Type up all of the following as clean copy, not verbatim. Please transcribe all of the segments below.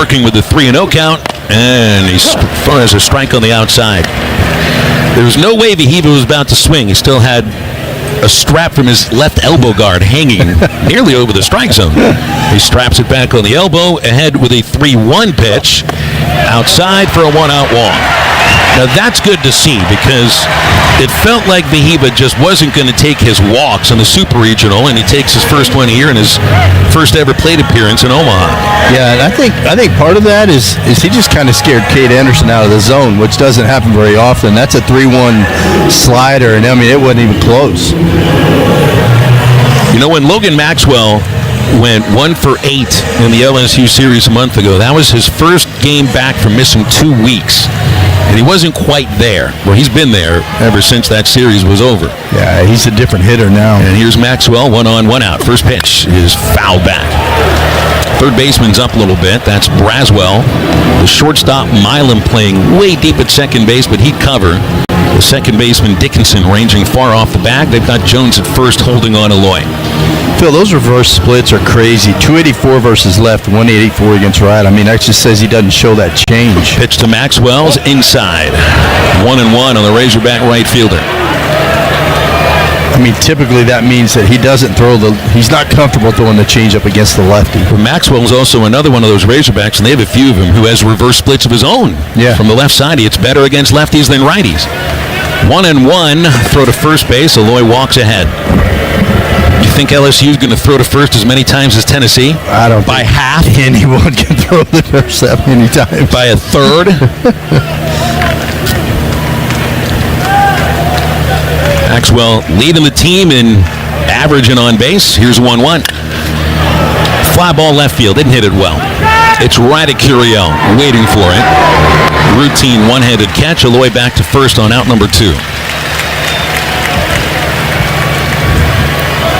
working with the 3-0 count, and he has a strike on the outside. There was no way Vehiva was about to swing. He still had a strap from his left elbow guard hanging nearly over the strike zone. He straps it back on the elbow, ahead with a 3-1 pitch, outside for a 1-out walk. Now that's good to see because it felt like Vehiva just wasn't going to take his walks on the Super Regional, and he takes his first one here in his first ever plate appearance in Omaha. Yeah, and I think part of that is he just kind of scared Cade Anderson out of the zone, which doesn't happen very often. That's a 3-1 slider, and I mean, it wasn't even close. You know, when Logan Maxwell went 1 for 8 in the LSU series a month ago, that was his first game back from missing 2 weeks. And he wasn't quite there. Well, he's been there ever since that series was over. Yeah, he's a different hitter now. And here's Maxwell, 1 on, 1 out. First pitch is foul back. Third baseman's up a little bit. That's Braswell. The shortstop, Milam, playing way deep at second base, but he'd cover. The second baseman, Dickinson, ranging far off the bag. They've got Jones at first, holding on Eloy. Phil, those reverse splits are crazy. 284 versus left, 184 against right. I mean, that just says he doesn't show that change. Pitch to Maxwell's inside. 1-1 on the Razorback right fielder. I mean, typically that means that he doesn't he's not comfortable throwing the changeup against the lefty. Well, Maxwell's also another one of those Razorbacks, and they have a few of them, who has reverse splits of his own. Yeah. From the left side, he hits better against lefties than righties. 1-1, throw to first base. Eloy walks ahead. You think LSU is going to throw to first as many times as Tennessee? I don't. By half? Anyone can throw to first that many times. By a third? Maxwell leading the team in average and on base. Here's 1-1. Fly ball left field. Didn't hit it well. It's right at Curiel, waiting for it. Routine one-handed catch. Eloy back to first on out number 2.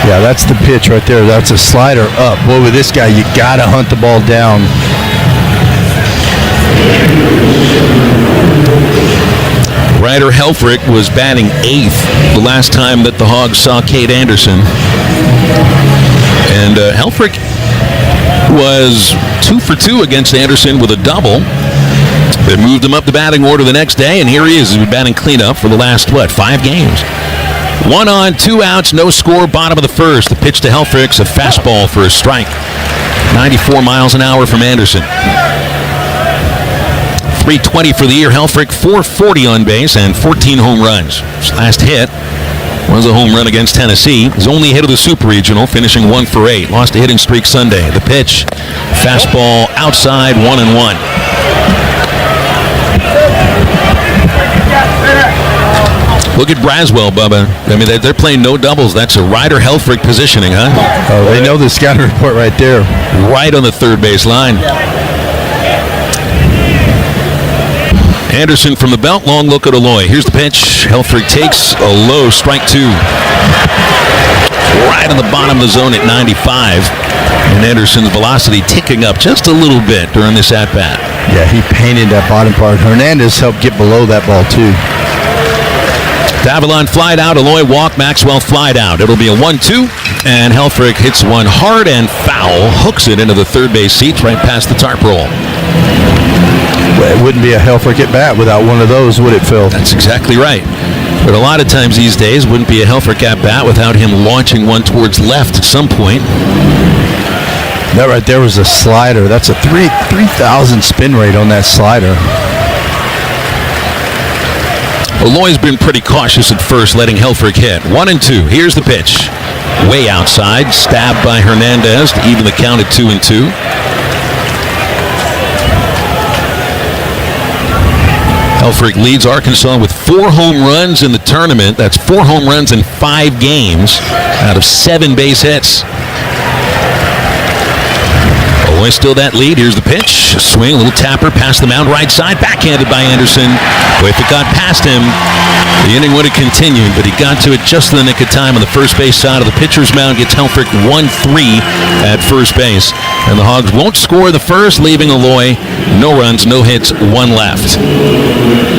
Yeah, that's the pitch right there. That's a slider up. Boy, with this guy, you got to hunt the ball down. Ryder Helfrich was batting 8th the last time that the Hogs saw Cade Anderson. And Helfrich was 2 for 2 against Anderson with a double. They moved him up the batting order the next day, and here he is. He's been batting cleanup for the last, 5 games. 1 on, 2 outs, no score, bottom of the first. The pitch to Helfrich's a fastball for a strike. 94 miles an hour from Anderson. 320 for the year. Helfrich, 440 on base and 14 home runs. His last hit was a home run against Tennessee. His only hit of the Super Regional, finishing 1 for 8. Lost a hitting streak Sunday. The pitch, fastball outside, 1-1. Look at Braswell, Bubba. I mean, they're playing no doubles. That's a Ryder Helfrich positioning, huh? Oh, they know the scouting report right there. Right on the third base line. Anderson from the belt, long look at Eloy. Here's the pitch. Helfrich takes a low, strike 2. Right on the bottom of the zone at 95. And Anderson's velocity ticking up just a little bit during this at-bat. Yeah, he painted that bottom part. Hernandez helped get below that ball, too. Davalon flied out, Eloy walk, Maxwell flied out. It'll be a 1-2, and Helfrich hits one hard and foul, hooks it into the third base seats right past the tarp roll. Well, it wouldn't be a Helfrich at bat without one of those, would it, Phil? That's exactly right. But a lot of times these days, wouldn't be a Helfrich at bat without him launching one towards left at some point. That right there was a slider. That's a 3,000 spin rate on that slider. Eloy's been pretty cautious at first, letting Helfrich hit. 1-2. Here's the pitch. Way outside. Stabbed by Hernandez to even the count at 2-2. Helfrich leads Arkansas with 4 home runs in the tournament. That's 4 home runs in 5 games out of 7 base hits. Eloy still that lead. Here's the pitch. Swing, a little tapper past the mound, right side, backhanded by Anderson. Boy, if it got past him, the inning would have continued, but he got to it just in the nick of time on the first base side of the pitcher's mound. Gets Helfrich 1-3 at first base. And the Hogs won't score the first, leaving Aloy no runs, no hits, 1 left.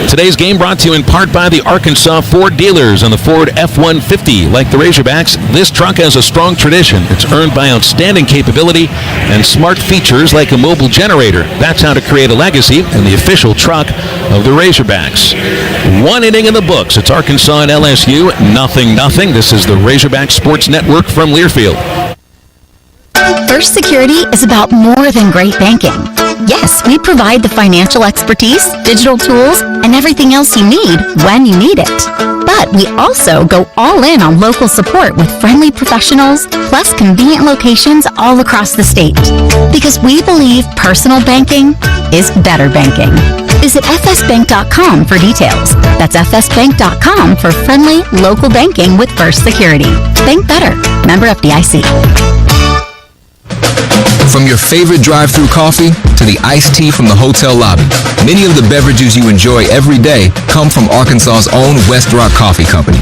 Today's game brought to you in part by the Arkansas Ford dealers and the Ford F-150. Like the Razorbacks, this truck has a strong tradition. It's earned by outstanding capability and smart features like a mobile generator. That's how to create a legacy in the official truck of the Razorbacks. 1 inning in the books. It's Arkansas and LSU, 0-0. This is the Razorback Sports Network from Learfield. First Security is about more than great banking. Yes, we provide the financial expertise, digital tools, and everything else you need when you need it. But we also go all in on local support with friendly professionals, plus convenient locations all across the state. Because we believe personal banking is better banking. Visit fsbank.com for details. That's fsbank.com for friendly, local banking with First Security. Bank better. Member FDIC. From your favorite drive-thru coffee to the iced tea from the hotel lobby, many of the beverages you enjoy every day come from Arkansas's own West Rock Coffee Company.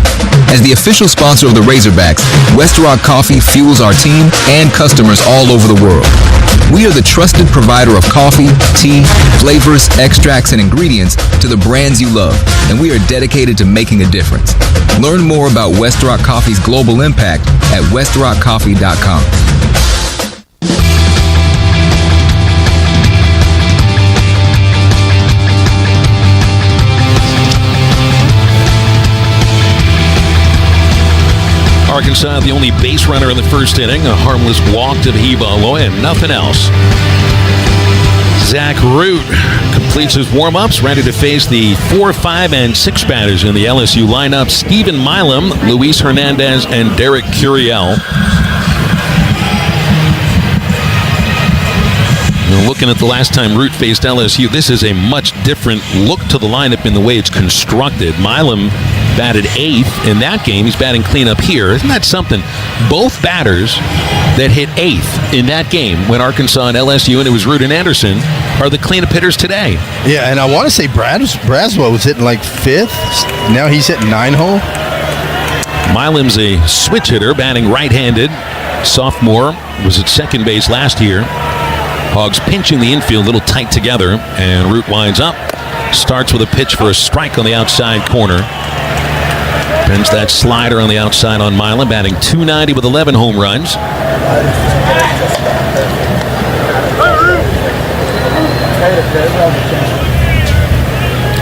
As the official sponsor of the Razorbacks, West Rock Coffee fuels our team and customers all over the world. We are the trusted provider of coffee, tea, flavors, extracts, and ingredients to the brands you love, and we are dedicated to making a difference. Learn more about West Rock Coffee's global impact at westrockcoffee.com. Arkansas, the only base runner in the first inning, a harmless walk to the Heba Aloy and nothing else. Zach Root completes his warm-ups, ready to face the 4, 5, and 6 batters in the LSU lineup. Steven Milam, Luis Hernandez, and Derek Curiel. Looking at the last time Root faced LSU, this is a much different look to the lineup in the way it's constructed. Milam batted 8th in that game. He's batting cleanup here. Isn't that something? Both batters that hit 8th in that game when Arkansas and LSU, and it was Root and Anderson, are the cleanup hitters today. Yeah, and I want to say Braswell was hitting like 5th. Now he's hitting 9-hole. Milam's a switch hitter, batting right-handed. Sophomore, was at second base last year. Hogs pinching the infield a little tight together, and Root winds up. Starts with a pitch for a strike on the outside corner. Bends that slider on the outside on Milam, batting .290 with 11 home runs.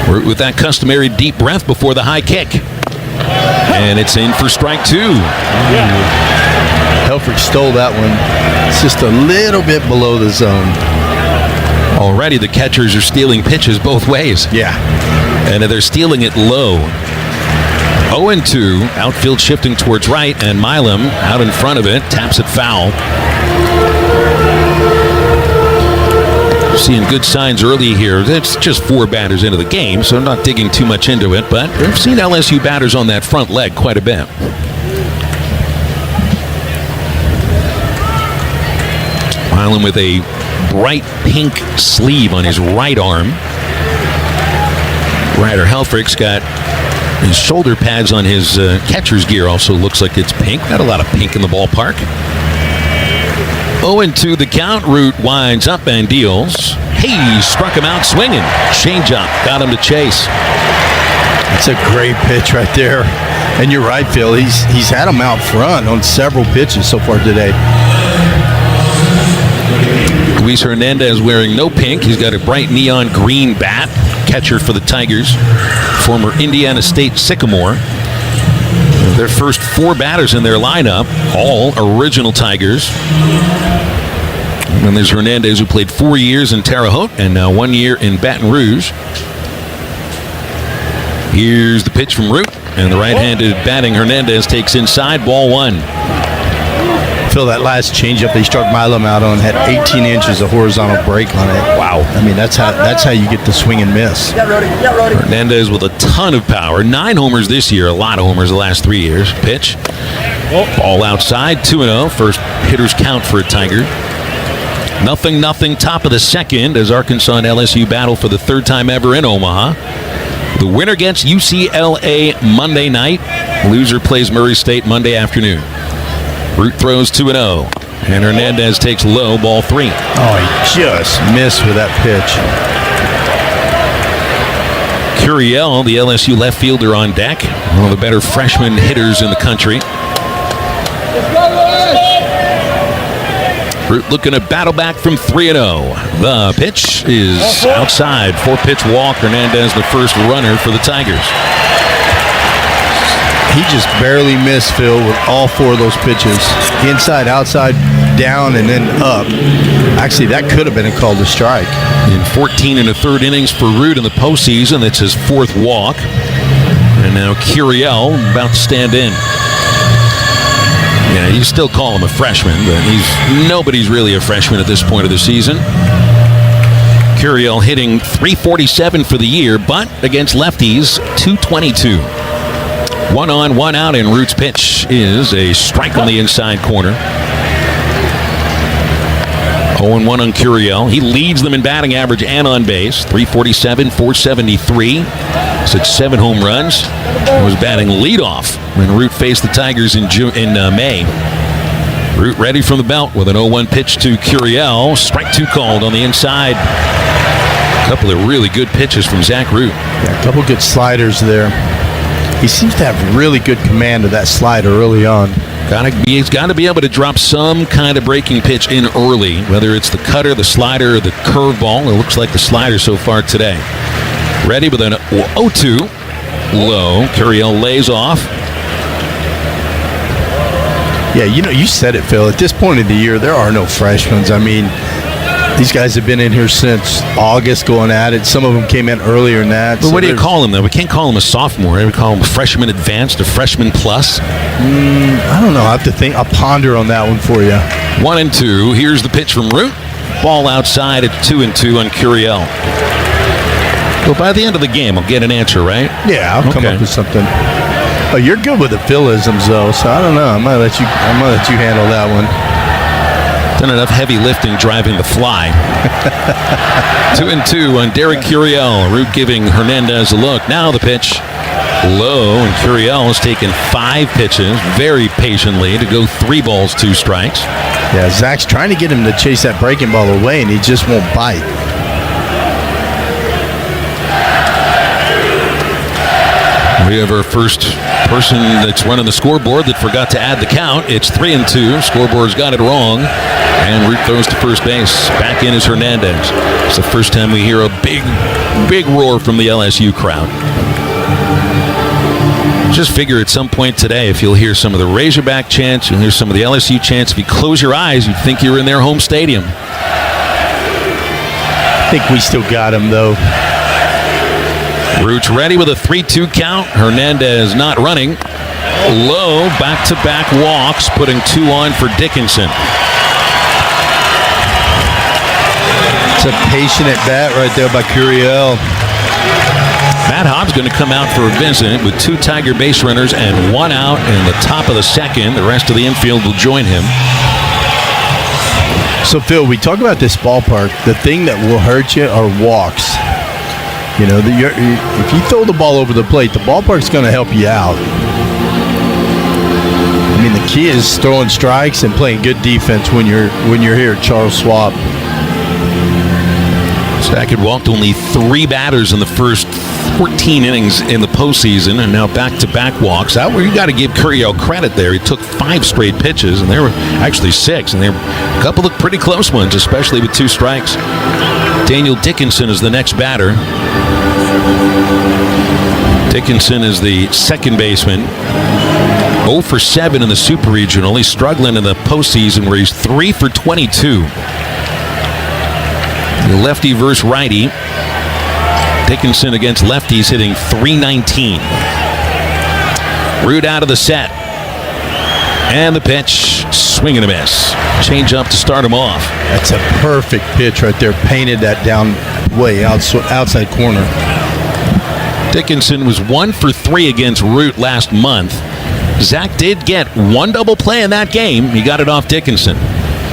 Root with that customary deep breath before the high kick. And it's in for strike 2. Helfrich stole that one. It's just a little bit below the zone. Already the catchers are stealing pitches both ways. Yeah. And they're stealing it low. 0-2, outfield shifting towards right, and Milam out in front of it, taps it foul. Seeing good signs early here. It's just 4 batters into the game, so I'm not digging too much into it, but I've seen LSU batters on that front leg quite a bit. Milam with a bright pink sleeve on his right arm. Ryder Helfrich's got his shoulder pads on his catcher's gear, also looks like it's pink. Got a lot of pink in the ballpark. 0-2 the count. Root winds up and deals. He struck him out swinging. Changeup got him to chase. It's a great pitch right there. And you're right, Phil. He's had him out front on several pitches so far today. Luis Hernandez wearing no pink. He's got a bright neon green bat. Catcher for the Tigers. Former Indiana State Sycamore. Their first 4 batters in their lineup, all original Tigers. And then there's Hernandez, who played 4 years in Terre Haute and now 1 year in Baton Rouge. Here's the pitch from Root, and the right-handed batting Hernandez takes inside, ball 1. Phil, that last changeup they struck Milam out on had 18 inches of horizontal break on it. Wow. I mean, that's how you get the swing and miss. Hernandez with a ton of power. 9 homers this year. A lot of homers the last 3 years. Pitch. Ball outside. 2-0. First hitter's count for a Tiger. 0-0. Top of the second as Arkansas and LSU battle for the 3rd time ever in Omaha. The winner gets UCLA Monday night. Loser plays Murray State Monday afternoon. Root throws 2-0. And Hernandez takes low, ball 3. Oh, he just missed with that pitch. Curiel, the LSU left fielder, on deck. One of the better freshman hitters in the country. Root looking to battle back from 3-0. The pitch is outside. 4-pitch walk. Hernandez, the first runner for the Tigers. He just barely missed, Phil, with all 4 of those pitches. Inside, outside, down, and then up. Actually, that could have been called a strike. In 14 1/3 innings for Root in the postseason. That's his 4th walk. And now Curiel about to stand in. Yeah, you still call him a freshman, but nobody's really a freshman at this point of the season. Curiel hitting .347 for the year, but against lefties, .222. 1 on, 1 out, and Root's pitch is a strike on the inside corner. 0-1 on Curiel. He leads them in batting average and on base. .347, .473. He's had 7 home runs. He was batting leadoff when Root faced the Tigers in May. Root ready from the belt with an 0-1 pitch to Curiel. Strike 2 called on the inside. A couple of really good pitches from Zach Root. Yeah, a couple good sliders there. He seems to have really good command of that slider early on. He's got to be able to drop some kind of breaking pitch in early, whether it's the cutter, the slider, or the curveball. It looks like the slider so far today. Ready with an 0-2 low. Curiel lays off. Yeah, you said it, Phil. At this point of the year, there are no freshmen. I mean, these guys have been in here since August going at it. Some of them came in earlier than that. But what do you call him, though? We can't call him a sophomore. We call him a freshman advanced, a freshman plus. I don't know. I have to think. I'll ponder on that one for you. 1-2. Here's the pitch from Root. Ball outside at 2-2 on Curiel. Well, by the end of the game, I'll get an answer, right? Yeah, I'll come up with something. Oh, you're good with the Philisms, though, so I don't know. I might let you handle that one. Done enough heavy lifting driving the fly. 2-2 on Derek Curiel. Root giving Hernandez a look. Now the pitch low, and Curiel has taken 5 pitches very patiently to go 3 balls, 2 strikes. Yeah, Zach's trying to get him to chase that breaking ball away, and he just won't bite. We have our first person that's running the scoreboard that forgot to add the count. It's 3-2. Scoreboard's got it wrong. And Root throws to first base. Back in is Hernandez. It's the first time we hear a big roar from the LSU crowd. Just figure at some point today, if you'll hear some of the Razorback chants, you'll hear some of the LSU chants. If you close your eyes, you'd think you're in their home stadium. I think we still got him, though. Root's ready with a 3-2 count. Hernandez not running. Low, back-to-back walks, putting 2 on for Dickinson. It's a patient at bat right there by Curiel. Matt Hobbs going to come out for a visit with 2 Tiger base runners and 1 out in the top of the second. The rest of the infield will join him. So, Phil, we talk about this ballpark. The thing that will hurt you are walks. You know, if you throw the ball over the plate, the ballpark's going to help you out. I mean, the key is throwing strikes and playing good defense when you're here at Charles Schwab. Zach had walked only 3 batters in the first 14 innings in the postseason, and now back-to-back walks. You got to give Curiel credit there. He took 5 straight pitches, and there were actually 6, and there were a couple of pretty close ones, especially with 2 strikes. Daniel Dickinson is the next batter. Dickinson is the second baseman. 0 for 7 in the Super Regional. He's struggling in the postseason where he's 3 for 22. The lefty versus righty. Dickinson against lefties hitting .319. Root out of the set. And the pitch, swing and a miss. Change up to start him off. That's a perfect pitch right there. Painted that down way outside corner. Dickinson was 1 for 3 against Root last month. Zach did get 1 double play in that game. He got it off Dickinson.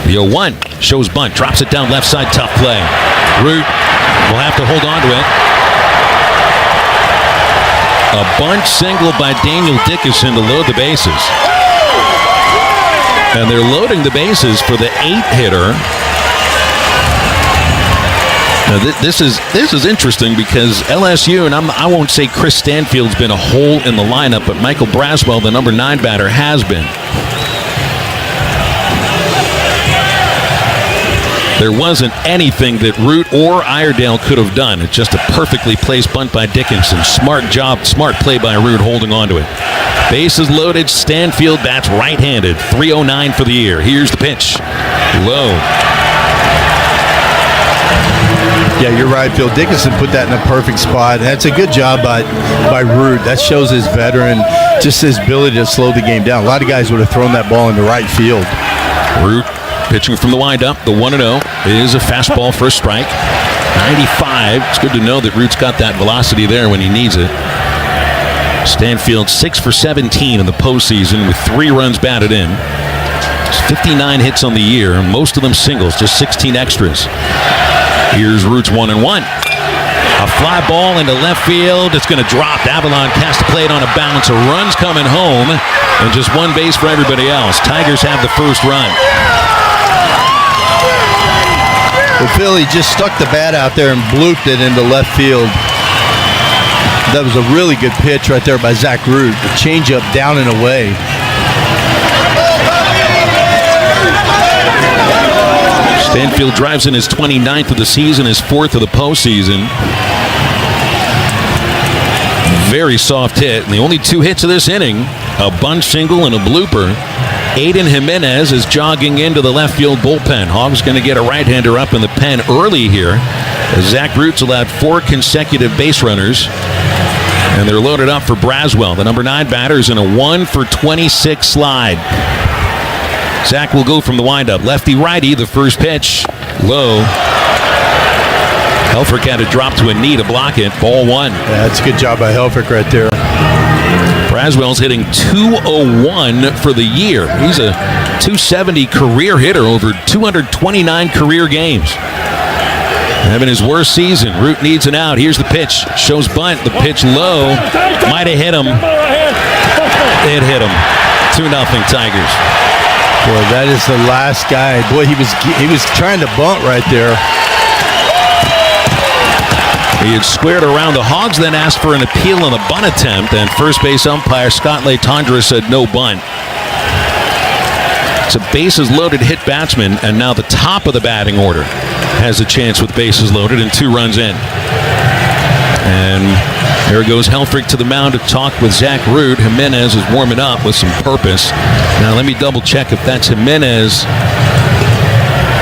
The 0-1 shows bunt, drops it down left side, tough play. Root will have to hold on to it. A bunt single by Daniel Dickinson to load the bases. And they're loading the bases for the 8-hitter. Now this is interesting because LSU, and I won't say Chris Stanfield's been a hole in the lineup, but Michael Braswell, the number 9 batter, has been. There wasn't anything that Root or Iredale could have done. It's just a perfectly placed bunt by Dickinson. Smart job, smart play by Root holding on to it. Bases loaded, Stanfield bats right-handed. 309 for the year. Here's the pitch. Low. Yeah, you're right, Phil. Dickinson put that in a perfect spot. That's a good job by Root. That shows his veteran, just his ability to slow the game down. A lot of guys would have thrown that ball into right field. Root pitching from the windup. The 1-0 is a fastball for a strike. 95. It's good to know that Root's got that velocity there when he needs it. Stanfield 6 for 17 in the postseason with 3 runs batted in. 59 hits on the year, most of them singles, just 16 extras. Here's Root's 1-1. A fly ball into left field. It's going to drop. Avalon cast the plate on a bounce. A run's coming home, and just one base for everybody else. Tigers have the first run. Well, Philly just stuck the bat out there and blooped it into left field. That was a really good pitch right there by Zach Root. The changeup down and away. Stanfield drives in his 29th of the season, his 4th of the postseason. Very soft hit, and the only 2 hits of this inning, a bunt single and a blooper. Aiden Jimenez is jogging into the left field bullpen. Hogs going to get a right-hander up in the pen early here, as Zach Root's allowed 4 consecutive base runners, and they're loaded up for Braswell. The number 9 batter is in a 1 for 26 slide. Zach will go from the windup. Lefty-righty, the first pitch. Low. Helfrich had to drop to a knee to block it. Ball 1. Yeah, that's a good job by Helfrich right there. Braswell's hitting .201 for the year. He's a .270 career hitter over 229 career games. Having his worst season. Root needs an out. Here's the pitch. Shows bunt. The pitch low. Might have hit him. It hit him. 2-0 Tigers. Boy, that is the last guy. Boy, he was trying to bunt right there. He had squared around. The Hogs then asked for an appeal on the bunt attempt, and first base umpire Scott Latondra said no bunt. It's a bases-loaded hit batsman, and now the top of the batting order has a chance with bases loaded and 2 runs in. And there goes Helfrich to the mound to talk with Zach Root. Jimenez is warming up with some purpose. Now let me double check if that's Jimenez.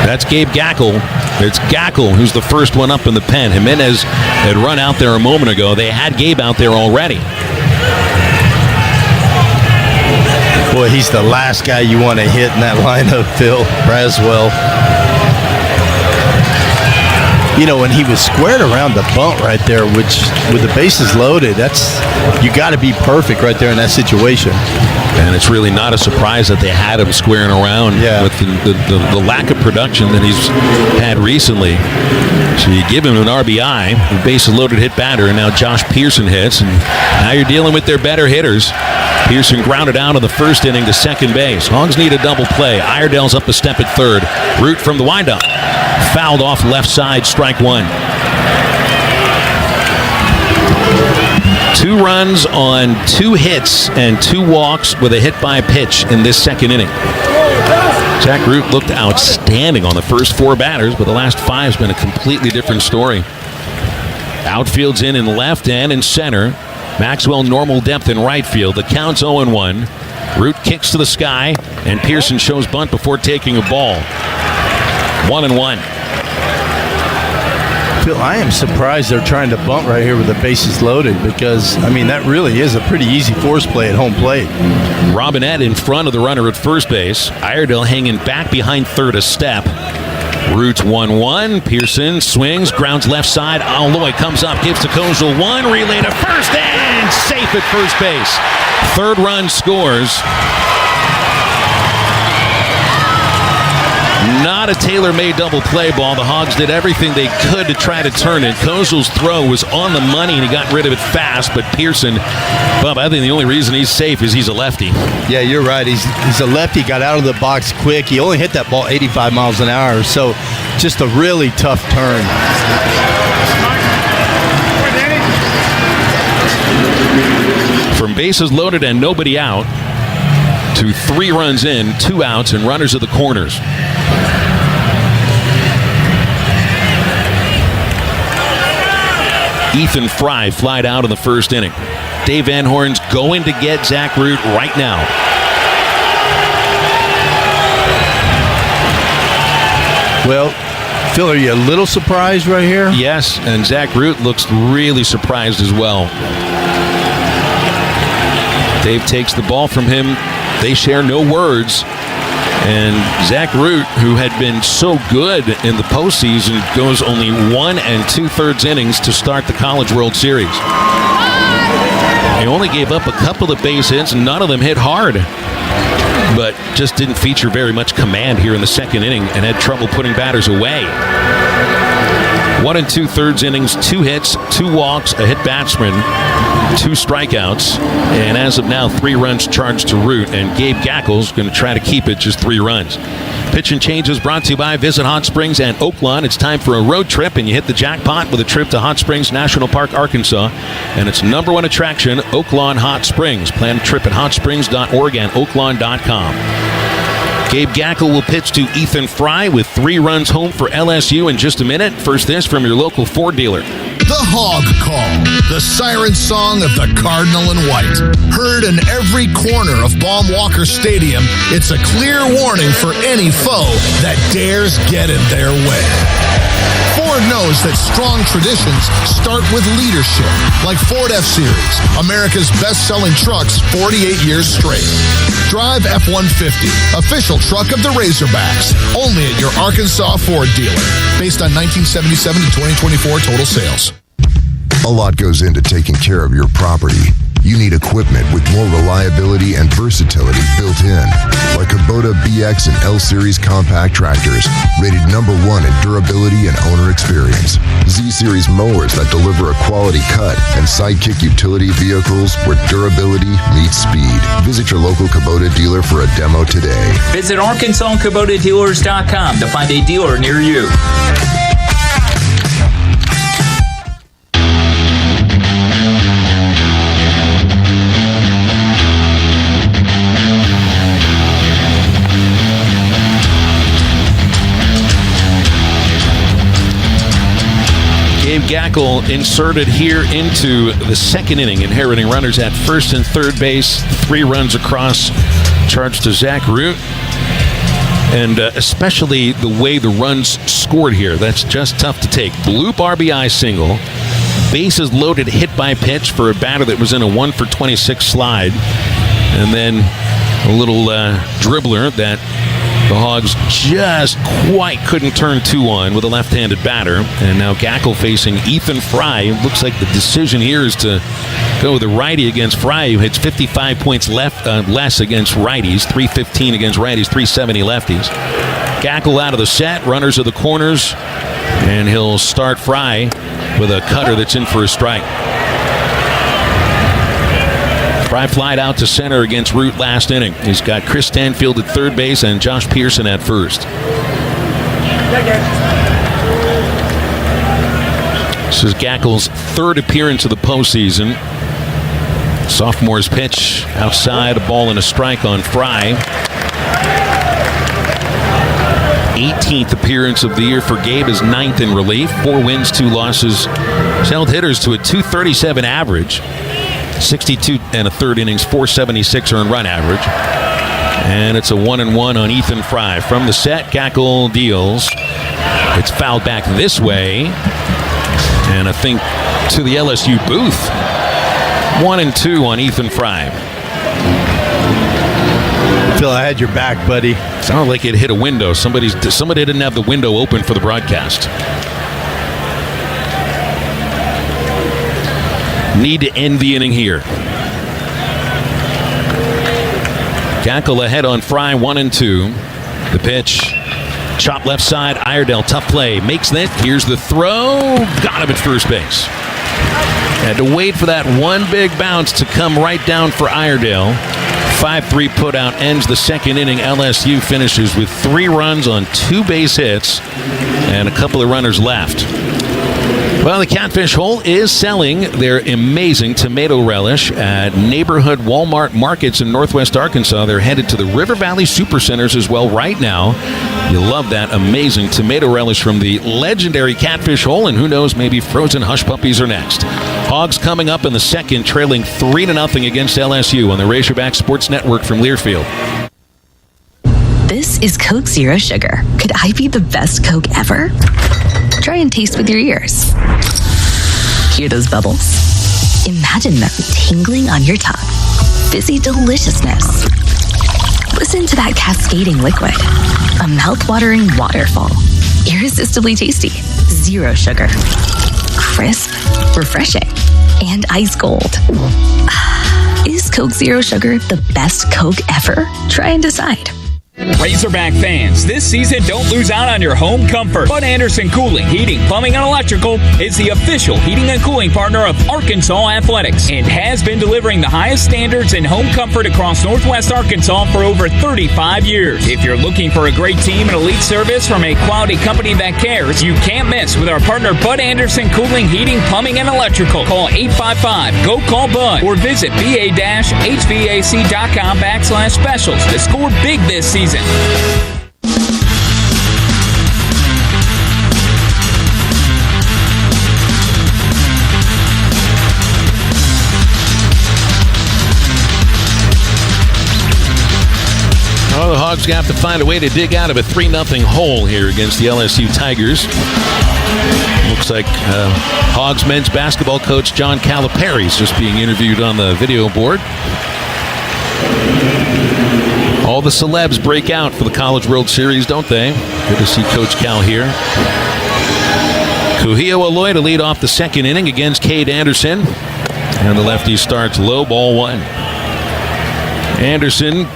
That's Gabe Gackel. It's Gackel who's the first one up in the pen. Jimenez had run out there a moment ago. They had Gabe out there already. Boy, he's the last guy you want to hit in that lineup, Phil. Braswell. You know, when he was squared around the bunt right there, which with the bases loaded, you got to be perfect right there in that situation. And it's really not a surprise that they had him squaring around with the lack of production that he's had recently. So you give him an RBI, the bases-loaded hit batter, and now Josh Pearson hits, and now you're dealing with their better hitters. Pearson grounded out in the first inning to second base. Hogs need a double play. Iredale's up a step at third. Root from the windup. Fouled off left side, strike 1. 2 runs on 2 hits and 2 walks with a hit by pitch in this second inning. Zach Root looked outstanding on the first 4 batters, but the last 5 has been a completely different story. Outfield's in left and in center. Maxwell normal depth in right field. The count's 0-1. Root kicks to the sky, and Pearson shows bunt before taking a ball. 1-1. Phil, I am surprised they're trying to bunt right here with the bases loaded because, I mean, that really is a pretty easy force play at home plate. Robinette in front of the runner at first base. Iredale hanging back behind third a step. Root's 1-1. Pearson swings, grounds left side. Alloy comes up, gives to Kozel 1, relay to first, and safe at first base. 3rd run scores. Not a tailor-made double play ball. The Hogs did everything they could to try to turn it. Kozel's throw was on the money, and he got rid of it fast. But Pearson, Bob, I think the only reason he's safe is he's a lefty. Yeah, you're right. He's a lefty, got out of the box quick. He only hit that ball 85 miles an hour, so just a really tough turn. From bases loaded and nobody out to 3 runs in, 2 outs, and runners at the corners. Ethan Fry flied out in the first inning. Dave Van Horn's going to get Zach Root right now. Well, Phil, are you a little surprised right here? Yes, and Zach Root looks really surprised as well. Dave takes the ball from him. They share no words. And Zach Root, who had been so good in the postseason, goes only 1 2/3 innings to start the College World Series. He only gave up a couple of base hits, and none of them hit hard. But just didn't feature very much command here in the second inning and had trouble putting batters away. 1 2/3 innings, 2 hits, 2 walks, a hit batsman, 2 strikeouts, and as of now, 3 runs charged to Root, and Gabe Gackel's going to try to keep it just 3 runs. Pitch and Change is brought to you by Visit Hot Springs and Oaklawn. It's time for a road trip, and you hit the jackpot with a trip to Hot Springs National Park, Arkansas, and its #1 attraction, Oaklawn Hot Springs. Plan a trip at hotsprings.org and oaklawn.com. Gabe Gackel will pitch to Ethan Fry with 3 runs home for LSU in just a minute. First, this from your local Ford dealer. The Hog Call, the siren song of the Cardinal and White. Heard in every corner of Baum Walker Stadium, it's a clear warning for any foe that dares get in their way. Ford knows that strong traditions start with leadership, like Ford F-Series, America's best-selling trucks 48 years straight. Drive F-150, official truck of the Razorbacks, only at your Arkansas Ford dealer. Based on 1977 to 2024 total sales. A lot goes into taking care of your property. You need equipment with more reliability and versatility built in, like Kubota BX and L Series compact tractors, rated #1 in durability and owner experience. Z Series mowers that deliver a quality cut, and Sidekick utility vehicles where durability meets speed. Visit your local Kubota dealer for a demo today. Visit ArkansasKubotaDealers.com to find a dealer near you. Gackel inserted here into the second inning, inheriting runners at first and third base. 3 runs across, charged to Zach Root. And especially the way the runs scored here, that's just tough to take. Bloop RBI single, bases loaded hit by pitch for a batter that was in a 1 for 26 slide. And then a little dribbler that the Hogs just quite couldn't turn 2 on with a left-handed batter. And now Gackel facing Ethan Fry. It looks like the decision here is to go with a righty against Fry, who hits 55 points less against righties, 315 against righties, 370 lefties. Gackel out of the set, runners of the corners, and he'll start Fry with a cutter that's in for a strike. Fry flied out to center against Root last inning. He's got Chris Stanfield at third base and Josh Pearson at first. This is Gackel's 3rd appearance of the postseason. Sophomore's pitch outside, a ball and a strike on Fry. 18th appearance of the year for Gabe, is 9th in relief. 4 wins, 2 losses. He's held hitters to a .237 average. 62 1/3 innings, 476 earned run average. And it's a 1-1 on Ethan Fry. From the set, Gackel deals. It's fouled back this way. And I think to the LSU booth. 1-2 on Ethan Fry. Phil, I had your back, buddy. Sounded like it hit a window. Somebody didn't have the window open for the broadcast. Need to end the inning here. Gackel ahead on Fry, 1-2. The pitch Chop left side, Iredale, tough play. Makes that. Here's the throw. Got him at first base. Had to wait for that one big bounce to come right down for Iredale. 5-3 putout ends the second inning. LSU finishes with 3 runs on 2 base hits and a couple of runners left. Well, the Catfish Hole is selling their amazing tomato relish at neighborhood Walmart markets in Northwest Arkansas. They're headed to the River Valley Supercenters as well right now. You'll love that amazing tomato relish from the legendary Catfish Hole, and who knows, maybe frozen hush puppies are next. Hogs coming up in the second, trailing 3-0 against LSU on the Razorback Sports Network from Learfield. This is Coke Zero Sugar. Could I be the best Coke ever? Try and taste with your ears. Hear those bubbles? Imagine them tingling on your tongue. Fizzy deliciousness. Listen to that cascading liquid. A mouth-watering waterfall. Irresistibly tasty. Zero sugar. Crisp, refreshing, and ice cold. Is Coke Zero Sugar the best Coke ever? Try and decide. Razorback fans, this season don't lose out on your home comfort. Bud Anderson Cooling, Heating, Plumbing, and Electrical is the official heating and cooling partner of Arkansas Athletics and has been delivering the highest standards in home comfort across Northwest Arkansas for over 35 years. If you're looking for a great team and elite service from a quality company that cares, you can't miss with our partner Bud Anderson Cooling, Heating, Plumbing, and Electrical. Call 855-GO-CALL-BUD or visit ba-hvac.com/specials to score big this season. Well, the Hogs have to find a way to dig out of a 3-0 hole here against the LSU Tigers. Looks like Hogs men's basketball coach John Calipari is just being interviewed on the video board. All the celebs break out for the College World Series, don't they? Good to see Coach Cal here. Kuhio Aloy to lead off the second inning against Cade Anderson. And the lefty starts low, ball 1. Anderson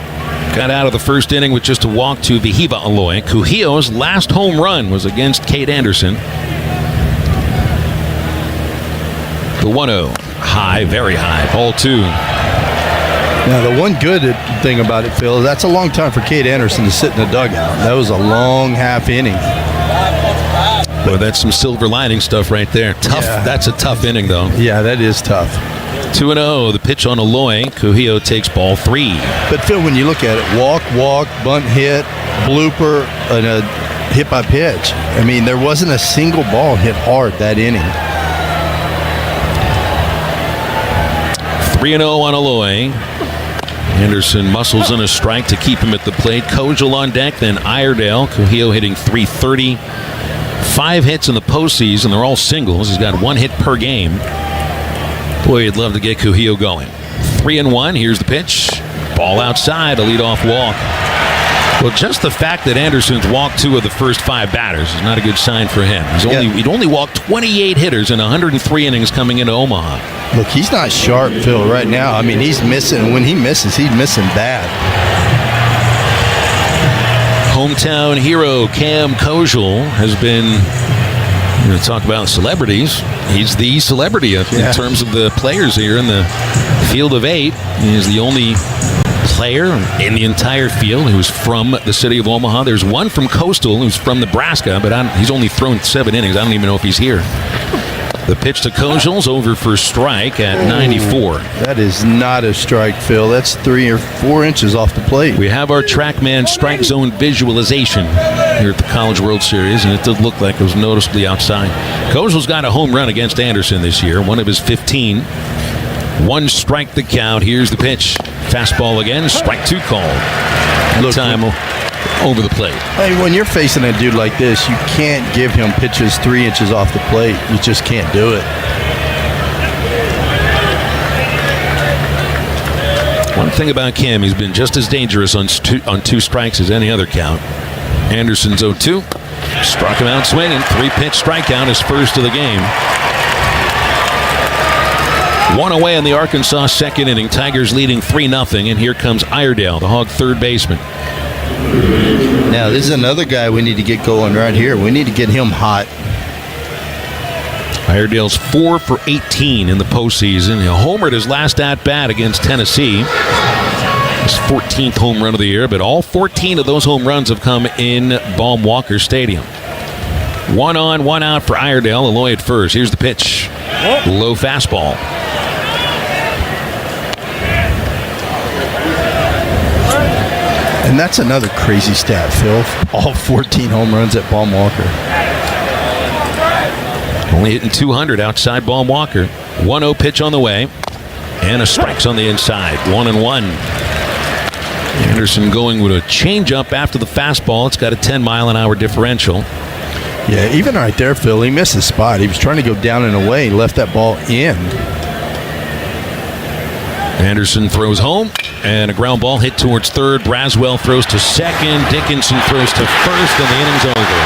got out of the first inning with just a walk to Vihiva Aloy. Kuhio's last home run was against Cade Anderson. The 1-0. High, very high. Ball 2. Now, the one good thing about it, Phil, is that's a long time for Cade Anderson to sit in the dugout. That was a long half inning. Well, that's some silver lining stuff right there. Tough. Yeah. That's a tough inning, though. Yeah, that is tough. 2-0. The pitch on Aloy. Kuhio takes ball 3. But, Phil, when you look at it, walk, bunt hit, blooper, and a hit by pitch. I mean, there wasn't a single ball hit hard that inning. 3-0 on Aloy. Anderson muscles in a strike to keep him at the plate. Kojal on deck, then Iredale. Kuhio hitting .330. 5 hits in the postseason. They're all singles. He's got 1 hit per game. Boy, you'd love to get Kuhio going. 3-1. Here's the pitch. Ball outside. A leadoff walk. Well, just the fact that Anderson's walked 2 of the first 5 batters is not a good sign for him. He'd only walked 28 hitters in 103 innings coming into Omaha. Look, he's not sharp, Phil, right now. I mean, he's missing. When he misses, he's missing bad. Hometown hero Cam Kojal has been, we're going to talk about celebrities. He's the celebrity in terms of the players here in the field of 8. He is the only player in the entire field who's from the city of Omaha. There's one from Coastal who's from Nebraska, but he's only thrown 7 innings. I don't even know if he's here. The pitch to Kojal's over for strike at 94. That is not a strike, Phil. That's 3 or 4 inches off the plate. We have our TrackMan strike zone visualization here at the College World Series, and it did look like it was noticeably outside. Kojal's got a home run against Anderson this year, one of his 15. 1 strike the count. Here's the pitch. Fastball again. Strike 2 called. Look, time over the plate. Hey, when you're facing a dude like this, you can't give him pitches 3 inches off the plate. You just can't do it. One thing about Cam, he's been just as dangerous on 2 strikes as any other count. Anderson's 0-2. Struck him out swinging. 3-pitch strikeout, his first of the game. 1 away in the Arkansas second inning. Tigers leading 3-0, and here comes Iredale, the Hog third baseman. Now, this is another guy we need to get going right here. We need to get him hot. Iredale's 4 for 18 in the postseason. He homered his last at-bat against Tennessee. His 14th home run of the year, but all 14 of those home runs have come in Baum-Walker Stadium. 1 on, 1 out for Iredale. Eloy at first. Here's the pitch. Low fastball. And that's another crazy stat, Phil. All 14 home runs at Baum-Walker. Only hitting 200 outside Baum-Walker. 1-0 pitch on the way. And a strike's on the inside. 1-1. Anderson going with a changeup after the fastball. It's got a 10-mile-an-hour differential. Yeah, even right there, Phil, he missed the spot. He was trying to go down and away. He left that ball in. Anderson throws home, and a ground ball hit towards third. Braswell throws to second. Dickinson throws to first, and the inning's over.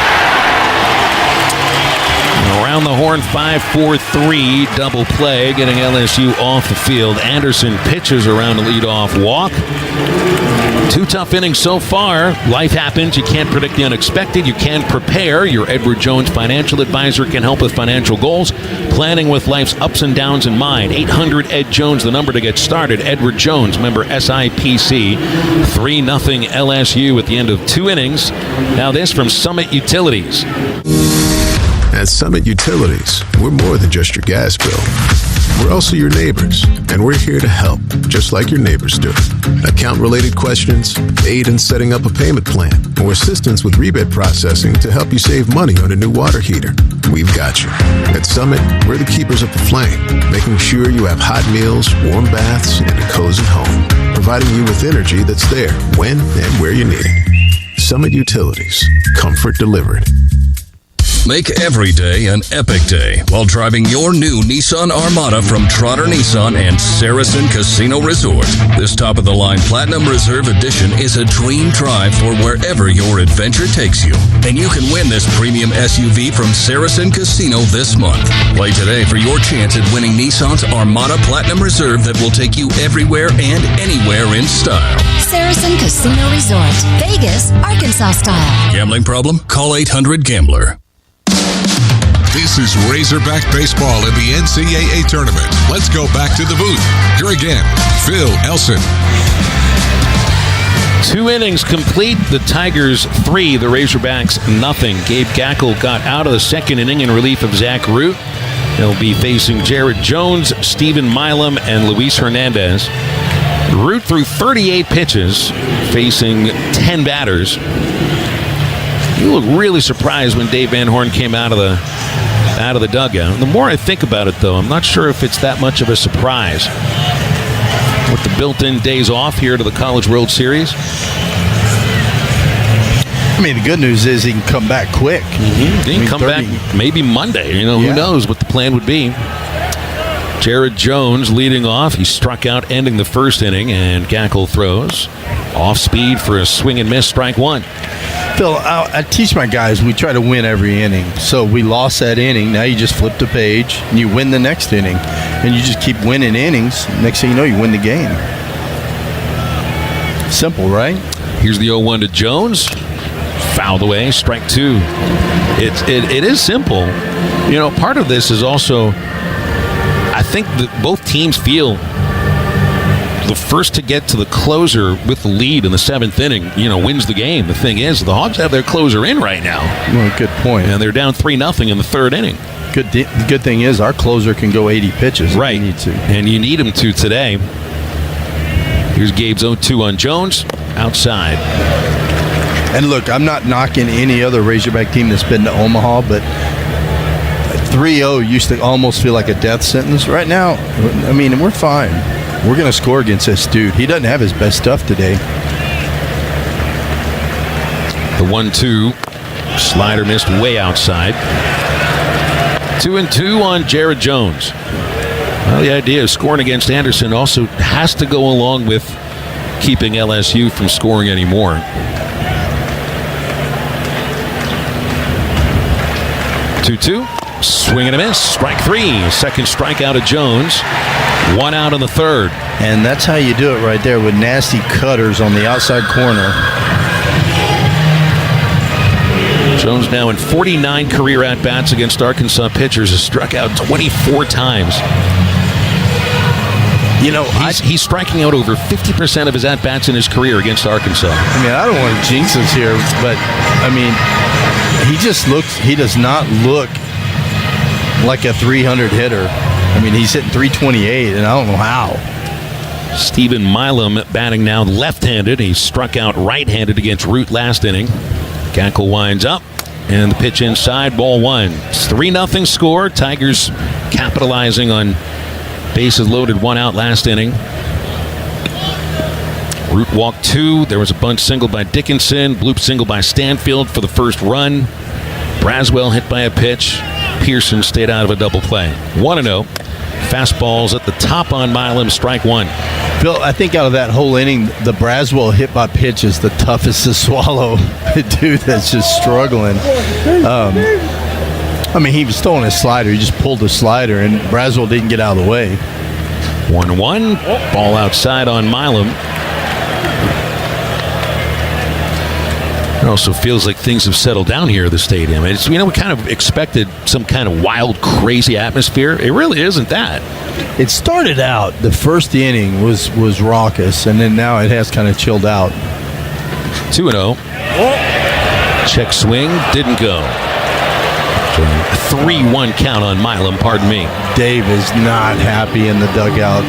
Around the horn, 5-4-3 double play, getting LSU off the field. Anderson pitches around the leadoff walk. 2 tough innings so far. Life happens. You can't predict the unexpected. You can prepare. Your Edward Jones financial advisor can help with financial goals. Planning with life's ups and downs in mind. 800-ED-JONES, the number to get started. Edward Jones, member SIPC. 3-0 LSU at the end of 2 innings. Now this from Summit Utilities. At Summit Utilities, we're more than just your gas bill. We're also your neighbors, and we're here to help, just like your neighbors do. Account-related questions, aid in setting up a payment plan, or assistance with rebate processing to help you save money on a new water heater. We've got you. At Summit, we're the keepers of the flame, making sure you have hot meals, warm baths, and a cozy home, providing you with energy that's there when and where you need it. Summit Utilities. Comfort delivered. Make every day an epic day while driving your new Nissan Armada from Trotter Nissan and Saracen Casino Resort. This top-of-the-line Platinum Reserve Edition is a dream drive for wherever your adventure takes you. And you can win this premium SUV from Saracen Casino this month. Play today for your chance at winning Nissan's Armada Platinum Reserve that will take you everywhere and anywhere in style. Saracen Casino Resort, Vegas, Arkansas style. Gambling problem? Call 800-GAMBLER. This is Razorback Baseball in the NCAA Tournament. Let's go back to the booth. Here again, Phil Elson. 2 innings complete. The Tigers 3, the Razorbacks 0. Gabe Gackle got out of the second inning in relief of Zach Root. He'll be facing Jared Jones, Steven Milam, and Luis Hernandez. Root threw 38 pitches, facing 10 batters. You look really surprised when Dave Van Horn came out of the dugout. The more I think about it, though, I'm not sure if it's that much of a surprise. With the built-in days off here to the College World Series. I mean, the good news is he can come back quick. Mm-hmm. He can come back maybe Monday. Who knows what the plan would be. Jared Jones leading off. He struck out ending the first inning, and Gackle throws. Off speed for a swing and miss, strike 1. Phil, I teach my guys we try to win every inning. So we lost that inning. Now you just flip the page and you win the next inning. And you just keep winning innings. Next thing you know, you win the game. Simple, right? Here's the 0-1 to Jones. Fouled away, strike 2. It is simple. Part of this is also, I think that both teams feel the first to get to the closer with the lead in the 7th inning, wins the game. The thing is, the Hogs have their closer in right now. Well, good point. And they're down 3-0 in the 3rd inning. Good thing is our closer can go 80 pitches. Right. If you need to. And you need him to today. Here's Gabe's 0-2 on Jones, outside. And look, I'm not knocking any other Razorback team that's been to Omaha, but 3-0 used to almost feel like a death sentence. Right now, I mean, we're fine. We're going to score against this dude. He doesn't have his best stuff today. The 1-2. Slider missed way outside. 2-2 on Jared Jones. Well, the idea of scoring against Anderson also has to go along with keeping LSU from scoring anymore. 2-2. Swing and a miss. Strike 3. Second strikeout of Jones. 1 out in the 3rd. And that's how you do it right there with nasty cutters on the outside corner. Jones now in 49 career at-bats against Arkansas pitchers has struck out 24 times. You know, he's striking out over 50% of his at-bats in his career against Arkansas. I mean, I don't want to jinx us here, but, I mean, he does not look like a 300 hitter. I mean, he's hitting 328, and I don't know how. Stephen Milam batting now left-handed. He struck out right-handed against Root last inning. Gackle winds up, and the pitch inside, ball one. It's 3-0 score. Tigers capitalizing on bases loaded, one out last inning. Root walked 2. There was a bunt single by Dickinson. Bloop single by Stanfield for the first run. Braswell hit by a pitch. Pearson stayed out of a double play. 1-0. Fastballs at the top on Milam, strike one. Phil, I think out of that whole inning, the Braswell hit by pitch is the toughest to swallow. Dude that's just struggling. I mean, he was throwing his slider. He just pulled the slider, and Braswell didn't get out of the way. 1-1. Ball outside on Milam. It also feels like things have settled down here at the stadium. It's, we kind of expected some kind of wild, crazy atmosphere. It really isn't that. It started out, the first inning was raucous, and then now it has kind of chilled out. 2-0. Check swing, didn't go. 3-1 count on Milam, pardon me. Dave is not happy in the dugout.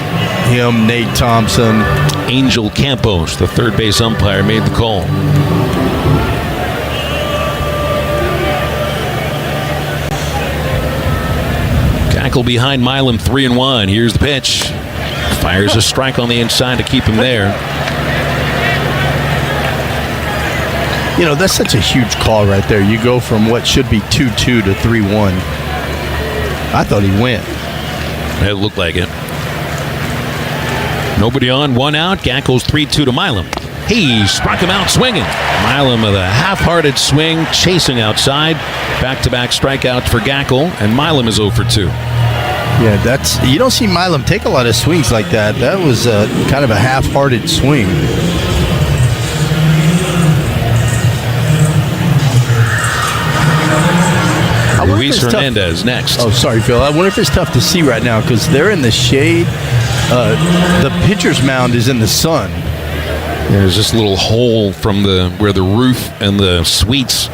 Him, Nate Thompson. Angel Campos, the third base umpire, made the call. Gackle behind Milam, 3-1. Here's the pitch. Fires a strike on the inside to keep him there. You know, that's such a huge call right there. You go from what should be 2-2 to 3-1. I thought he went. It looked like it. Nobody on, one out. Gackle's 3-2 to Milam. He struck him out swinging. Milam with a half-hearted swing, chasing outside. Back-to-back strikeouts for Gackle, and Milam is 0 for 2. Yeah, you don't see Milam take a lot of swings like that. That was kind of a half-hearted swing. Luis Hernandez next. Oh, sorry, Phil. I wonder if it's tough to see right now because they're in the shade. The pitcher's mound is in the sun. There's this little hole from where the roof and the suites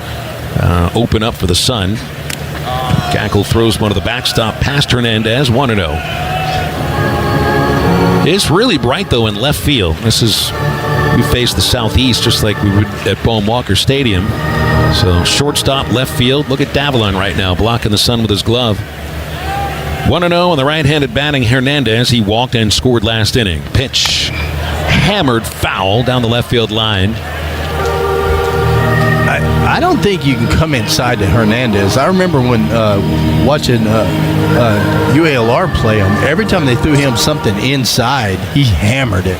open up for the sun. Gackle throws one of the backstop past Hernandez, 1-0. It's really bright, though, in left field. We face the southeast just like we would at Baum Walker Stadium. So shortstop, left field. Look at Davalon right now, blocking the sun with his glove. 1-0 on the right-handed batting Hernandez. He walked and scored last inning. Pitch hammered foul down the left field line. I don't think you can come inside to Hernandez. I remember when watching UALR play him, every time they threw him something inside, he hammered it.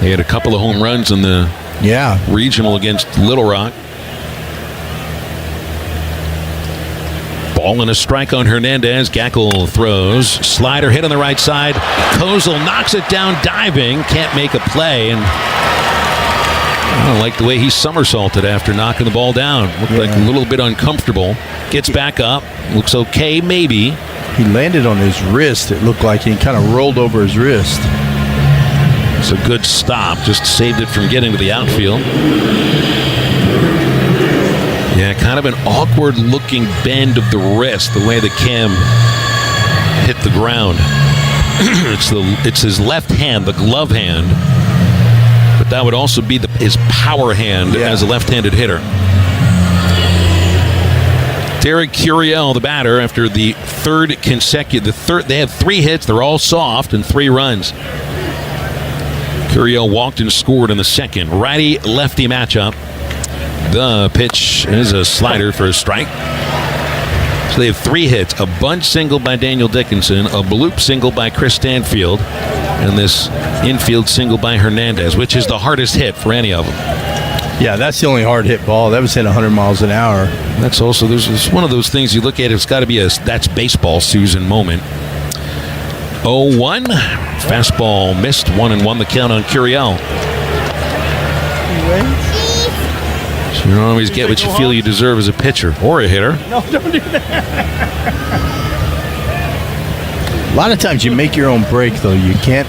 He had a couple of home runs in the regional against Little Rock. Ball and a strike on Hernandez. Gackle throws. Slider hit on the right side. Kozel knocks it down diving. Can't make a play. And I don't like the way he somersaulted after knocking the ball down. Looked like a little bit uncomfortable. Gets back up. Looks okay, maybe. He landed on his wrist. It looked like he kind of rolled over his wrist. It's a good stop. Just saved it from getting to the outfield. Yeah, kind of an awkward-looking bend of the wrist, the way the cam hit the ground. It's his left hand, the glove hand, but that would also be his power hand as a left-handed hitter. Derek Curiel, the batter, after the third consecutive. They had 3 hits. They're all soft and 3 runs. Curiel walked and scored in the second. Righty-lefty matchup. The pitch is a slider for a strike. So they have 3 hits. A bunt single by Daniel Dickinson, a bloop single by Chris Stanfield, and this infield single by Hernandez, which is the hardest hit for any of them. Yeah, that's the only hard hit ball. That was hit 100 miles an hour. That's also, there's one of those things you look at, it's got to be that's baseball Susan moment. 0-1. Fastball missed. 1-1 the count on Curiel. You don't always get what you feel you deserve as a pitcher or a hitter. No, don't do that. A lot of times you make your own break, though. You get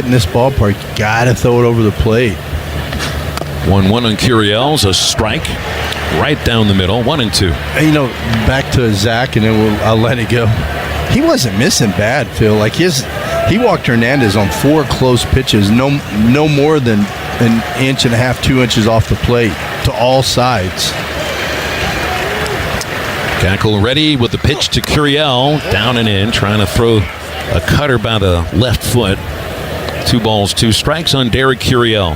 in this ballpark, you got to throw it over the plate. 1-1 on Curiel's, a strike right down the middle, 1-2. Back to Zach, and then I'll let it go. He wasn't missing bad, Phil. Like he walked Hernandez on 4 close pitches, no more than an inch and a half, 2 inches off the plate to all sides. Gackle ready with the pitch to Curiel, down and in, trying to throw a cutter by the left foot. 2 balls, 2 strikes on Derek Curiel.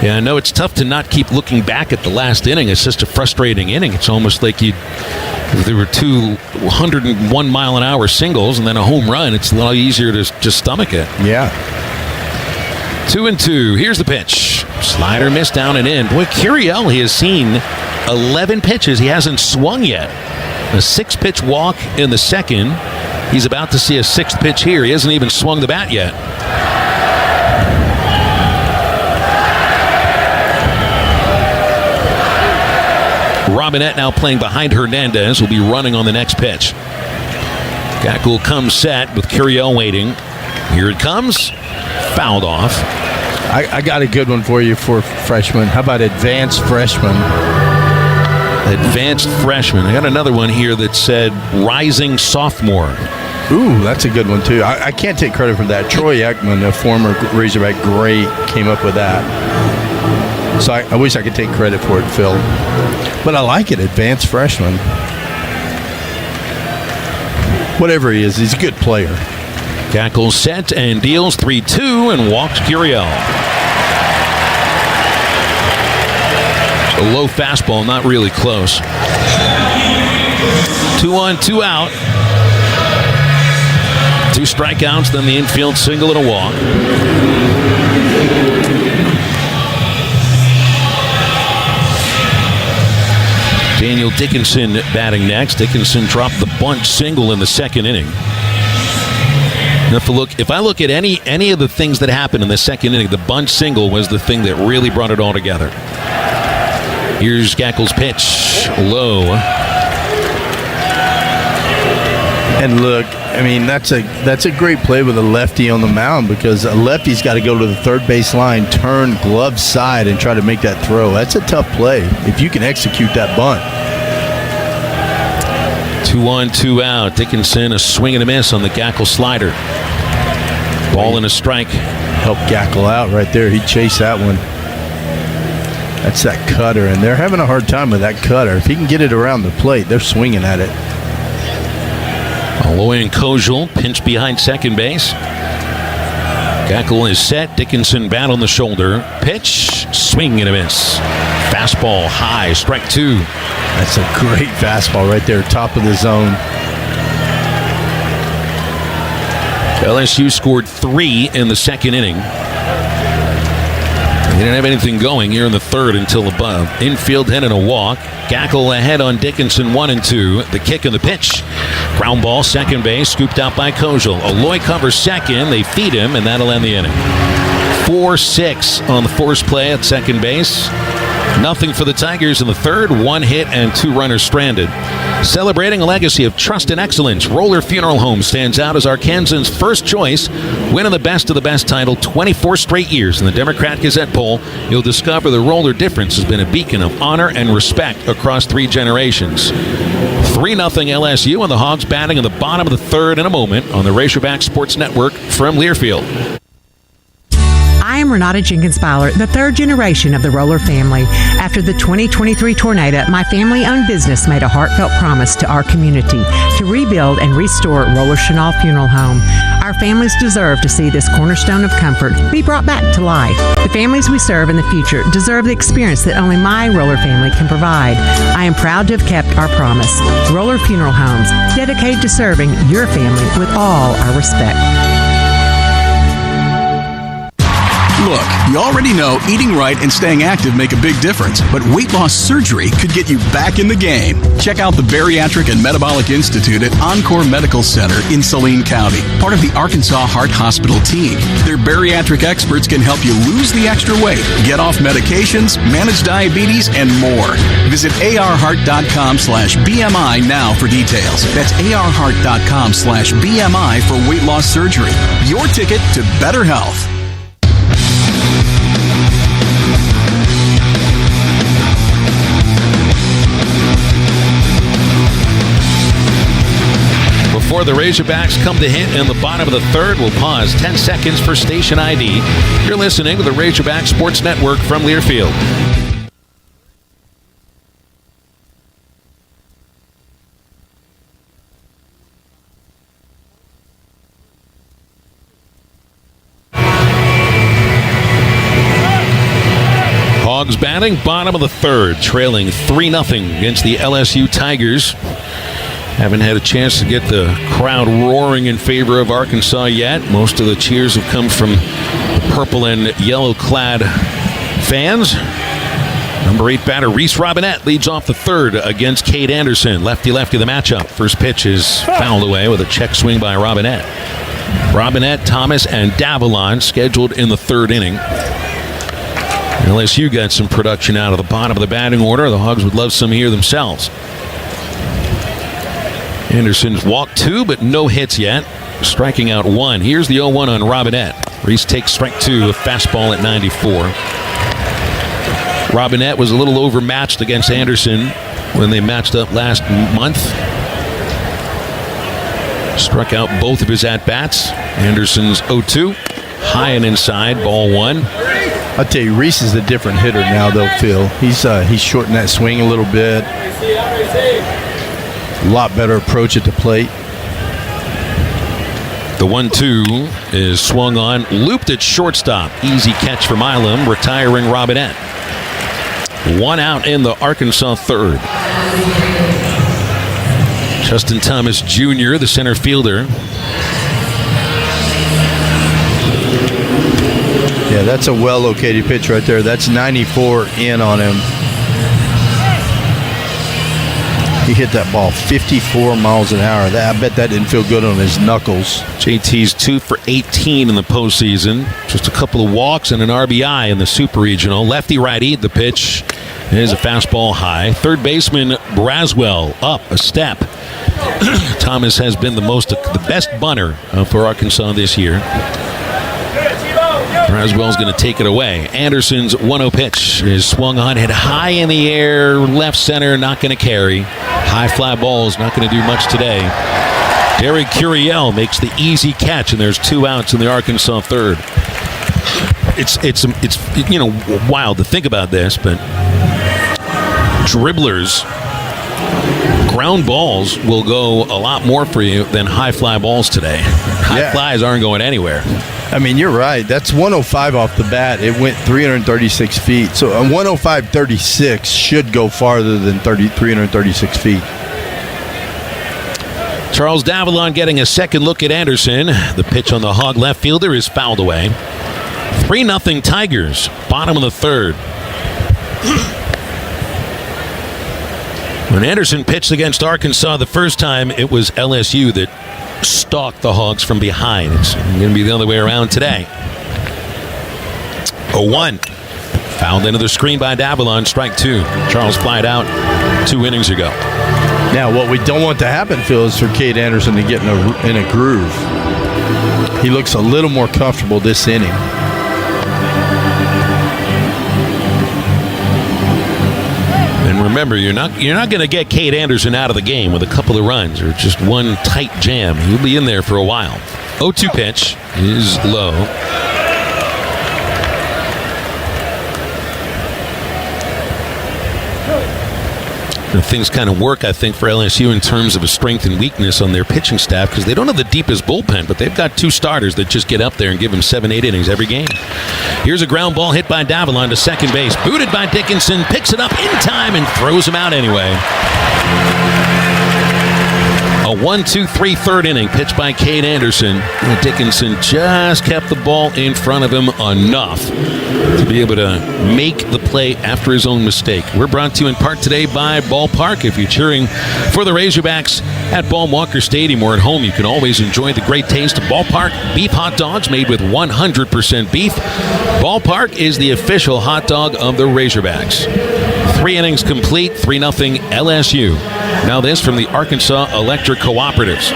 Yeah, I know it's tough to not keep looking back at the last inning. It's just a frustrating inning. It's almost like there were 2 101-mile-an-hour singles and then a home run. It's a lot easier to just stomach it. Yeah. 2-2. Here's the pitch. Slider missed down and in. Boy, Curiel, he has seen 11 pitches. He hasn't swung yet. A 6-pitch walk in the second. He's about to see a 6th pitch here. He hasn't even swung the bat yet. Robinette now playing behind Hernandez, will be running on the next pitch. Gackle comes set with Curiel waiting. Here it comes. Fouled off. I got a good one for you for freshman. How about advanced freshman? Advanced freshman. I got another one here that said rising sophomore. Ooh, that's a good one, too. I can't take credit for that. Troy Ekman, a former Razorback great, came up with that. So I wish I could take credit for it, Phil. But I like it, advanced freshman. Whatever he is, he's a good player. Gackle set and deals 3-2 and walks Curiel. A low fastball, not really close. 2-on, 2-out. 2 strikeouts, then the infield single and a walk. Daniel Dickinson batting next. Dickinson dropped the bunt single in the second inning. If I look at any of the things that happened in the second inning, the bunt single was the thing that really brought it all together. Here's Gackle's pitch, low. And look, I mean, that's a great play with a lefty on the mound, because a lefty's got to go to the third base line, turn glove side, and try to make that throw. That's a tough play if you can execute that bunt. 2-on, 2-out. Dickinson a swing and a miss on the Gackle slider. Ball and a strike. Help Gackle out right there. He chased that one. That's that cutter, and they're having a hard time with that cutter. If he can get it around the plate, they're swinging at it. Aloy and Kojal pinch behind second base. Gackle is set. Dickinson bat on the shoulder. Pitch, swing and a miss. Fastball high, strike 2. That's a great fastball right there, top of the zone. LSU scored 3 in the second inning. They didn't have anything going here in the third until above. Infield hit and a walk. Gackle ahead on Dickinson, 1-2. The kick and the pitch. Ground ball, second base, scooped out by Kojal. Aloy covers second. They feed him, and that'll end the inning. 4-6 on the force play at second base. Nothing for the Tigers in the third. 1 hit and 2 runners stranded. Celebrating a legacy of trust and excellence, Roller Funeral Home stands out as Arkansans' first choice, winning the Best of the Best title 24 straight years. In the Democrat Gazette poll, you'll discover the Roller difference has been a beacon of honor and respect across 3 generations. 3-0 LSU, and the Hogs batting in the bottom of the third in a moment on the Razorback Sports Network from Learfield. I am Renata Jenkins-Byler, the 3rd generation of the Roller family. After the 2023 tornado, my family-owned business made a heartfelt promise to our community to rebuild and restore Roller Chenal Funeral Home. Our families deserve to see this cornerstone of comfort be brought back to life. The families we serve in the future deserve the experience that only my Roller family can provide. I am proud to have kept our promise. Roller Funeral Homes, dedicated to serving your family with all our respect. Look, you already know eating right and staying active make a big difference, but weight loss surgery could get you back in the game. Check out the Bariatric and Metabolic Institute at Encore Medical Center in Saline County, part of the Arkansas Heart Hospital team. Their bariatric experts can help you lose the extra weight, get off medications, manage diabetes, and more. Visit arheart.com/BMI now for details. That's arheart.com/BMI for weight loss surgery. Your ticket to better health. Before the Razorbacks come to hit in the bottom of the third, we'll pause 10 seconds for station ID. You're listening to the Razorback Sports Network from Learfield. Hogs batting, bottom of the third, trailing 3-0 against the LSU Tigers. Haven't had a chance to get the crowd roaring in favor of Arkansas yet. Most of the cheers have come from the purple and yellow-clad fans. Number 8 batter Reese Robinette leads off the third against Cade Anderson. Lefty-lefty the matchup. First pitch is fouled away with a check swing by Robinette. Robinette, Thomas, and Davalon scheduled in the third inning. LSU got some production out of the bottom of the batting order. The Hogs would love some here themselves. Anderson's walked 2, but no hits yet. Striking out 1. Here's the 0-1 on Robinette. Reese takes strike 2, a fastball at 94. Robinette was a little overmatched against Anderson when they matched up last month. Struck out both of his at-bats. Anderson's 0-2. High and inside, ball 1. I'll tell you, Reese is a different hitter now, though, Phil. He's shortened that swing a little bit. A lot better approach at the plate. The 1-2 is swung on, looped at shortstop. Easy catch from Milam, retiring Robinette. 1 out in the Arkansas third. Justin Thomas Jr., the center fielder. Yeah, that's a well-located pitch right there. That's 94 in on him. He hit that ball 54 miles an hour. I bet that didn't feel good on his knuckles. JT's 2 for 18 in the postseason. Just a couple of walks and an RBI in the Super Regional. Lefty-righty, the pitch is a fastball high. Third baseman Braswell up a step. Thomas has been the best bunter for Arkansas this year. Braswell's going to take it away. Anderson's 1-0 pitch is swung on, hit high in the air, left center, not going to carry. High fly ball's not going to do much today. Derek Curiel makes the easy catch, and there's 2 outs in the Arkansas third. It's wild to think about this, but dribblers, ground balls will go a lot more for you than high fly balls today. High flies aren't going anywhere. I mean, you're right. That's 105 off the bat. It went 336 feet. So a 105.36 should go farther than 336 feet. Charles Davalon getting a second look at Anderson. The pitch on the Hog left fielder is fouled away. 3-0 Tigers, bottom of the third. When Anderson pitched against Arkansas the first time, it was LSU that stalked the Hogs from behind. It's going to be the other way around today. 0-1. Fouled into the screen by Davalon, strike 2. Charles flied out 2 innings ago. Now, what we don't want to happen, Phil, is for Cade Anderson to get in a groove. He looks a little more comfortable this inning. And remember, you're not going to get Cade Anderson out of the game with a couple of runs or just one tight jam. He'll be in there for a while. 0-2 pitch is low. And things kind of work, I think, for LSU in terms of a strength and weakness on their pitching staff because they don't have the deepest bullpen, but they've got 2 starters that just get up there and give them 7-8 innings every game. Here's a ground ball hit by Davalon to second base. Booted by Dickinson, picks it up in time and throws him out anyway. A 1-2-3 third inning pitched by Kate Anderson. Dickinson just kept the ball in front of him enough to be able to make the play after his own mistake. We're brought to you in part today by Ballpark. If you're cheering for the Razorbacks at Baum Walker Stadium or at home, you can always enjoy the great taste of Ballpark beef hot dogs made with 100% beef. Ballpark is the official hot dog of the Razorbacks. 3 innings complete, 3-0 LSU. Now this from the Arkansas Electric Cooperatives.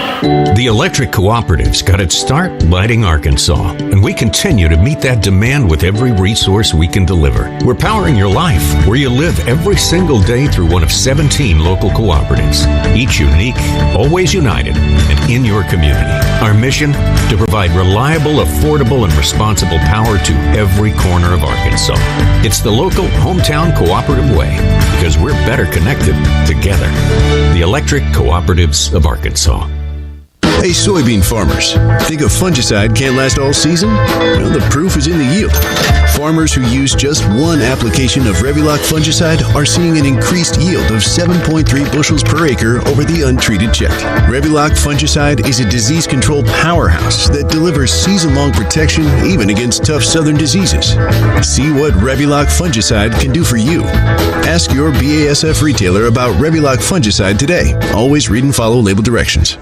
The Electric Cooperatives got its start lighting Arkansas, and we continue to meet that demand with every resource we can deliver. We're powering your life, where you live every single day through one of 17 local cooperatives, each unique, always united, and in your community. Our mission? To provide reliable, affordable, and responsible power to every corner of Arkansas. It's the local hometown cooperative way, because we're better connected together. The Electric Cooperatives of Arkansas. Hey, soybean farmers, think a fungicide can't last all season? Well, the proof is in the yield. Farmers who use just one application of Reviloc fungicide are seeing an increased yield of 7.3 bushels per acre over the untreated check. Reviloc fungicide is a disease control powerhouse that delivers season-long protection even against tough southern diseases. See what Reviloc fungicide can do for you. Ask your BASF retailer about Reviloc fungicide today. Always read and follow label directions.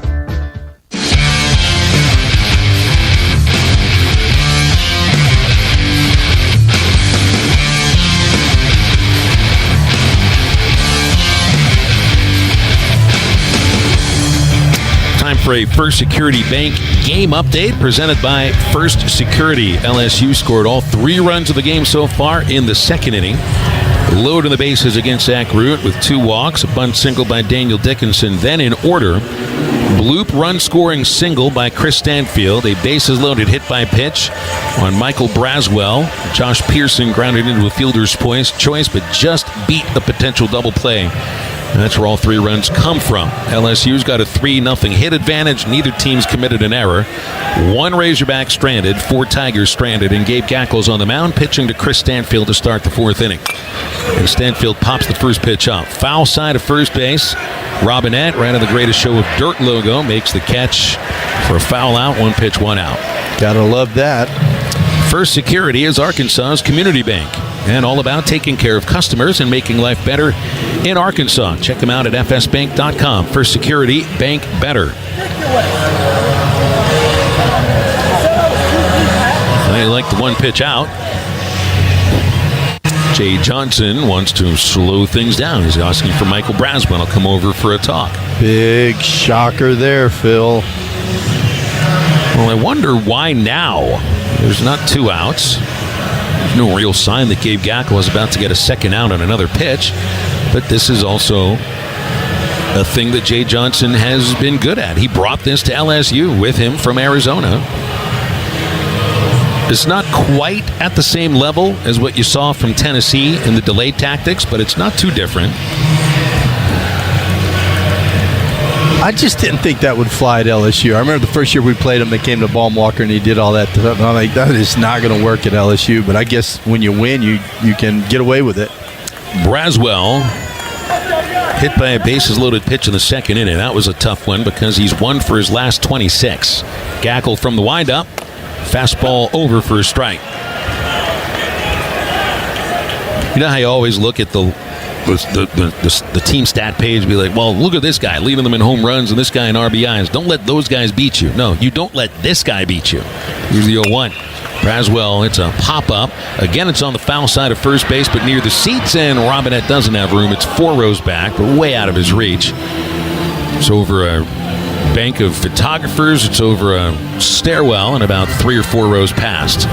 For a First Security Bank game update presented by First Security. LSU scored all 3 runs of the game so far in the second inning. Loading the bases against Zach Root with 2 walks, a bunt single by Daniel Dickinson. Then in order, bloop run scoring single by Chris Stanfield, a bases loaded hit by pitch on Michael Braswell. Josh Pearson grounded into a fielder's choice, but just beat the potential double play. And that's where all 3 runs come from. LSU's got a 3-0 hit advantage. Neither team's committed an error. 1 Razorback stranded, 4 Tigers stranded, and Gabe Gackles on the mound, pitching to Chris Stanfield to start the 4th inning. And Stanfield pops the first pitch up. Foul side of first base. Robinette, right on the Greatest Show of Dirt logo, makes the catch for a foul out. 1 pitch, 1 out. Gotta love that. First Security is Arkansas's community bank, and all about taking care of customers and making life better in Arkansas. Check them out at fsbank.com. First Security, bank better. They like the 1 pitch out. Jay Johnson wants to slow things down. He's asking for Michael Braswell to come over for a talk. Big shocker there, Phil. Well, I wonder why now. There's not 2 outs. There's no real sign that Gabe Gackle was about to get a second out on another pitch. But this is also a thing that Jay Johnson has been good at. He brought this to LSU with him from Arizona. It's not quite at the same level as what you saw from Tennessee in the delay tactics, but it's not too different. I just didn't think that would fly at LSU. I remember the first year we played him, they came to Baum Walker and he did all that stuff. And I'm like, that is not going to work at LSU. But I guess when you win, you can get away with it. Braswell hit by a bases-loaded pitch in the second inning. That was a tough one because he's 1 for his last 26. Gackle from the windup. Fastball over for a strike. You know how you always look at the team stat page and be like, well, look at this guy leading them in home runs and this guy in RBIs. Don't let those guys beat you. No, you don't let this guy beat you. Here's the 0-1. Braswell, it's a pop-up. Again, it's on the foul side of first base, but near the seats, and Robinette doesn't have room. It's 4 rows back, but way out of his reach. It's over a bank of photographers. It's over a stairwell and about 3 or 4 rows past.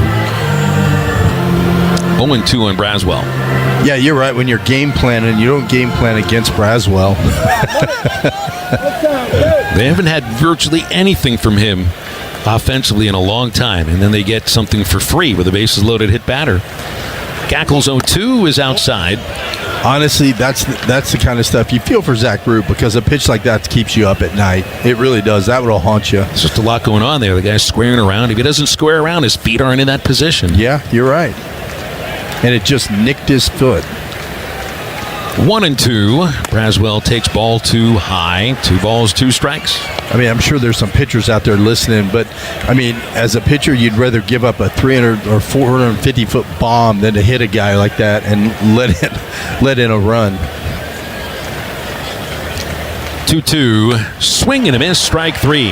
0-2 on Braswell. Yeah, you're right. When you're game planning, you don't game plan against Braswell. They haven't had virtually anything from him offensively in a long time, and then they get something for free with a bases-loaded hit batter. Gackles 0-2 is outside. Honestly, that's the kind of stuff you feel for Zach Root, because a pitch like that keeps you up at night. It really does. That will haunt you. There's just a lot going on there. The guy's squaring around. If he doesn't square around, his feet aren't in that position. Yeah, you're right. And it just nicked his foot. 1-2. Braswell takes ball 2 high. 2 balls, 2 strikes. I mean, I'm sure there's some pitchers out there listening, but I mean, as a pitcher, you'd rather give up a 300 or 450-foot bomb than to hit a guy like that and let in a run. 2-2. Swing and a miss. Strike 3.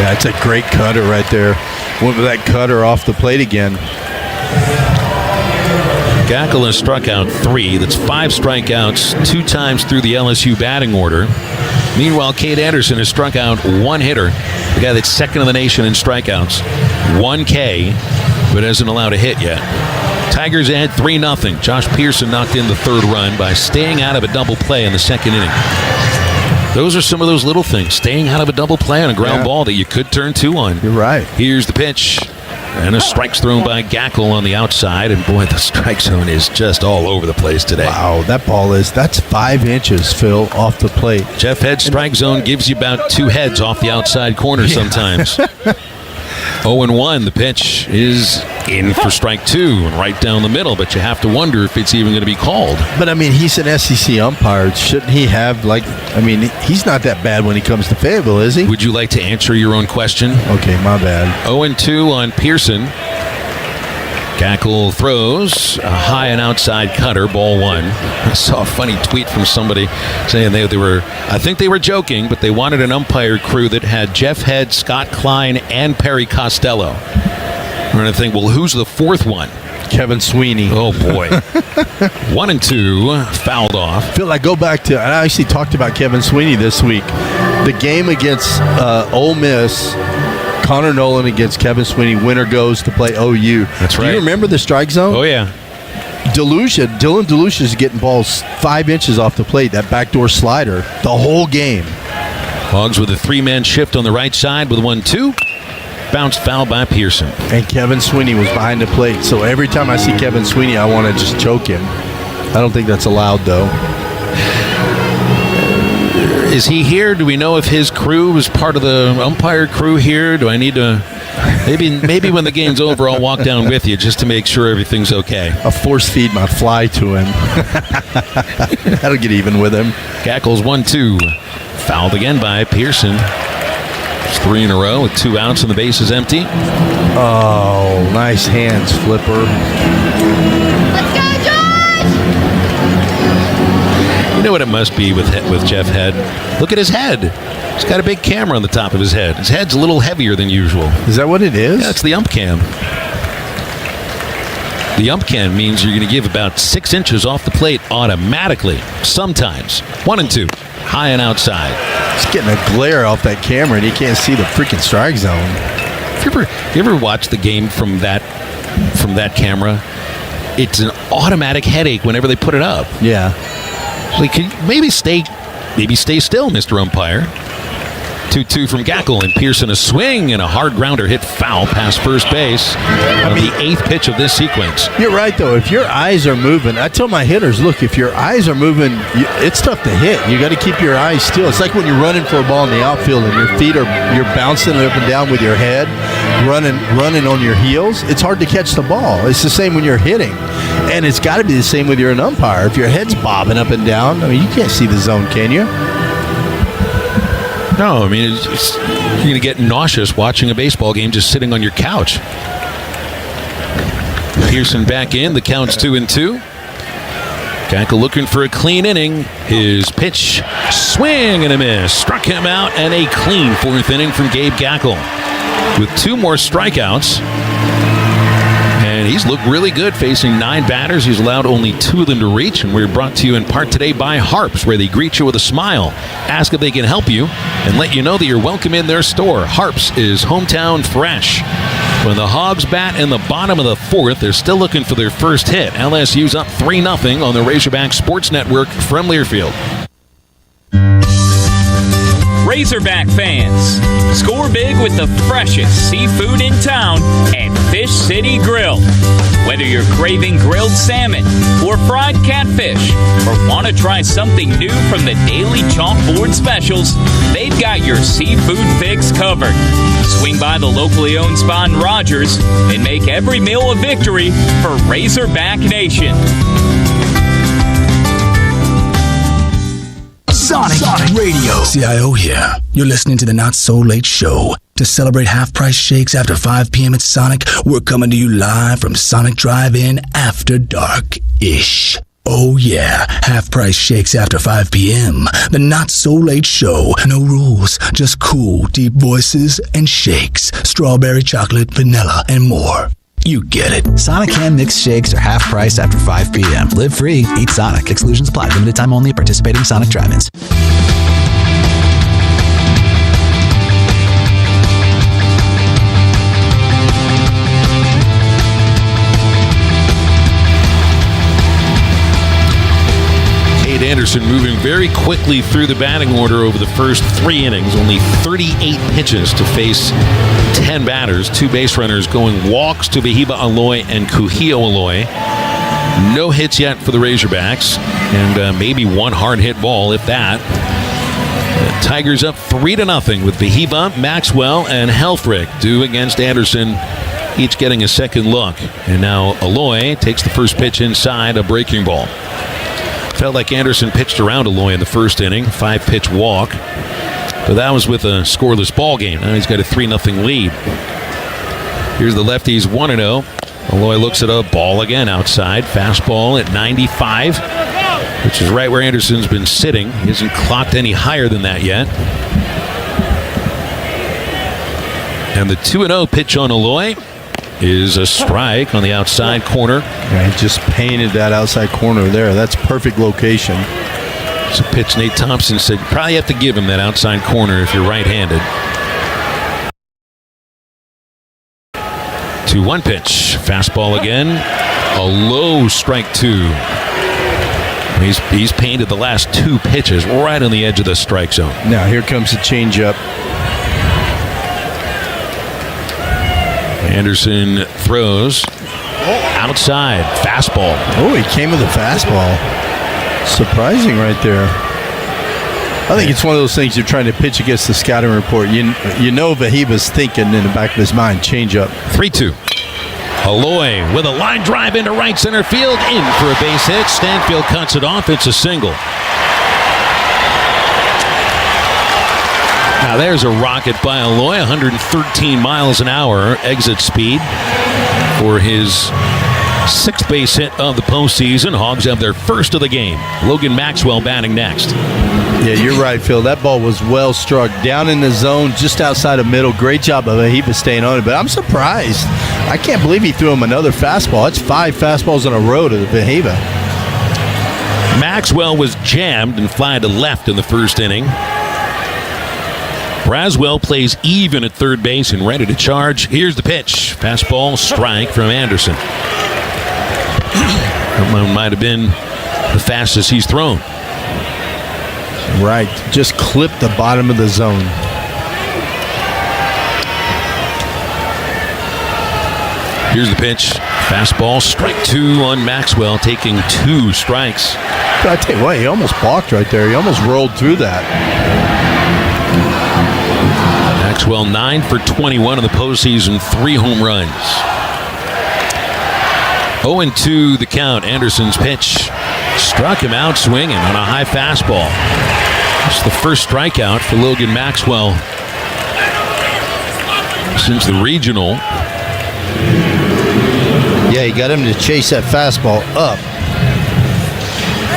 Yeah, it's a great cutter right there. Went with that cutter off the plate again. Gackle has struck out 3. That's 5 strikeouts 2 times through the LSU batting order. Meanwhile, Cade Anderson has struck out 1 hitter, the guy that's second in the nation in strikeouts. 1 K, but hasn't allowed a hit yet. Tigers ahead 3-0. Josh Pearson knocked in the 3rd run by staying out of a double play in the 2nd inning. Those are some of those little things. Staying out of a double play on a ground ball that you could turn 2 on. You're right. Here's the pitch. And a strike's thrown by Gackle on the outside. And boy, the strike zone is just all over the place today. Wow, that's 5 inches, Phil, off the plate. Jeff Head's strike zone gives you about 2 heads off the outside corner sometimes. 0-1, the pitch is in for strike 2 and right down the middle, but you have to wonder if it's even going to be called. But I mean, he's an SEC umpire. Shouldn't he have, he's not that bad when he comes to Fayetteville, is he? Would you like to answer your own question? Okay, my bad. 0-2 on Pearson. Gackle throws a high and outside cutter, ball 1. I saw a funny tweet from somebody saying they were, I think they were joking, but they wanted an umpire crew that had Jeff Head, Scott Klein, and Perry Costello. I'm going to think, well, who's the 4th one? Kevin Sweeney. Oh, boy. 1-2, fouled off. Phil, I go back to, I actually talked about Kevin Sweeney this week. The game against Ole Miss, Connor Nolan against Kevin Sweeney, winner goes to play OU. That's right. Do you remember the strike zone? Oh, yeah. Dylan DeLucia is getting balls 5 inches off the plate, that backdoor slider, the whole game. Hogs with a 3-man shift on the right side with 1-2. Bounce foul by Pearson. And Kevin Sweeney was behind the plate, so every time I see Kevin Sweeney, I want to just choke him. I don't think that's allowed, though. Is he here? Do we know if his crew was part of the umpire crew here? Do I need to... Maybe when the game's over, I'll walk down with you just to make sure everything's okay. I'll force feed my fly to him. That'll get even with him. Gackle's 1-2. Fouled again by Pearson. It's 3 in a row with 2 outs and the base is empty. Oh, nice hands, Flipper. Let's go, George! You know what it must be with Jeff Head? Look at his head. He's got a big camera on the top of his head. His head's a little heavier than usual. Is that what it is? Yeah, it's the ump cam. The ump cam means you're going to give about 6 inches off the plate automatically. Sometimes. 1-2. High and outside. He's getting a glare off that camera and he can't see the freaking strike zone. You ever watch the game from that camera? It's an automatic headache whenever they put it up. Yeah. Like, maybe stay still, Mr. Umpire. 2-2 from Gackle, and Pearson a swing and a hard grounder hit foul past first base on the 8th pitch of this sequence. You're right, though. If your eyes are moving, I tell my hitters, look, if your eyes are moving, it's tough to hit. You got to keep your eyes still. It's like when you're running for a ball in the outfield and you're bouncing up and down with your head, running on your heels. It's hard to catch the ball. It's the same when you're hitting. And it's got to be the same when you're an umpire. If your head's bobbing up and down, I mean, you can't see the zone, can you? No, I mean, you're going to get nauseous watching a baseball game just sitting on your couch. Pearson back in. The count's 2-2. Gackle looking for a clean inning. His pitch, swing and a miss. Struck him out, and a clean 4th inning from Gabe Gackle. With 2 more strikeouts. And he's looked really good facing 9 batters. He's allowed only 2 of them to reach. And we're brought to you in part today by Harps, where they greet you with a smile, ask if they can help you, and let you know that you're welcome in their store. Harps is hometown fresh. When the Hogs bat in the bottom of the 4th, they're still looking for their first hit. LSU's up 3-0 on the Razorback Sports Network from Learfield. Razorback fans, score big with the freshest seafood in town at Fish City Grill. Whether you're craving grilled salmon or fried catfish, or want to try something new from the daily chalkboard specials, they've got your seafood fix covered. Swing by the locally owned spot in Rogers and make every meal a victory for Razorback Nation. Sonic Radio. CIO here. You're listening to the Not So Late Show. To celebrate half-price shakes after 5 p.m. at Sonic, we're coming to you live from Sonic Drive-In after dark-ish. Oh yeah, half-price shakes after 5 p.m. The Not So Late Show. No rules, just cool, deep voices and shakes. Strawberry, chocolate, vanilla, and more. You get it. Sonic hand mixed shakes are half price after 5 p.m. Live free, eat Sonic. Exclusions apply. Limited time only at participating Sonic drive-ins. Anderson moving very quickly through the batting order over the first 3 innings. Only 38 pitches to face 10 batters. 2 base runners going walks to Behiba Aloy and Kuhio Aloy. No hits yet for the Razorbacks, and maybe 1 hard hit ball, if that. The Tigers up 3-0 with Behiba, Maxwell, and Helfrich due against Anderson, each getting a second look. And now Aloy takes the first pitch inside, a breaking ball. Felt like Anderson pitched around Aloy in the first inning, 5-pitch walk. But that was with a scoreless ball game. Now he's got a 3-0 lead. Here's the lefties 1-0. Aloy looks at a ball again outside. Fastball at 95, which is right where Anderson's been sitting. He hasn't clocked any higher than that yet. And the 2-0 pitch on Aloy is a strike on the outside corner. Yeah, he just painted that outside corner there. That's perfect location. It's a pitch Nate Thompson said you probably have to give him that outside corner if you're right-handed. 2-1 pitch. Fastball again. A low strike 2. He's painted the last 2 pitches right on the edge of the strike zone. Now here comes the changeup. Anderson throws outside. Fastball. Oh, he came with a fastball. Surprising right there. I think it's one of those things you're trying to pitch against the scouting report. You know Behiba's thinking in the back of his mind, changeup. 3-2. Aloy with a line drive into right center field, in for a base hit. Stanfield cuts it off. It's a single. Now there's a rocket by Aloy, 113 miles an hour exit speed for his 6th base hit of the postseason. Hogs have their first of the game. Logan Maxwell batting next. Yeah, you're right, Phil. That ball was well struck down in the zone, just outside of middle. Great job of Behiba staying on it, but I'm surprised. I can't believe he threw him another fastball. That's 5 fastballs in a row to the Behiba. Maxwell was jammed and fly to left in the first inning. Braswell plays even at third base and ready to charge. Here's the pitch. Fastball strike from Anderson. That one might have been the fastest he's thrown. Right. Just clipped the bottom of the zone. Here's the pitch. Fastball, strike 2 on Maxwell, taking 2 strikes. But I tell you what, he almost balked right there. He almost rolled through that. Maxwell 9 for 21 in the postseason, 3 home runs. 0-2 the count. Anderson's pitch struck him out swinging on a high fastball. It's the first strikeout for Logan Maxwell since the regional. Yeah, he got him to chase that fastball up.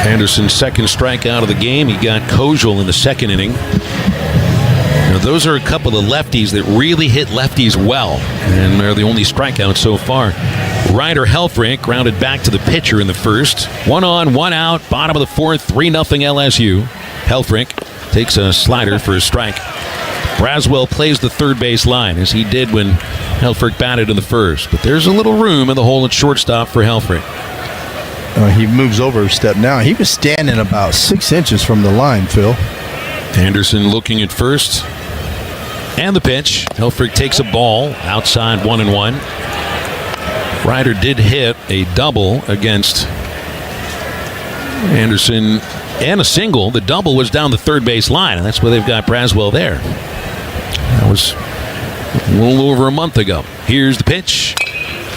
Anderson's 2nd strikeout of the game. He got Kojal in the 2nd inning. Now, those are a couple of lefties that really hit lefties well, and they're the only strikeouts so far. Ryder Helfrich grounded back to the pitcher in the first. 1 on, 1 out, bottom of the 4th, 3-0 LSU. Helfrich takes a slider for a strike. Braswell plays the third base line, as he did when Helfrich batted in the first. But there's a little room in the hole at shortstop for Helfrich. He moves over a step now. He was standing about 6 inches from the line, Phil. Anderson looking at first. And the pitch. Helfrich takes a ball outside 1-1. Ryder did hit a double against Anderson and a single. The double was down the third base line, and that's where they've got Braswell there. That was a little over a month ago. Here's the pitch.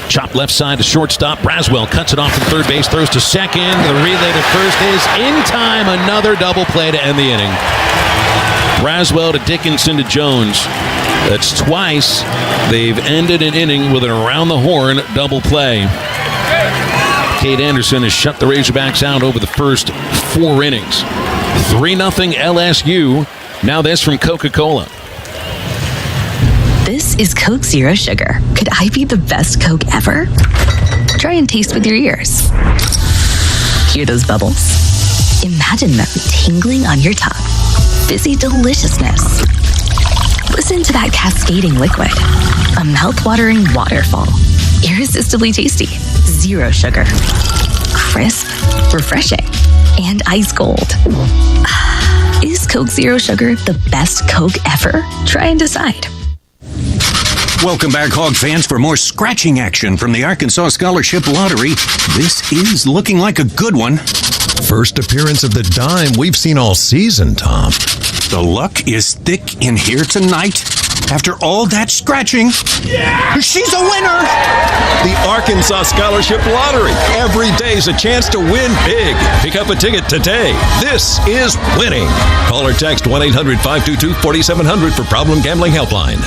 Chop left side to shortstop. Braswell cuts it off from third base, throws to second. The relay to first is in time. Another double play to end the inning. Braswell to Dickinson to Jones. That's twice they've ended an inning with an around-the-horn double play. Cade Anderson has shut the Razorbacks out over the first 4 innings. 3-0 LSU. Now this from Coca-Cola. This is Coke Zero Sugar. Could I be the best Coke ever? Try and taste with your ears. Hear those bubbles? Imagine them tingling on your tongue. Fizzy deliciousness. Listen to that cascading liquid. A mouth-watering waterfall. Irresistibly tasty. Zero sugar. Crisp, refreshing, and ice cold. Is Coke Zero Sugar the best Coke ever? Try and decide. Welcome back, Hog fans, for more scratching action from the Arkansas Scholarship Lottery. This is looking like a good one. First appearance of the dime we've seen all season, Tom. The luck is thick in here tonight. After all that scratching, she's a winner! The Arkansas Scholarship Lottery. Every day's a chance to win big. Pick up a ticket today. This is winning. Call or text 1-800-522-4700 for Problem Gambling Helpline.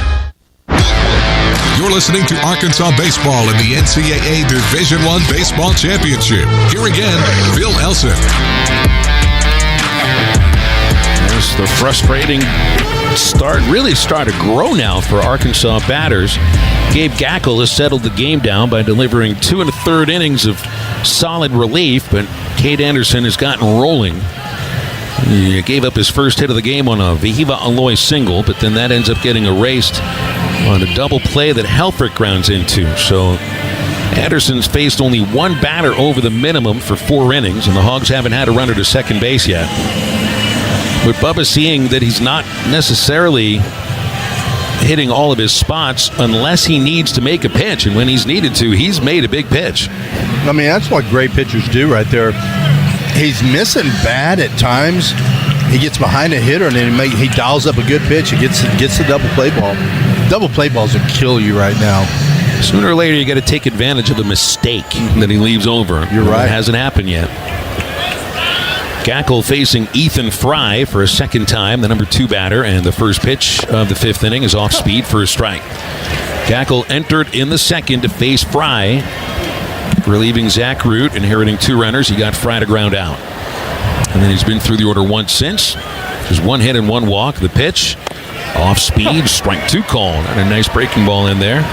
You're listening to Arkansas baseball in the NCAA Division I Baseball Championship. Here again, Phil Elson. There's the frustrating really start to grow now for Arkansas batters. Gabe Gackle has settled the game down by delivering 2 1/3 innings of solid relief, but Cade Anderson has gotten rolling. He gave up his first hit of the game on a Vihiva Aloy single, but then that ends up getting erased on a double play that Helfrich grounds into. So Anderson's faced only 1 batter over the minimum for 4 innings, and the Hogs haven't had a runner to second base yet. But Bubba's seeing that he's not necessarily hitting all of his spots unless he needs to make a pitch, and when he's needed to, he's made a big pitch. I mean, that's what great pitchers do right there. He's missing bad at times. He gets behind a hitter, and then he dials up a good pitch. He gets the double play ball. Double play balls will kill you right now. Sooner or later, you got to take advantage of the mistake that he leaves over. You're right. It hasn't happened yet. Gackle facing Ethan Fry for a second time, the number 2 batter, and the first pitch of the 5th inning is off speed for a strike. Gackle entered in the second to face Fry, relieving Zach Root, inheriting 2 runners. He got Fry to ground out. And then he's been through the order once since. Just 1 hit and 1 walk. The pitch, off speed, strike 2 call. And a nice breaking ball in there.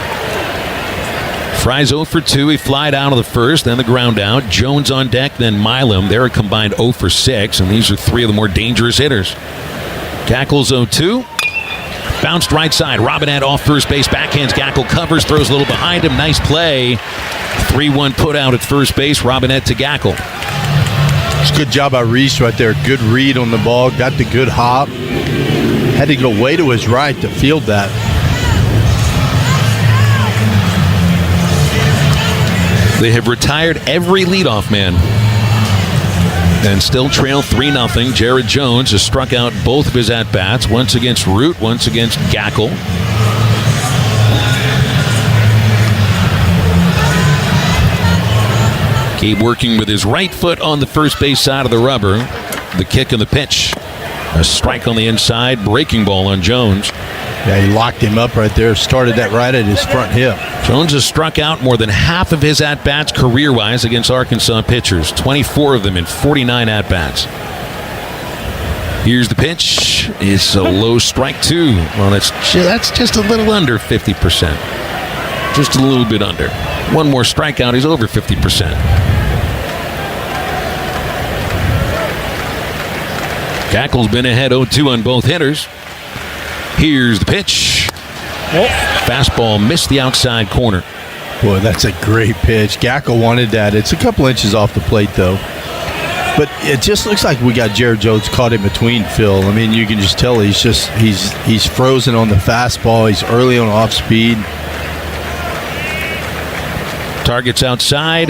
Fry's 0 for 2. He flied out of the first, then the ground out. Jones on deck, then Milam. They're a combined 0 for 6, and these are 3 of the more dangerous hitters. Gackle's 0-2. Bounced right side. Robinette off first base. Backhands Gackle. Covers. Throws a little behind him. Nice play. 3-1 put out at first base. Robinette to Gackle. It's a good job by Reese right there. Good read on the ball. Got the good hop. Had to go way to his right to field that. They have retired every leadoff man and still trail 3-0. Jared Jones has struck out both of his at-bats, once against Root, once against Gackle. Gabe working with his right foot on the first base side of the rubber. The kick and the pitch. A strike on the inside, breaking ball on Jones. Yeah, he locked him up right there. Started that right at his front hip. Jones has struck out more than half of his at-bats career-wise against Arkansas pitchers. 24 of them in 49 at-bats. Here's the pitch. It's a low strike 2. Well, that's just a little under 50%. Just a little bit under. 1 more strikeout, he's over 50%. Gackle's been ahead 0-2 on both hitters. Here's the pitch. Fastball missed the outside corner. Boy, that's a great pitch. Gackle wanted that. It's a couple inches off the plate, though. But it just looks like we got Jared Jones caught in between, Phil. I mean, you can just tell he's frozen on the fastball. He's early on off speed. Targets outside.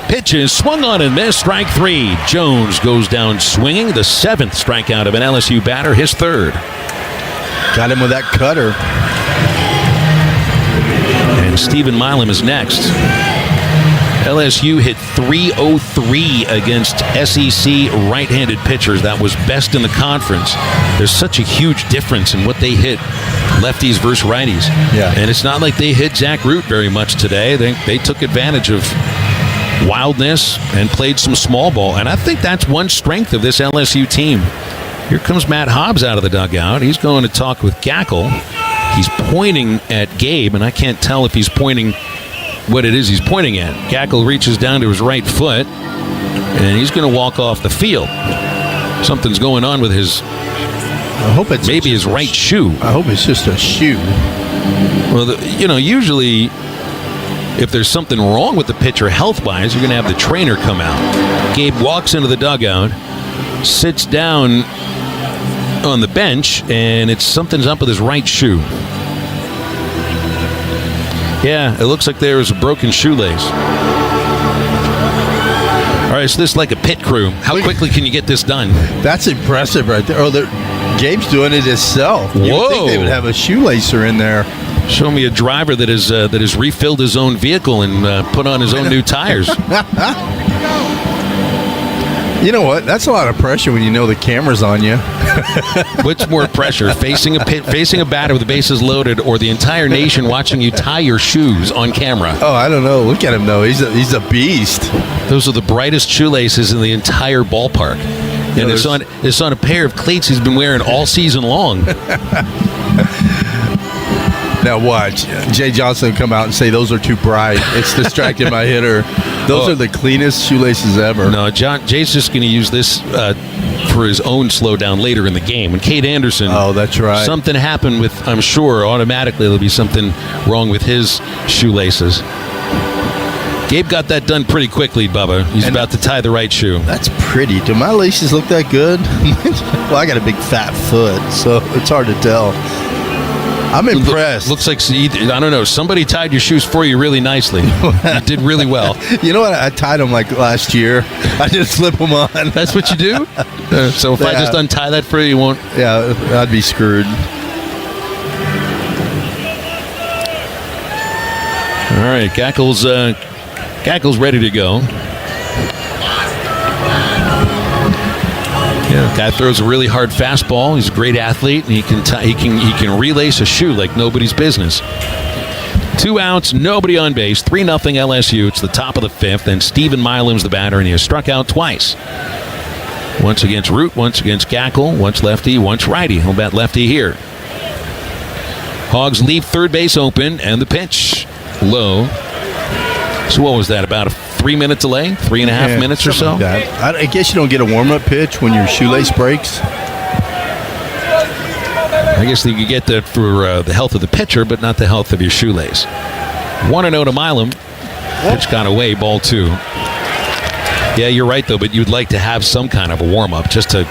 Pitches, swung on and missed. Strike 3. Jones goes down swinging. The 7th strikeout of an LSU batter, his 3rd. Got him with that cutter. And Stephen Milam is next. LSU hit .303 against SEC right-handed pitchers. That was best in the conference. There's such a huge difference in what they hit, lefties versus righties. Yeah. And it's not like they hit Zach Root very much today. They took advantage of wildness and played some small ball. And I think that's one strength of this LSU team. Here comes Matt Hobbs out of the dugout. He's going to talk with Gackle. He's pointing at Gabe, and I can't tell if he's pointing what it is he's pointing at. Gackle reaches down to his right foot, and he's going to walk off the field. Something's going on with his, I hope it's maybe his right shoe. I hope it's just a shoe. Well, usually if there's something wrong with the pitcher health-wise, you're going to have the trainer come out. Gabe walks into the dugout, sits down on the bench, and something's up with his right shoe. Yeah, it looks like there was a broken shoelace. All right, so this is like a pit crew. How quickly can you get this done? That's impressive right there. Oh, Gabe's doing it himself. You would think they would have a shoelacer in there. Show me a driver that has refilled his own vehicle and put on his own new tires. You know what? That's a lot of pressure when you know the camera's on you. What's more pressure, facing a batter with the bases loaded, or the entire nation watching you tie your shoes on camera? Oh, I don't know. Look at him, though. He's a beast. Those are the brightest shoelaces in the entire ballpark. And it's on a pair of cleats he's been wearing all season long. Now watch. Jay Johnson come out and say those are too bright. It's distracting my hitter. Those are the cleanest shoelaces ever. No, Jay's just going to use this for his own slowdown later in the game. When Cade Anderson, oh, that's right, something happened with, I'm sure, automatically there'll be something wrong with his shoelaces. Gabe got that done pretty quickly, Bubba. He's about to tie the right shoe. That's pretty. Do my laces look that good? Well, I got a big fat foot, so it's hard to tell. I'm impressed. Looks like, I don't know, somebody tied your shoes for you really nicely. You did really well. You know what? I tied them like last year. I just slip them on. That's what you do? So if I just untie that for you, you won't? Yeah, I'd be screwed. All right, Gackle's ready to go. Yeah, guy throws a really hard fastball. He's a great athlete, and he can relace a shoe like nobody's business. 2 outs, nobody on base, 3-0 LSU. It's the top of the 5th, and Stephen Milam's the batter, and he has struck out twice. Once against Root, once against Gackle, once lefty, once righty. He'll bat lefty here. Hogs leave third base open, and the pitch low. So what was that, about a 3-minute delay? 3.5 minutes or so? Like I guess you don't get a warm-up pitch when your shoelace breaks. I guess you could get that for the health of the pitcher, but not the health of your shoelace. 1-0 to Milam. Pitch got away, ball 2. Yeah, you're right, though, but you'd like to have some kind of a warm-up just to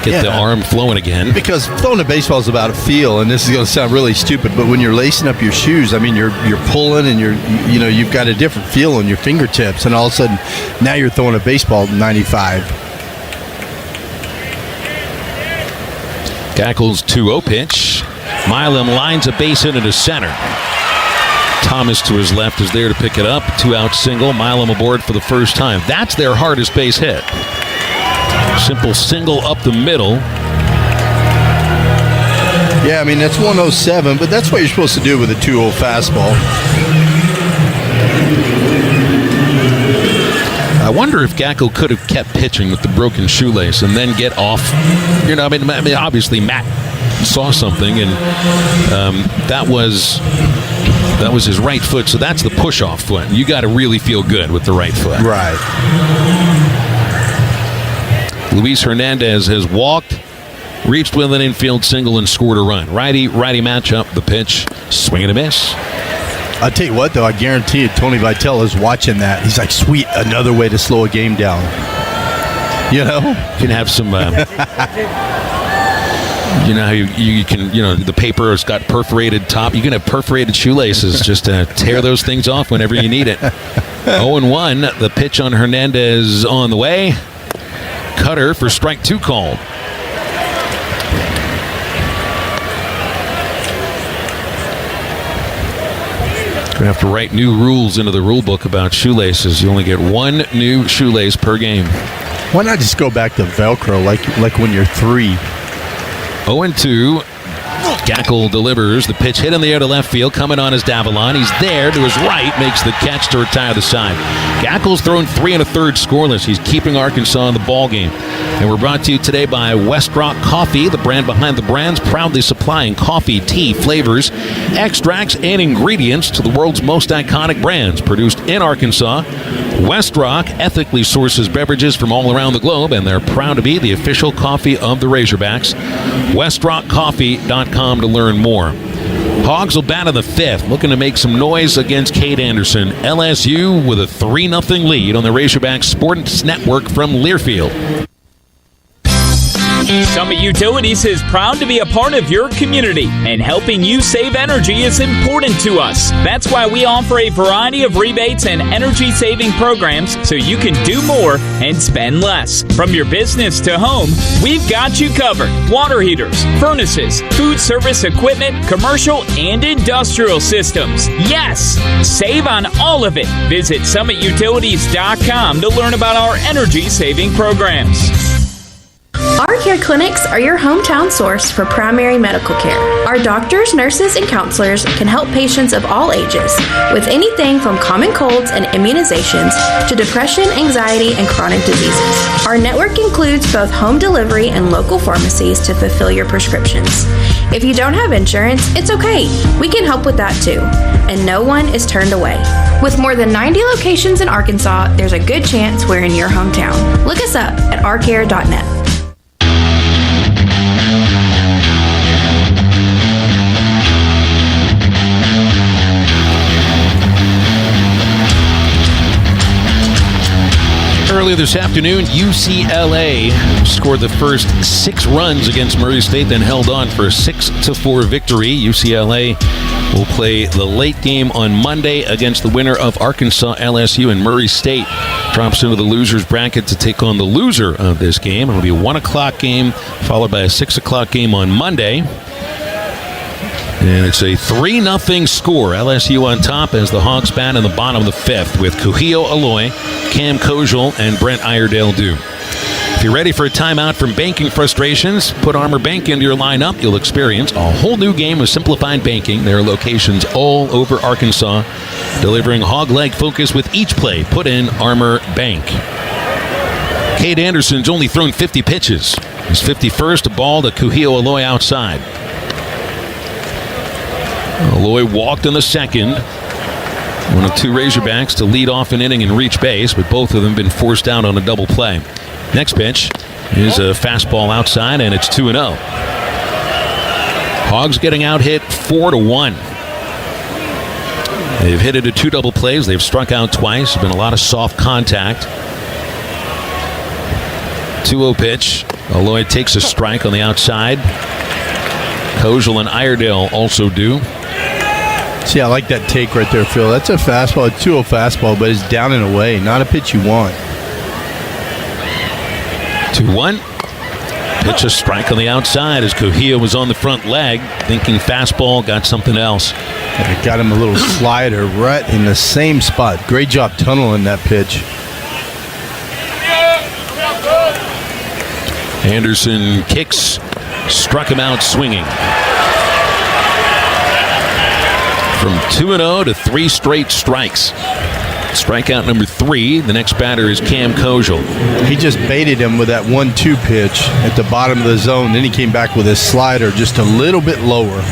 get the arm flowing again. Because throwing a baseball is about a feel, and this is going to sound really stupid, but when you're lacing up your shoes, I mean, you're pulling, and you've got a different feel on your fingertips, and all of a sudden, now you're throwing a baseball 95. Gackle's 2-0 pitch. Milam lines a base hit into center. Thomas to his left is there to pick it up. 2-out single. Milam aboard for the first time. That's their hardest base hit. Simple single up the middle. Yeah, I mean, that's 107, but that's what you're supposed to do with a 2-0 fastball. I wonder if Gackle could have kept pitching with the broken shoelace and then get off. I mean, obviously Matt saw something, and that was his right foot, so that's the push-off foot. You got to really feel good with the right foot. Right. Luis Hernandez has walked, reached with an infield single, and scored a run. Righty matchup. The pitch, swing and a miss. I'll tell you what, though, I guarantee you Tony Vitale is watching that. He's like, sweet, another way to slow a game down. You know? You can have some, you know how you can, the paper has got perforated top. You can have perforated shoelaces just to tear those things off whenever you need it. 0-1, the pitch on Hernandez on the way. Cutter for strike 2 called. We have to write new rules into the rule book about shoelaces. You only get one new shoelace per game. Why not just go back to Velcro like when you're 3? 0-2. Gackle delivers. The pitch hit in the air to left field. Coming on is Davalon. He's there to his right. Makes the catch to retire the side. Gackle's thrown 3 1/3 scoreless. He's keeping Arkansas in the ball game. And we're brought to you today by West Rock Coffee, the brand behind the brands, proudly supplying coffee, tea, flavors, extracts, and ingredients to the world's most iconic brands. Produced in Arkansas, West Rock ethically sources beverages from all around the globe, and they're proud to be the official coffee of the Razorbacks. WestrockCoffee.com to learn more. Hogs will bat in the 5th, looking to make some noise against Cade Anderson. LSU with a 3-0 lead on the Razorbacks Sports Network from Learfield. Summit Utilities is proud to be a part of your community, and helping you save energy is important to us. That's why we offer a variety of rebates and energy-saving programs so you can do more and spend less. From your business to home, we've got you covered. Water heaters, furnaces, food service equipment, commercial and industrial systems. Yes! Save on all of it. Visit summitutilities.com to learn about our energy-saving programs. Our care clinics are your hometown source for primary medical care. Our doctors, nurses, and counselors can help patients of all ages with anything from common colds and immunizations to depression, anxiety, and chronic diseases. Our network includes both home delivery and local pharmacies to fulfill your prescriptions. If you don't have insurance, it's okay. We can help with that too. And no one is turned away. With more than 90 locations in Arkansas, there's a good chance we're in your hometown. Look us up at ourcare.net. Earlier this afternoon, UCLA scored the first 6 runs against Murray State, then held on for a 6-4 victory. UCLA will play the late game on Monday against the winner of Arkansas, LSU, and Murray State drops into the loser's bracket to take on the loser of this game. It'll be a 1 o'clock game, followed by a 6 o'clock game on Monday. And it's a 3-0 score. LSU on top as the Hogs bat in the bottom of the 5th with Kuhio Aloy, Cam Kojal, and Brent Iredale due. If you're ready for a timeout from banking frustrations, put Armor Bank into your lineup. You'll experience a whole new game of simplified banking. There are locations all over Arkansas, delivering hog leg focus with each play. Put in Armor Bank. Cade Anderson's only thrown 50 pitches. His 51st, a ball to Kuhio Aloy outside. Aloy walked in the 2nd. One of 2 Razorbacks to lead off an inning and reach base, but both of them been forced out on a double play. Next pitch is a fastball outside, and it's 2-0. Hogs getting out hit 4-1. They've hit it at 2 double plays. They've struck out twice. There's been a lot of soft contact. 2-0 pitch. Aloy takes a strike on the outside. Kojal and Iredale also due. See, I like that take right there, Phil. That's a fastball, a 2-0 fastball, but it's down and away. Not a pitch you want. 2-1. Pitch a strike on the outside as Kuhio was on the front leg, thinking fastball, got something else. And got him a little slider right in the same spot. Great job tunneling that pitch. Anderson kicks, struck him out swinging. From 2-0 to 3 straight strikes. Strikeout number 3. The next batter is Cam Kojal. He just baited him with that 1-2 pitch at the bottom of the zone. Then he came back with his slider just a little bit lower.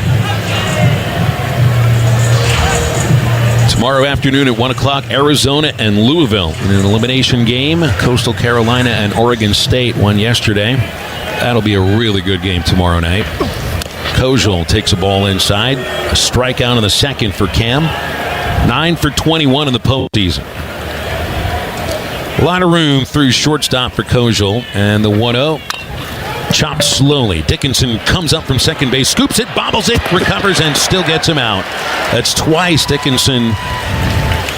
Tomorrow afternoon at 1 o'clock, Arizona and Louisville in an elimination game. Coastal Carolina and Oregon State won yesterday. That'll be a really good game tomorrow night. Kojal takes a ball inside. A strikeout in the 2nd for Cam. 9 for 21 in the postseason. A lot of room through shortstop for Kojal. And the 1-0. Chopped slowly. Dickinson comes up from second base, scoops it, bobbles it, recovers, and still gets him out. That's twice Dickinson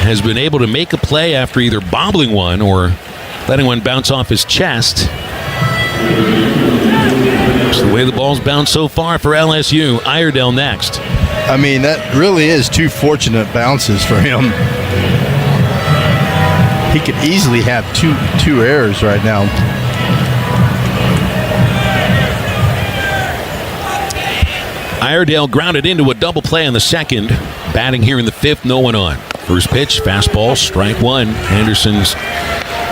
has been able to make a play after either bobbling one or letting one bounce off his chest. That's the way the ball's bounced so far for LSU. Iredale next. I mean, that really is 2 fortunate bounces for him. He could easily have two errors right now. Iredale grounded into a double play in the second. Batting here in the 5th, no one on. First pitch, fastball, strike 1. Anderson's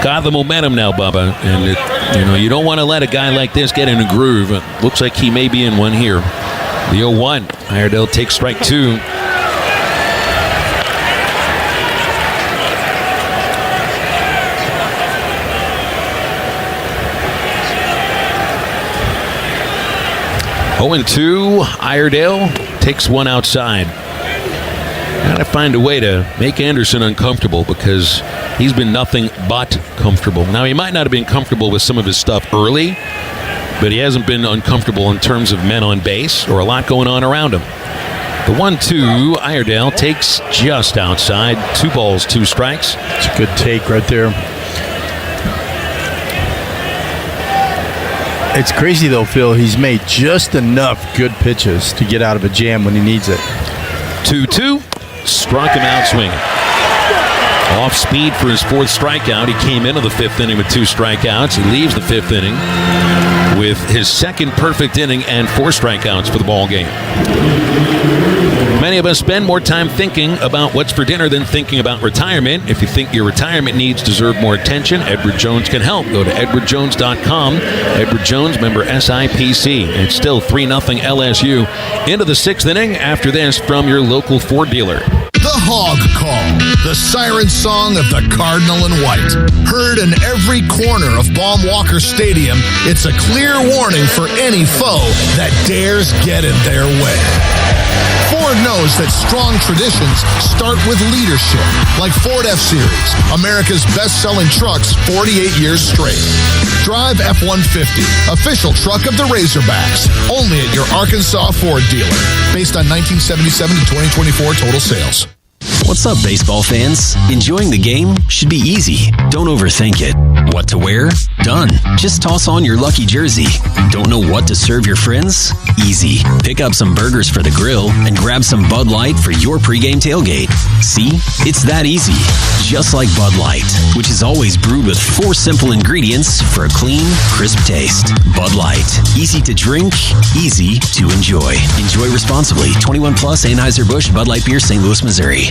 got the momentum now, Bubba. And, you don't want to let a guy like this get in a groove. It looks like he may be in one here. The 0-1. Iredale takes strike 2. (0-2). Iredale takes one outside. Gotta find a way to make Anderson uncomfortable because he's been nothing but comfortable. Now, he might not have been comfortable with some of his stuff early, but he hasn't been uncomfortable in terms of men on base or a lot going on around him. The 1-2, Iredale takes just outside. 2 balls, 2 strikes. It's a good take right there. It's crazy, though, Phil. He's made just enough good pitches to get out of a jam when he needs it. 2-2. Struck him out swinging. Off speed for his 4th strikeout. He came into the 5th inning with 2 strikeouts. He leaves the 5th inning with his 2nd perfect inning and 4 strikeouts for the ball game. Many of us spend more time thinking about what's for dinner than thinking about retirement. If you think your retirement needs deserve more attention, Edward Jones can help. Go to edwardjones.com. Edward Jones, member SIPC. It's still 3-0 LSU into the 6th inning after this from your local Ford dealer. The Hog Call, the siren song of the Cardinal and White. Heard in every corner of Baum Walker Stadium, it's a clear warning for any foe that dares get in their way. Ford knows that strong traditions start with leadership, like Ford F-Series, America's best-selling trucks 48 years straight. Drive F-150, official truck of the Razorbacks, only at your Arkansas Ford dealer, based on 1977 to 2024 total sales. What's up, baseball fans? Enjoying the game should be easy. Don't overthink it. What to wear? Done. Just toss on your lucky jersey. Don't know what to serve your friends? Easy. Pick up some burgers for the grill and grab some Bud Light for your pregame tailgate. See? It's that easy. Just like Bud Light, which is always brewed with 4 simple ingredients for a clean, crisp taste. Bud Light. Easy to drink, easy to enjoy. Enjoy responsibly. 21 plus, Anheuser-Busch, Bud Light Beer, St. Louis, Missouri.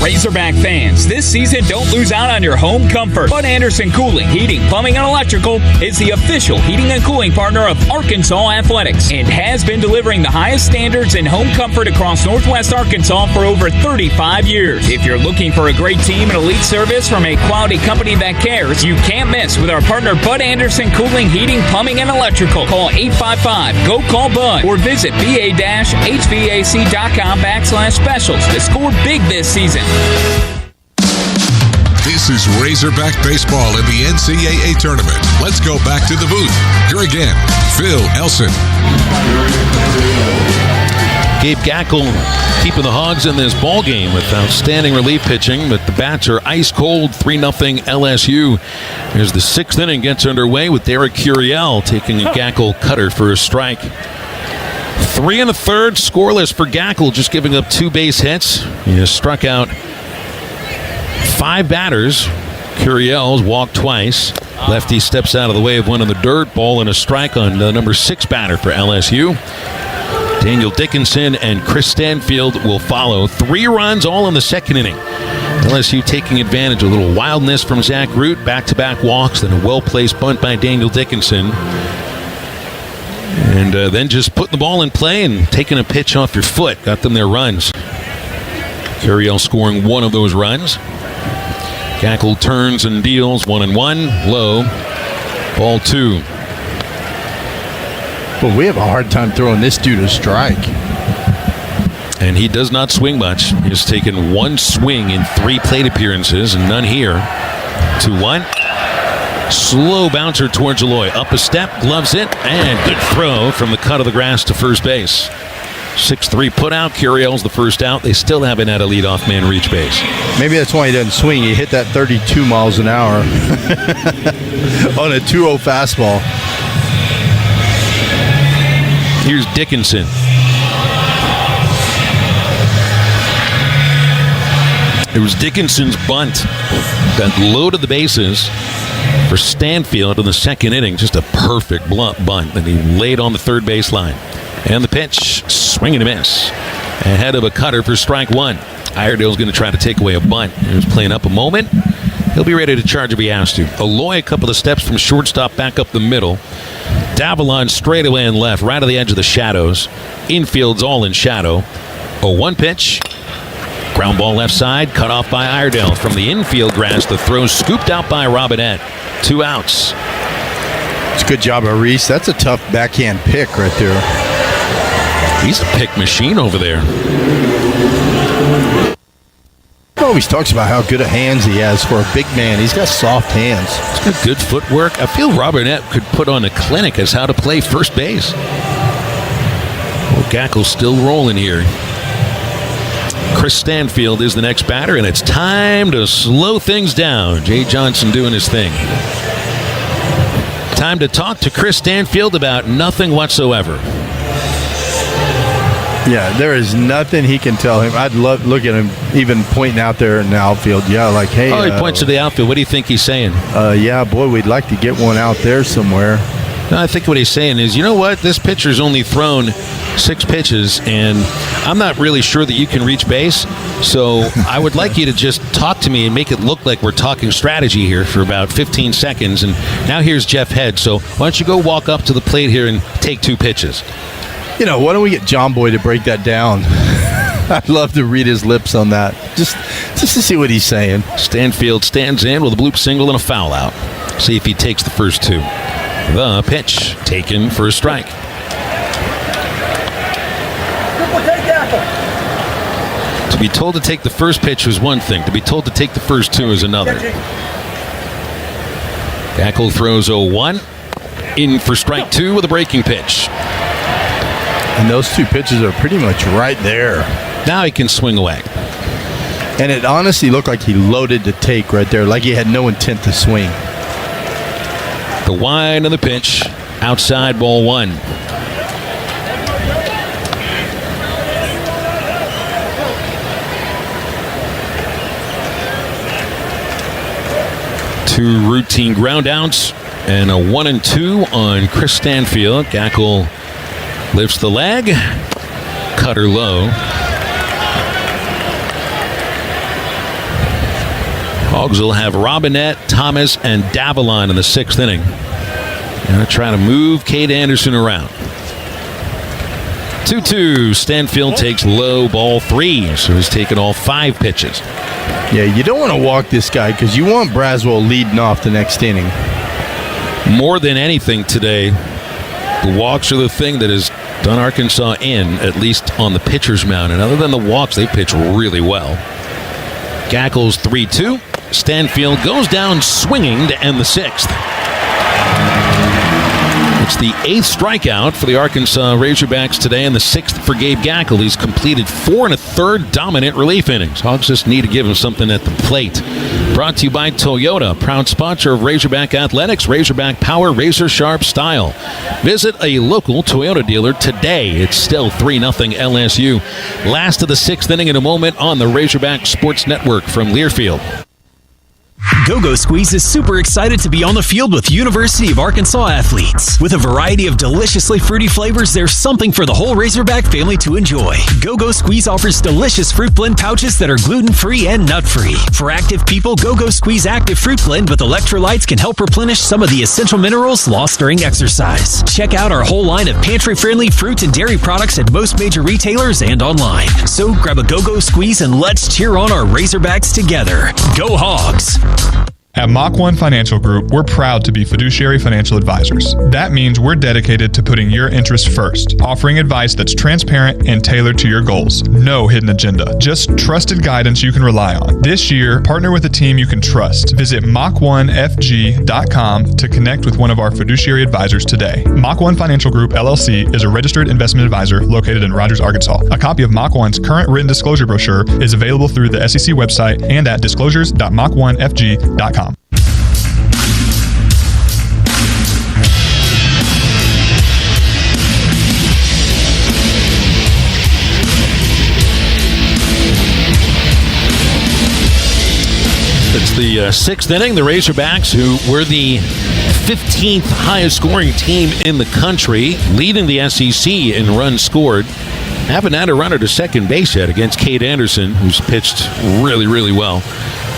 Razorback fans, this season don't lose out on your home comfort. Bud Anderson Cooling, Heating, Plumbing, and Electrical is the official heating and cooling partner of Arkansas Athletics and has been delivering the highest standards in home comfort across Northwest Arkansas for over 35 years. If you're looking for a great team and elite service from a quality company that cares, you can't miss with our partner Bud Anderson Cooling, Heating, Plumbing, and Electrical. Call 855-GO-CALL-BUD or visit ba-hvac.com/specials to score big this season. This is Razorback Baseball in the NCAA Tournament. Let's go back to the booth. Here again, Phil Elson. Gabe Gackel keeping the Hogs in this ball game with outstanding relief pitching, but the bats are ice cold. 3-0 LSU. As the 6th inning gets underway with Derek Curiel taking a Gackel cutter for a strike. 3 1/3 scoreless for Gackel, just giving up 2 base hits. He has struck out 5 batters. Curiel's walked twice. Lefty steps out of the way of one in the dirt. Ball and a strike on the number 6 batter for LSU. Daniel Dickinson and Chris Stanfield will follow. 3 runs all in the 2nd inning. LSU taking advantage of a little wildness from Zach Root. Back-to-back walks, then a well-placed bunt by Daniel Dickinson. And then just putting the ball in play and taking a pitch off your foot. Got them their runs. Curiel scoring 1 of those runs. Gackel turns and deals 1-1. Low. Ball 2. But we have a hard time throwing this dude a strike. And he does not swing much. He's taken 1 swing in 3 plate appearances and none here. 2-1. Slow bouncer towards Aloy. Up a step, gloves it, and good throw from the cut of the grass to first base. 6-3 put out. Curiel's the first out. They still haven't had a leadoff man reach base. Maybe that's why he doesn't swing. He hit that 32 miles an hour on a 2-0 fastball. Here's Dickinson. It was Dickinson's bunt that loaded the bases for Stanfield in the second inning. Just a perfect bunt that he laid on the third base line. And the pitch, swing and a miss. Ahead of a cutter for strike one. Iredale's going to try to take away a bunt. He was playing up a moment. He'll be ready to charge if he has to. Aloy, a couple of steps from shortstop back up the middle. Davalon straight away and left, right on the edge of the shadows. Infield's all in shadow. 0-1 pitch. Ground ball left side, cut off by Iredale. From the infield grass, the throw scooped out by Robinette. 2 outs. It's a good job of Reese. That's a tough backhand pick right there. He's a pick machine over there. He always talks about how good of hands he has for a big man. He's got soft hands. He's got good footwork. I feel Robinette could put on a clinic as how to play first base. Well, Gackle's still rolling here. Chris Stanfield is the next batter, and it's time to slow things down. Jay Johnson doing his thing. Time to talk to Chris Stanfield about nothing whatsoever. Yeah, there is nothing he can tell him. I'd love look at him even pointing out there in the outfield. Yeah, like, hey. Oh, he points to the outfield. What do you think he's saying? Yeah, boy, we'd like to get one out there somewhere. No, I think what he's saying is, you know what? This pitcher's only thrown 6 pitches, and I'm not really sure that you can reach base. So I would like you to just talk to me and make it look like we're talking strategy here for about 15 seconds. And now here's Jeff Head. So why don't you go walk up to the plate here and take 2 pitches? You know, why don't we get John Boy to break that down? I'd love to read his lips on that, just to see what he's saying. Stanfield stands in with a bloop single and a foul out. See if he takes the first 2. The pitch taken for a strike. To be told to take the first pitch was one thing. To be told to take the first 2 is another. Gackle throws 0-1. In for strike 2 with a breaking pitch. And those 2 pitches are pretty much right there. Now he can swing away. And it honestly looked like he loaded the take right there, like he had no intent to swing. The wind of the pitch, outside, ball 1. Two routine ground outs and a 1-2 on Chris Stanfield. Gackle lifts the leg, cutter low. Hogs will have Robinette, Thomas, and Davalon in the 6th inning. Going to try to move Cade Anderson around. 2-2. Stanfield takes low, ball 3, so he's taken all 5 pitches. Yeah, you don't want to walk this guy because you want Braswell leading off the next inning. More than anything today, the walks are the thing that has done Arkansas in, at least on the pitcher's mound. And other than the walks, they pitch really well. Gackle's 3-2. Stanfield goes down swinging to end the 6th. It's the 8th strikeout for the Arkansas Razorbacks today, and the 6th for Gabe Gackle. He's completed 4 1/3 dominant relief innings. Hogs just need to give him something at the plate. Brought to you by Toyota, proud sponsor of Razorback Athletics, Razorback Power, Razor Sharp Style. Visit a local Toyota dealer today. It's still 3-0 LSU. Last of the 6th inning in a moment on the Razorback Sports Network from Learfield. Go-Go Squeeze is super excited to be on the field with University of Arkansas athletes. With a variety of deliciously fruity flavors, there's something for the whole Razorback family to enjoy. Go-Go Squeeze offers delicious fruit blend pouches that are gluten-free and nut-free. For active people, Go-Go Squeeze Active Fruit Blend with electrolytes can help replenish some of the essential minerals lost during exercise. Check out our whole line of pantry-friendly fruit and dairy products at most major retailers and online. So grab a Go-Go Squeeze and let's cheer on our Razorbacks together. Go Hogs! At Mach 1 Financial Group, we're proud to be fiduciary financial advisors. That means we're dedicated to putting your interests first, offering advice that's transparent and tailored to your goals. No hidden agenda, just trusted guidance you can rely on. This year, partner with a team you can trust. Visit Mach1FG.com to connect with one of our fiduciary advisors today. Mach 1 Financial Group, LLC, is a registered investment advisor located in Rogers, Arkansas. A copy of Mach 1's current written disclosure brochure is available through the SEC website and at disclosures.mach1fg.com. It's the sixth inning. The Razorbacks, who were the 15th highest scoring team in the country, leading the SEC in runs scored, haven't had a runner to second base yet against Cade Anderson, who's pitched really, really well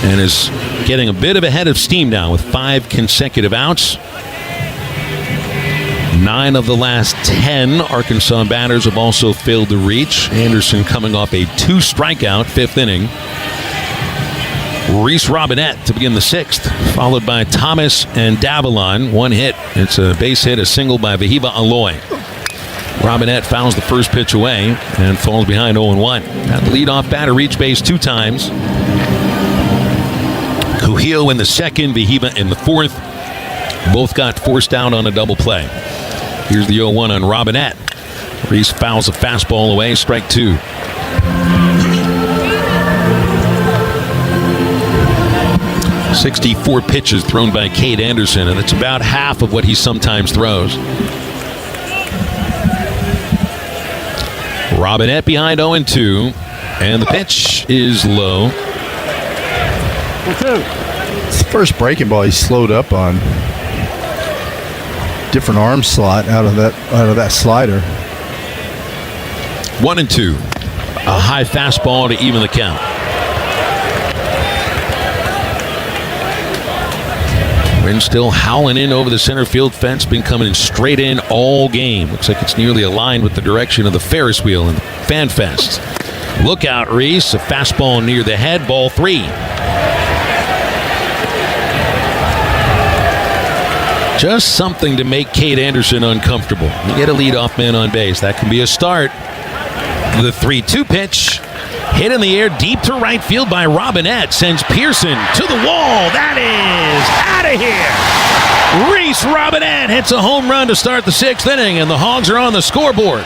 and is getting a bit of a head of steam now with 5 consecutive outs. 9 of the last 10 Arkansas batters have also failed to reach. Anderson coming off a 2-strikeout 5th inning. Reese Robinette to begin the 6th, followed by Thomas and Davalon. 1 hit. It's a base hit, a single by Vahiba Aloy. Robinette fouls the first pitch away and falls behind 0-1. Got the leadoff batter reach base 2 times. Cujillo in the 2nd, Vahiba in the 4th. Both got forced out on a double play. Here's the 0-1 on Robinette. Reese fouls a fastball away, strike 2. .64 pitches thrown by Cade Anderson, and it's about half of what he sometimes throws. Robinette behind 0-2, and the pitch is low. It's the first breaking ball he slowed up on. Different arm slot out of that slider. 1-2. A high fastball to even the count. Wind still howling in over the center field fence, been coming straight in all game. Looks like it's nearly aligned with the direction of the Ferris wheel in the Fan Fest. Look out, Reese. A fastball near the head, ball 3. Just something to make Cade Anderson uncomfortable. You get a leadoff man on base. That can be a start. The 3-2 pitch. Hit in the air deep to right field by Robinette. Sends Pearson to the wall. That is out of here. Reese Robinette hits a home run to start the 6th inning, and the Hogs are on the scoreboard.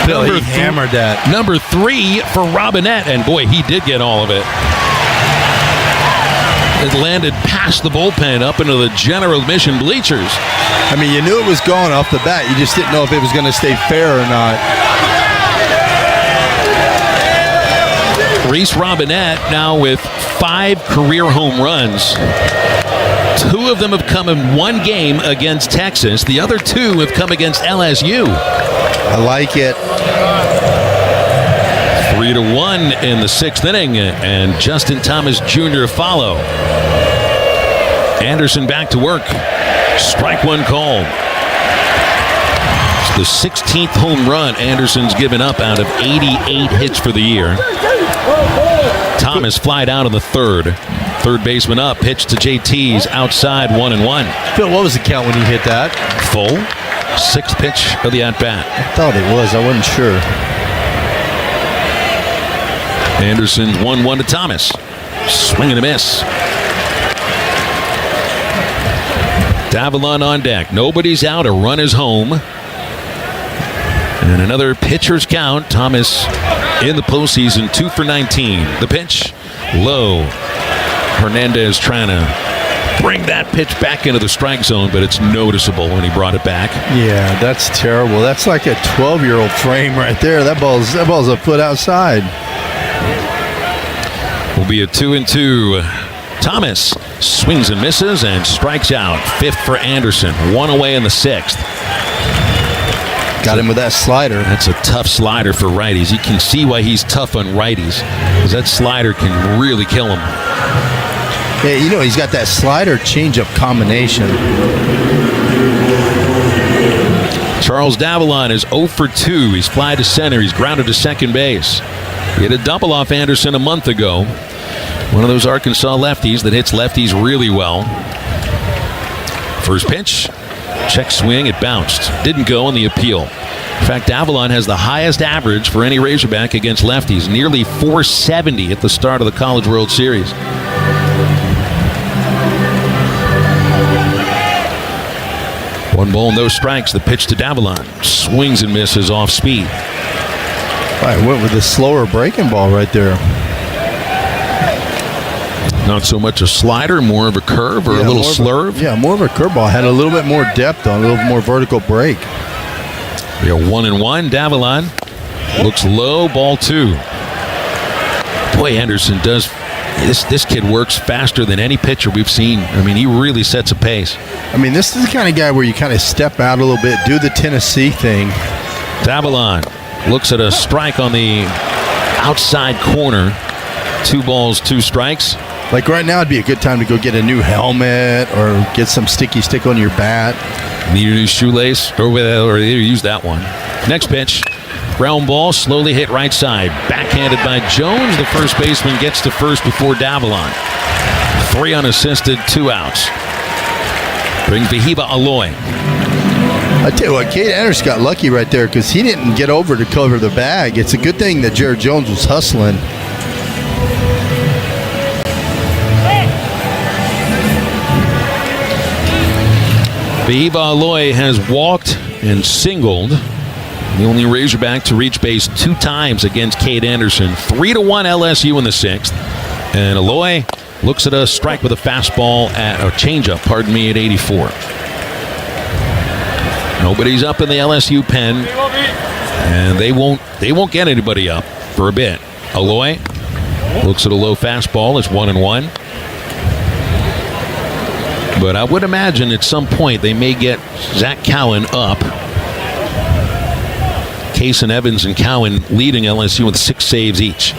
He hammered that. Number 3 for Robinette, and boy, he did get all of it. It landed past the bullpen up into the general admission bleachers. I mean, you knew it was going off the bat. You just didn't know if it was going to stay fair or not. Reese Robinette now with 5 career home runs. 2 of them have come in one game against Texas. The other 2 have come against LSU. I like it. 3-1 in the 6th inning, and Justin Thomas Jr. follow. Anderson back to work. Strike 1 called. It's the 16th home run Anderson's given up out of 88 hits for the year. Thomas flied out of the 3rd. Third baseman up, pitch to JT's outside, 1-1. Phil, what was the count when he hit that? Full. 6th pitch of the at-bat. I thought it was. I wasn't sure. Anderson 1-1 to Thomas. Swing and a miss. Davalon on deck. Nobody's out. A run is home. And another pitcher's count. Thomas in the postseason, 2 for 19. The pitch, low. Hernandez trying to bring that pitch back into the strike zone, but it's noticeable when he brought it back. Yeah, that's terrible. That's like a 12-year-old frame right there. That ball's a foot outside. Will be a 2-2. Thomas swings and misses and strikes out. 5th for Anderson. 1 away in the 6th. Got him with that slider. That's a tough slider for righties. You can see why he's tough on righties, because that slider can really kill him. Yeah, you know, he's got that slider changeup combination. Charles Davalon is 0 for 2. He's fly to center. He's grounded to second base. He had a double off Anderson a month ago. One of those Arkansas lefties that hits lefties really well. First pitch, check swing, it bounced. Didn't go on the appeal. In fact, Davalon has the highest average for any Razorback against lefties, nearly 470 at the start of the College World Series. One ball, no strikes. The pitch to Davalon. Swings and misses off speed. I went with the slower breaking ball right there. Not so much a slider, more of a curve or a little slurve. More of a curveball. Had a little bit more depth on, a little more vertical break. We are 1-1. Davalon Looks low, ball 2. Boy, Anderson does. This kid works faster than any pitcher we've seen. I mean, he really sets a pace. I mean, this is the kind of guy where you kind of step out a little bit, do the Tennessee thing. Davalon looks at a strike on the outside corner. 2 balls, 2 strikes. Like right now, it'd be a good time to go get a new helmet or get some sticky stick on your bat. Need a new shoelace, or use that one. Next pitch, ground ball, slowly hit right side. Backhanded by Jones. The first baseman gets to first before Davalon. 3 unassisted, 2 outs. Brings Vehiba Aloy. I tell you what, Cade Anderson got lucky right there because he didn't get over to cover the bag. It's a good thing that Jared Jones was hustling. Vehiba Aloy has walked and singled. The only Razorback to reach base 2 times against Cade Anderson. 3-1 LSU in the 6th. And Aloy looks at a strike with a fastball at a changeup, at 84. Nobody's up in the LSU pen, and they won't get anybody up for a bit. Aloy looks at a low fastball. It's 1-1. But I would imagine at some point they may get Zach Cowan up. Case Evans and Cowan leading LSU with 6 saves each.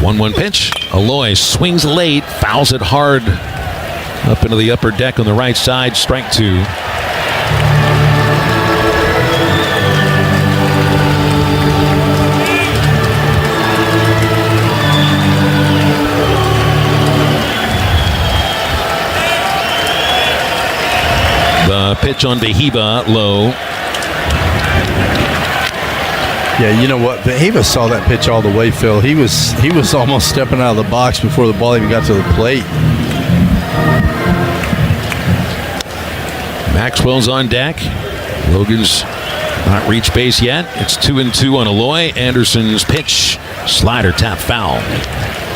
1-1 pitch. Aloy swings late, fouls it hard up into the upper deck on the right side. Strike 2. The pitch on Vehiba, low. Yeah, you know what? Vehiba saw that pitch all the way, Phil. He was almost stepping out of the box before the ball even got to the plate. Maxwell's on deck. Logan's not reached base yet. It's 2-2 on Aloy. Anderson's pitch, slider tap foul.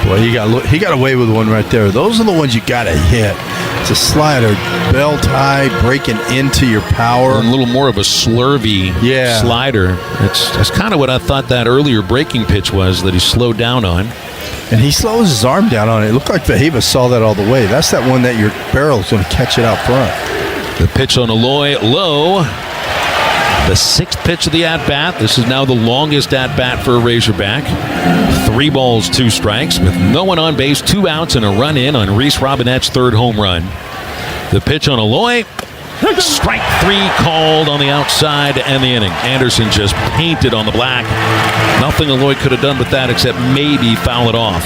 Boy, he got away with one right there. Those are the ones you got to hit. It's a slider, belt high, breaking into your power. A little more of a slurvy slider. That's kind of what I thought that earlier breaking pitch was that he slowed down on. And he slows his arm down on it. It looked like Vehiba saw that all the way. That's that one that your barrel's going to catch it out front. The pitch on Aloy, low. The 6th pitch of the at-bat. This is now the longest at-bat for a Razorback. 3 balls, 2 strikes with no one on base, 2 outs, and a run in on Reese Robinette's 3rd home run. The pitch on Aloy. Strike 3 called on the outside and the inning. Anderson just painted on the black. Nothing Aloy could have done with that except maybe foul it off.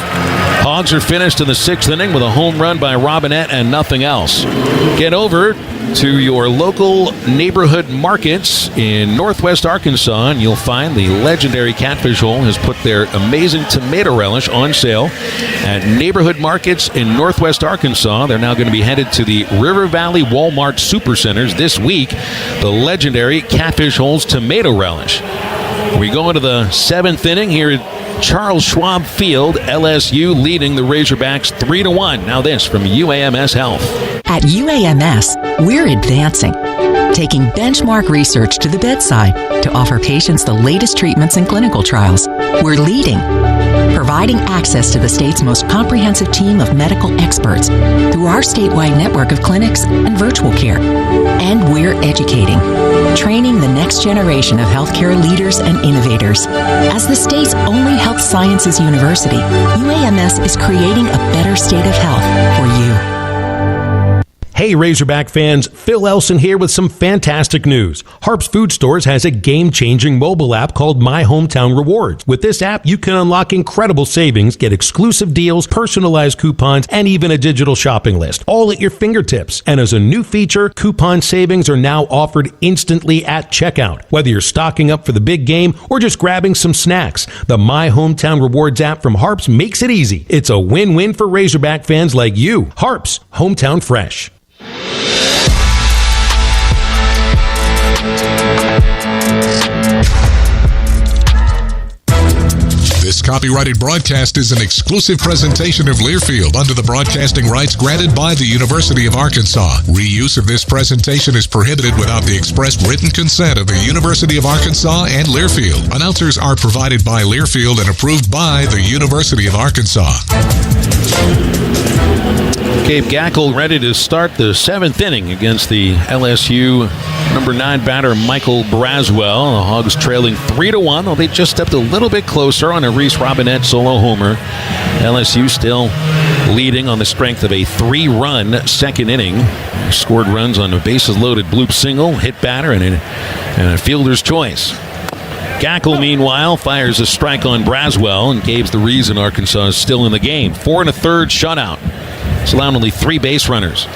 Hogs are finished in the 6th inning with a home run by Robinette and nothing else. Get over to your local neighborhood markets in Northwest Arkansas, and you'll find the legendary Catfish Hole has put their amazing tomato relish on sale at neighborhood markets in Northwest Arkansas. They're now going to be headed to the River Valley Walmart Supercenters this week. The legendary Catfish Hole's tomato relish. We go into the 7th inning here at Charles Schwab Field. LSU leading the Razorbacks 3-1. Now this from UAMS Health. At UAMS, we're advancing, taking benchmark research to the bedside to offer patients the latest treatments and clinical trials. We're leading, providing access to the state's most comprehensive team of medical experts through our statewide network of clinics and virtual care. And we're educating, training the next generation of healthcare leaders and innovators. As the state's only health sciences university, UAMS is creating a better state of health for you. Hey Razorback fans, Phil Elson here with some fantastic news. Harps Food Stores has a game-changing mobile app called My Hometown Rewards. With this app, you can unlock incredible savings, get exclusive deals, personalized coupons, and even a digital shopping list, all at your fingertips. And as a new feature, coupon savings are now offered instantly at checkout. Whether you're stocking up for the big game or just grabbing some snacks, the My Hometown Rewards app from Harps makes it easy. It's a win-win for Razorback fans like you. Harps, hometown fresh. This copyrighted broadcast is an exclusive presentation of Learfield under the broadcasting rights granted by the University of Arkansas. Reuse of this presentation is prohibited without the express written consent of the University of Arkansas and Learfield. Announcers are provided by Learfield and approved by the University of Arkansas. Gabe Gackel ready to start the 7th inning against the LSU number 9 batter Michael Braswell. The Hogs trailing 3-1, though they just stepped a little bit closer on a Reese Robinette solo homer. LSU still leading on the strength of a 3-run 2nd inning. Scored runs on a bases-loaded bloop single, hit batter, and a fielder's choice. Gackel, meanwhile, fires a strike on Braswell, and Gabe's the reason Arkansas is still in the game. 4 1/3 shutout. He's allowed only 3 base runners.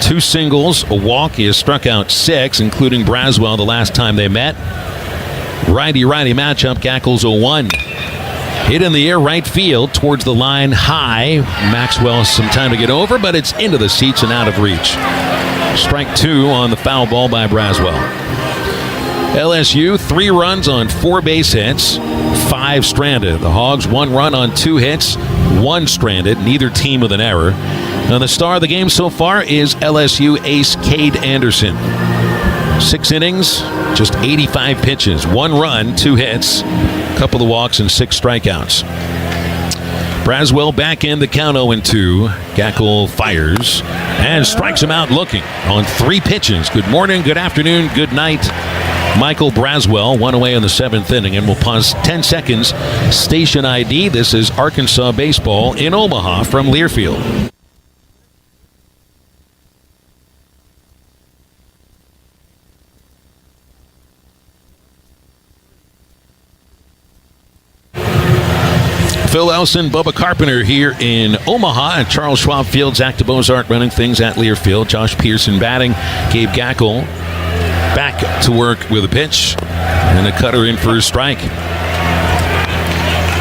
2 singles, a walk. He has struck out 6, including Braswell the last time they met. Righty-righty matchup, Gackel's 0-1. Hit in the air right field towards the line high. Maxwell has some time to get over, but it's into the seats and out of reach. Strike 2 on the foul ball by Braswell. LSU, 3 runs on 4 base hits, 5 stranded. The Hogs, 1 run on 2 hits, 1 stranded. Neither team with an error. Now the star of the game so far is LSU ace Cade Anderson. 6 innings, just 85 pitches, 1 run, 2 hits, a couple of walks, and 6 strikeouts. Braswell back in, the count 0-2. Gackel fires and strikes him out looking on 3 pitches. Good morning, good afternoon, good night. Michael Braswell, 1 away in the 7th inning, and we'll pause 10 seconds. Station ID. This is Arkansas baseball in Omaha from Learfield. Phil Elson, Bubba Carpenter here in Omaha at Charles Schwab Field. Zach DeBozart running things at Learfield. Josh Pearson batting. Gabe Gackel back to work with a pitch and a cutter in for a strike.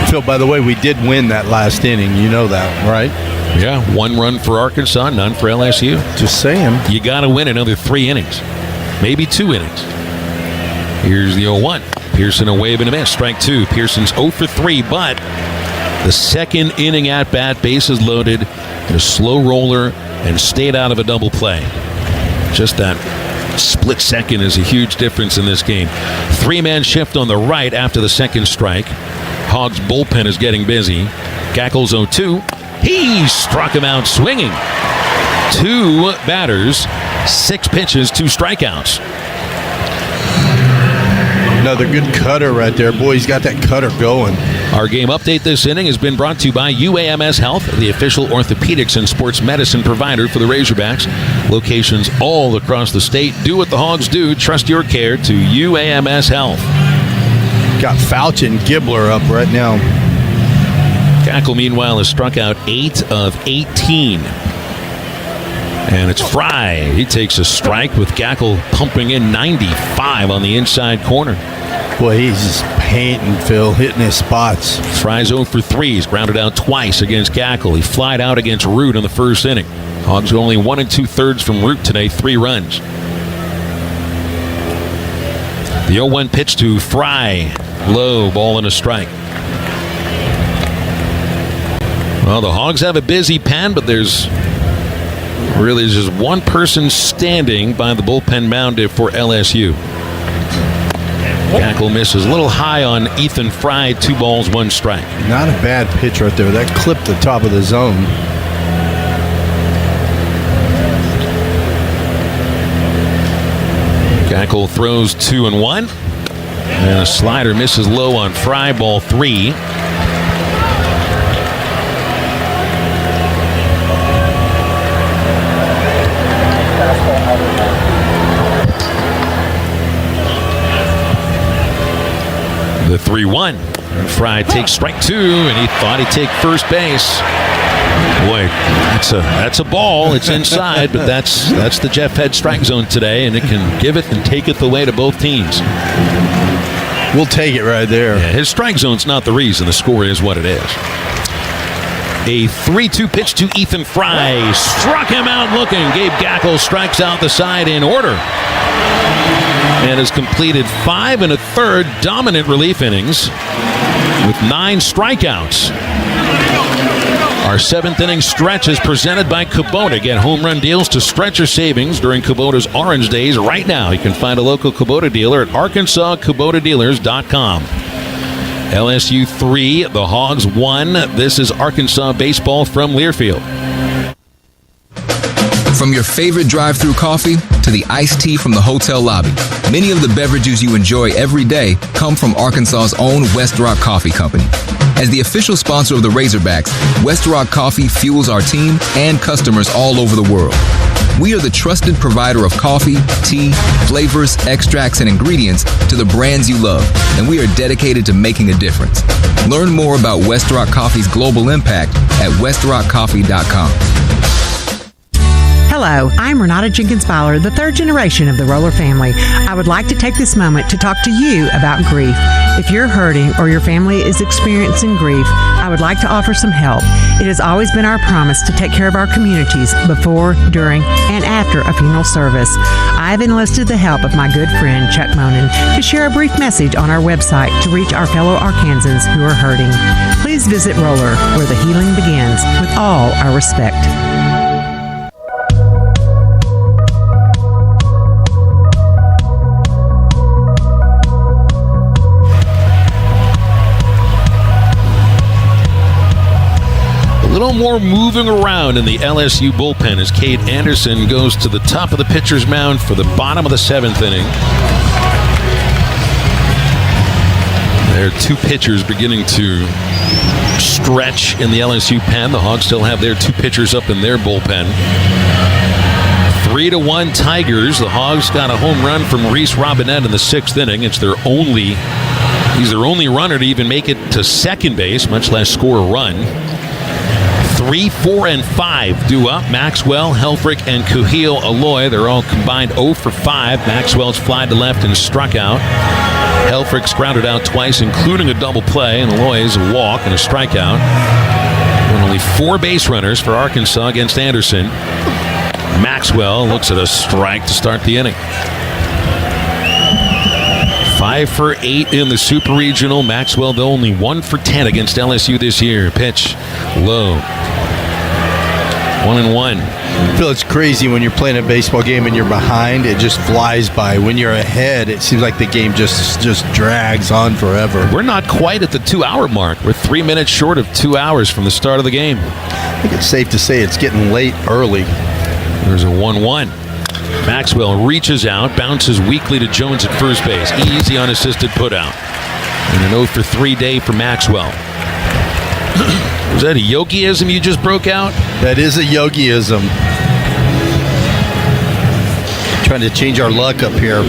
Phil, by the way, we did win that last inning. You know that, right? Yeah, 1 run for Arkansas, none for LSU. Just saying. You got to win another 3 innings, maybe 2 innings. Here's the 0-1. Pearson a wave and a miss. Strike 2. Pearson's 0 for 3, but the 2nd inning at bat, bases loaded, a slow roller, and stayed out of a double play. Just that split second is a huge difference in this game. 3-man shift on the right after the 2nd strike. Hogs bullpen is getting busy. Gackel's 0-2. He struck him out swinging. 2 batters, 6 pitches, 2 strikeouts. Another good cutter right there. Boy, he's got that cutter going. Our game update this inning has been brought to you by UAMS Health, the official orthopedics and sports medicine provider for the Razorbacks. Locations all across the state. Do what the Hogs do. Trust your care to UAMS Health. Got Fouch and Gibbler up right now. Gackel, meanwhile, has struck out 8 of 18. And it's Fry. He takes a strike with Gackel pumping in 95 on the inside corner. Boy, he's just painting, Phil, hitting his spots. Fry's 0 for 3. He's grounded out twice against Gackel. He flied out against Root in the 1st inning. Hogs only 1 2/3 from Root today, 3 runs. The 0-1 pitch to Fry. Low, ball and a strike. Well, the Hogs have a busy pen, but there's really just one person standing by the bullpen mound for LSU. Gackel misses a little high on Ethan Fry. 2 balls, 1 strike. Not a bad pitch right there. That clipped the top of the zone. Gackel throws 2-1. And a slider misses low on Fry. Ball 3. The 3-1. Fry takes strike 2, and he thought he'd take first base. Boy, that's a ball. It's inside, but that's the Jeff Head strike zone today, and it can give it and take it the way to both teams. We'll take it right there. Yeah, his strike zone's not the reason. The score is what it is. A 3-2 pitch to Ethan Fry. Struck him out looking. Gabe Gackel strikes out the side in order. And has completed 5 1/3 dominant relief innings. with 9 strikeouts. Our 7th inning stretch is presented by Kubota. Get home run deals to stretch your savings during Kubota's Orange Days right now. You can find a local Kubota dealer at ArkansasKubotaDealers.com. LSU 3, the Hogs 1. This is Arkansas baseball from Learfield. From your favorite drive-thru coffee to the iced tea from the hotel lobby, many of the beverages you enjoy every day come from Arkansas's own West Rock Coffee Company. As the official sponsor of the Razorbacks, West Rock Coffee fuels our team and customers all over the world. We are the trusted provider of coffee, tea, flavors, extracts, and ingredients to the brands you love, and we are dedicated to making a difference. Learn more about West Rock Coffee's global impact at westrockcoffee.com. Hello, I'm Renata Jenkins-Byler, the 3rd generation of the Roller family. I would like to take this moment to talk to you about grief. If you're hurting or your family is experiencing grief, I would like to offer some help. It has always been our promise to take care of our communities before, during, and after a funeral service. I have enlisted the help of my good friend Chuck Monin to share a brief message on our website to reach our fellow Arkansans who are hurting. Please visit Roller, where the healing begins, with all our respect. A little more moving around in the LSU bullpen as Cade Anderson goes to the top of the pitcher's mound for the bottom of the 7th inning. There are 2 pitchers beginning to stretch in the LSU pen. The Hogs still have their 2 pitchers up in their bullpen. 3-1 Tigers. The Hogs got a home run from Reese Robinette in the 6th inning. He's their only runner to even make it to second base, much less score a run. 3, 4, and 5 due up. Maxwell, Helfrich, and Kuhil Aloy. They're all combined 0 for 5. Maxwell's fly to left and struck out. Helfrich's grounded out twice, including a double play, and Aloy's a walk and a strikeout. And only 4 base runners for Arkansas against Anderson. Maxwell looks at a strike to start the inning. 5 for 8 in the Super Regional. Maxwell, though, only 1 for 10 against LSU this year. Pitch low. 1-1. I feel it's crazy when you're playing a baseball game and you're behind. It just flies by. When you're ahead, it seems like the game just drags on forever. We're not quite at the 2-hour mark. We're 3 minutes short of 2 hours from the start of the game. I think it's safe to say it's getting late early. There's a 1-1. Maxwell reaches out, bounces weakly to Jones at first base. Easy unassisted putout. And an 0 for 3 day for Maxwell. Was that a Yogiism you just broke out? That is a Yogiism. Trying to change our luck up here.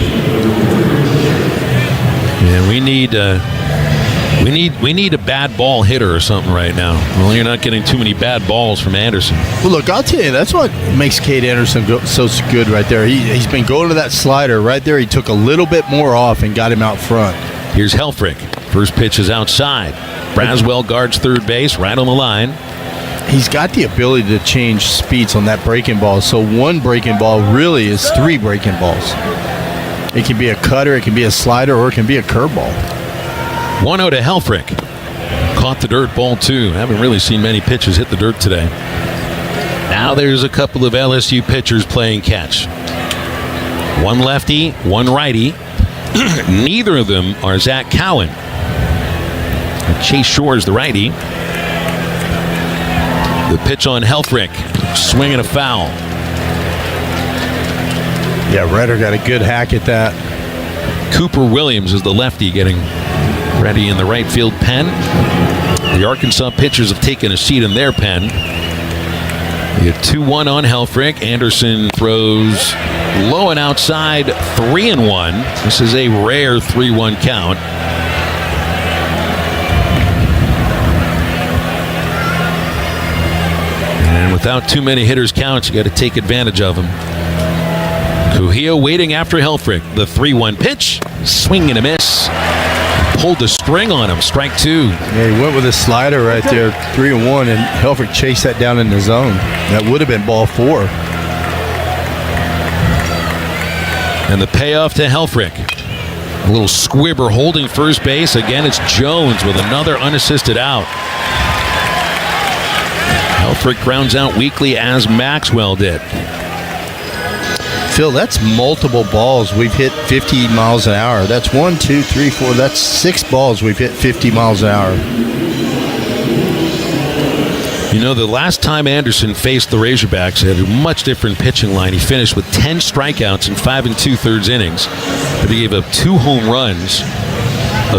Yeah, we need a bad ball hitter or something right now. Well, you're not getting too many bad balls from Anderson. Well, look, I'll tell you, that's what makes Cade Anderson so good right there. He's been going to that slider right there. He took a little bit more off and got him out front. Here's Helfrich. First pitch is outside. Braswell guards third base, right on the line. He's got the ability to change speeds on that breaking ball. So 1 breaking ball really is 3 breaking balls. It can be a cutter, it can be a slider, or it can be a curveball. 1-0 to Helfrich. Caught the dirt ball, too. Haven't really seen many pitches hit the dirt today. Now there's a couple of LSU pitchers playing catch. 1 lefty, 1 righty. Neither of them are Zach Cowan. Chase Shore's the righty. The pitch on Helfrich. Swing and a foul. Yeah, Redder got a good hack at that. Cooper Williams is the lefty getting ready in the right field pen. The Arkansas pitchers have taken a seat in their pen. You get 2-1 on Helfrich. Anderson throws low and outside, 3-1. This is a rare 3-1 count. And without too many hitters counts, you got to take advantage of them. Kuhio waiting after Helfrich. The 3-1 pitch. Swing and a miss. Pulled the string on him. Strike 2. Yeah, he went with a slider right there. 3-1, and Helfrich chased that down in the zone. That would have been ball 4. And the payoff to Helfrich. A little squibber holding first base. Again, it's Jones with another unassisted out. Helfrich grounds out weakly as Maxwell did. Phil, that's multiple balls we've hit 50 miles an hour. That's 1, 2, 3, 4. That's 6 balls we've hit 50 miles an hour. You know, the last time Anderson faced the Razorbacks, he had a much different pitching line. He finished with 10 strikeouts in 5 2/3 innings, but he gave up 2 home runs,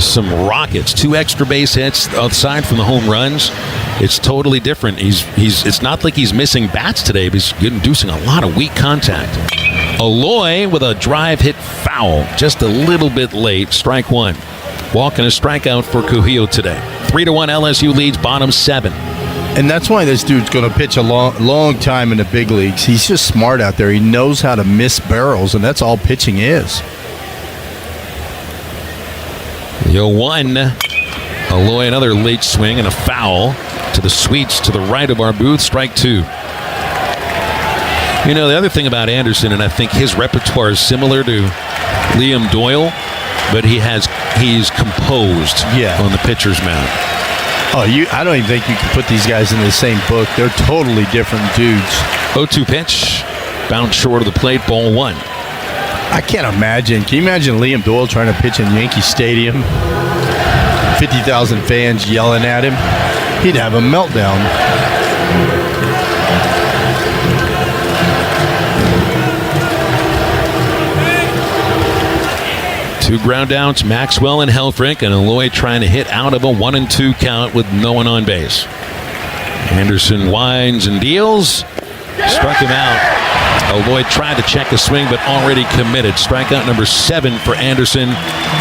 some rockets, 2 extra base hits aside from the home runs. It's totally different. It's not like he's missing bats today, but he's inducing a lot of weak contact. Aloy with a drive hit foul, just a little bit late. Strike 1. Walk and a strikeout for Cujillo today. 3-1 LSU leads bottom 7. And that's why this dude's going to pitch a long time in the big leagues. He's just smart out there. He knows how to miss barrels, and that's all pitching is. 0-1. Aloy, another late swing and a foul to the sweets to the right of our booth. Strike 2. You know, the other thing about Anderson, and I think his repertoire is similar to Liam Doyle, but he's composed on the pitcher's mound. Oh, I don't even think you can put these guys in the same book. They're totally different dudes. 0-2 pitch. Bounce short of the plate. Ball 1. I can't imagine. Can you imagine Liam Doyle trying to pitch in Yankee Stadium? 50,000 fans yelling at him. He'd have a meltdown. Two ground outs, Maxwell and Helfrich, and Aloy trying to hit out of a 1-2 count with no one on base. Anderson winds and deals. Struck him out. Aloy tried to check a swing, but already committed. Strikeout number 7 for Anderson.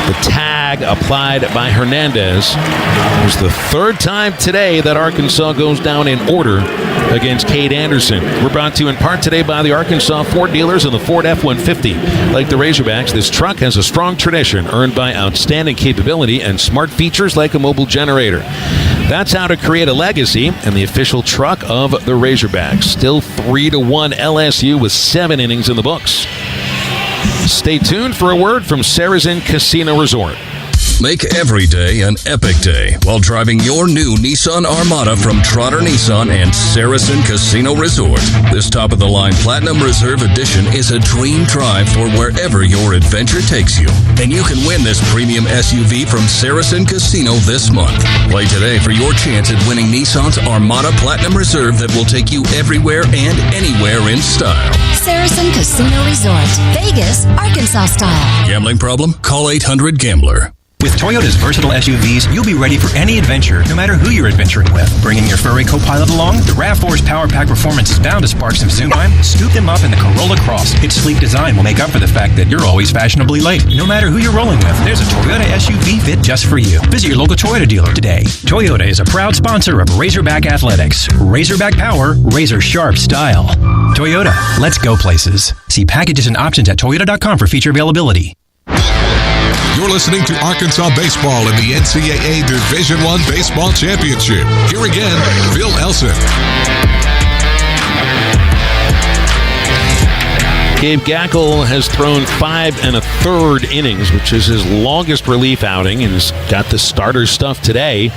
The tag applied by Hernandez. It was the 3rd time today that Arkansas goes down in order against Cade Anderson. We're brought to you in part today by the Arkansas Ford dealers and the Ford F-150. Like the Razorbacks, this truck has a strong tradition earned by outstanding capability and smart features like a mobile generator. That's how to create a legacy, and the official truck of the Razorbacks. Still 3-1 LSU with 7 innings in the books. Stay tuned for a word from Saracen Casino Resort. Make every day an epic day while driving your new Nissan Armada from Trotter Nissan and Saracen Casino Resort. This top-of-the-line Platinum Reserve Edition is a dream drive for wherever your adventure takes you. And you can win this premium SUV from Saracen Casino this month. Play today for your chance at winning Nissan's Armada Platinum Reserve that will take you everywhere and anywhere in style. Saracen Casino Resort, Vegas, Arkansas style. Gambling problem? Call 800-GAMBLER. With Toyota's versatile SUVs, you'll be ready for any adventure, no matter who you're adventuring with. Bringing your furry co-pilot along? The RAV4's Power Pack Performance is bound to spark some zoom time. Scoop them up in the Corolla Cross. Its sleek design will make up for the fact that you're always fashionably late. No matter who you're rolling with, there's a Toyota SUV fit just for you. Visit your local Toyota dealer today. Toyota is a proud sponsor of Razorback Athletics. Razorback power, razor sharp style. Toyota, let's go places. See packages and options at toyota.com for feature availability. You're listening to Arkansas baseball in the NCAA Division I Baseball Championship. Here again, Phil Elson. Gabe Gackel has thrown 5 1/3 innings, which is his longest relief outing, and has got the starter stuff today.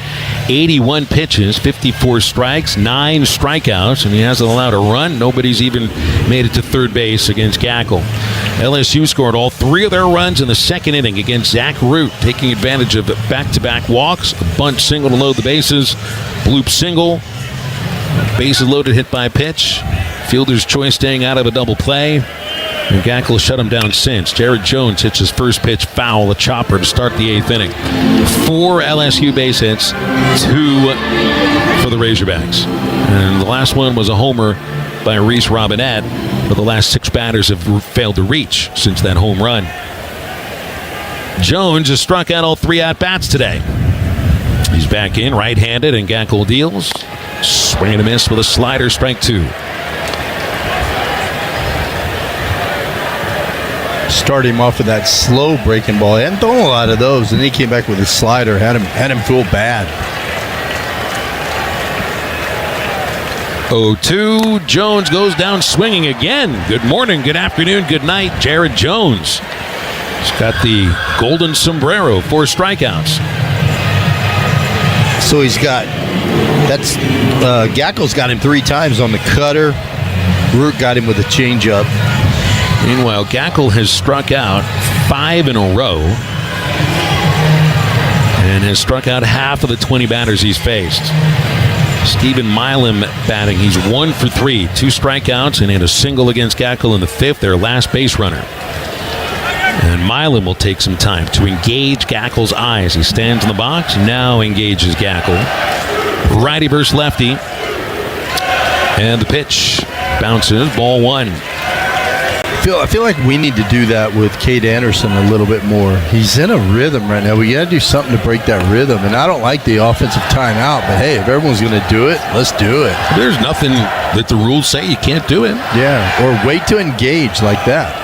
81 pitches, 54 strikes, 9 strikeouts, and he hasn't allowed a run. Nobody's even made it to third base against Gackel. LSU scored all 3 of their runs in the second inning against Zach Root, taking advantage of back-to-back walks, a bunt single to load the bases, bloop single, bases loaded hit by pitch, fielder's choice staying out of a double play. And Gackel shut him down since. Jared Jones hits his first pitch foul, a chopper to start the 8th inning. 4 LSU base hits, 2 for the Razorbacks. And the last one was a homer by Reese Robinette, but the last 6 batters have failed to reach since that home run. Jones has struck out all 3 at-bats today. He's back in, right-handed, and Gackel deals. Swing and a miss with a slider, strike 2. Started him off with that slow breaking ball. He hadn't thrown a lot of those, and then he came back with a slider. Had him feel bad. 0-2. Jones goes down swinging again. Good morning, good afternoon, good night. Jared Jones He's got the golden sombrero, 4 strikeouts. So Gackel's got him 3 times on the cutter. Root got him with a changeup. Meanwhile, Gackel has struck out 5 in a row and has struck out half of the 20 batters he's faced. Stephen Milam batting. He's 1 for 3, 2 strikeouts, and had a single against Gackel in the 5th, their last base runner. And Milam will take some time to engage Gackel's eyes. He stands in the box, now engages Gackel. Righty versus lefty. And the pitch bounces, ball 1. I feel like we need to do that with Cade Anderson a little bit more. He's in a rhythm right now. We got to do something to break that rhythm. And I don't like the offensive timeout, but hey, if everyone's going to do it, let's do it. There's nothing that the rules say you can't do it. Yeah, or wait to engage like that.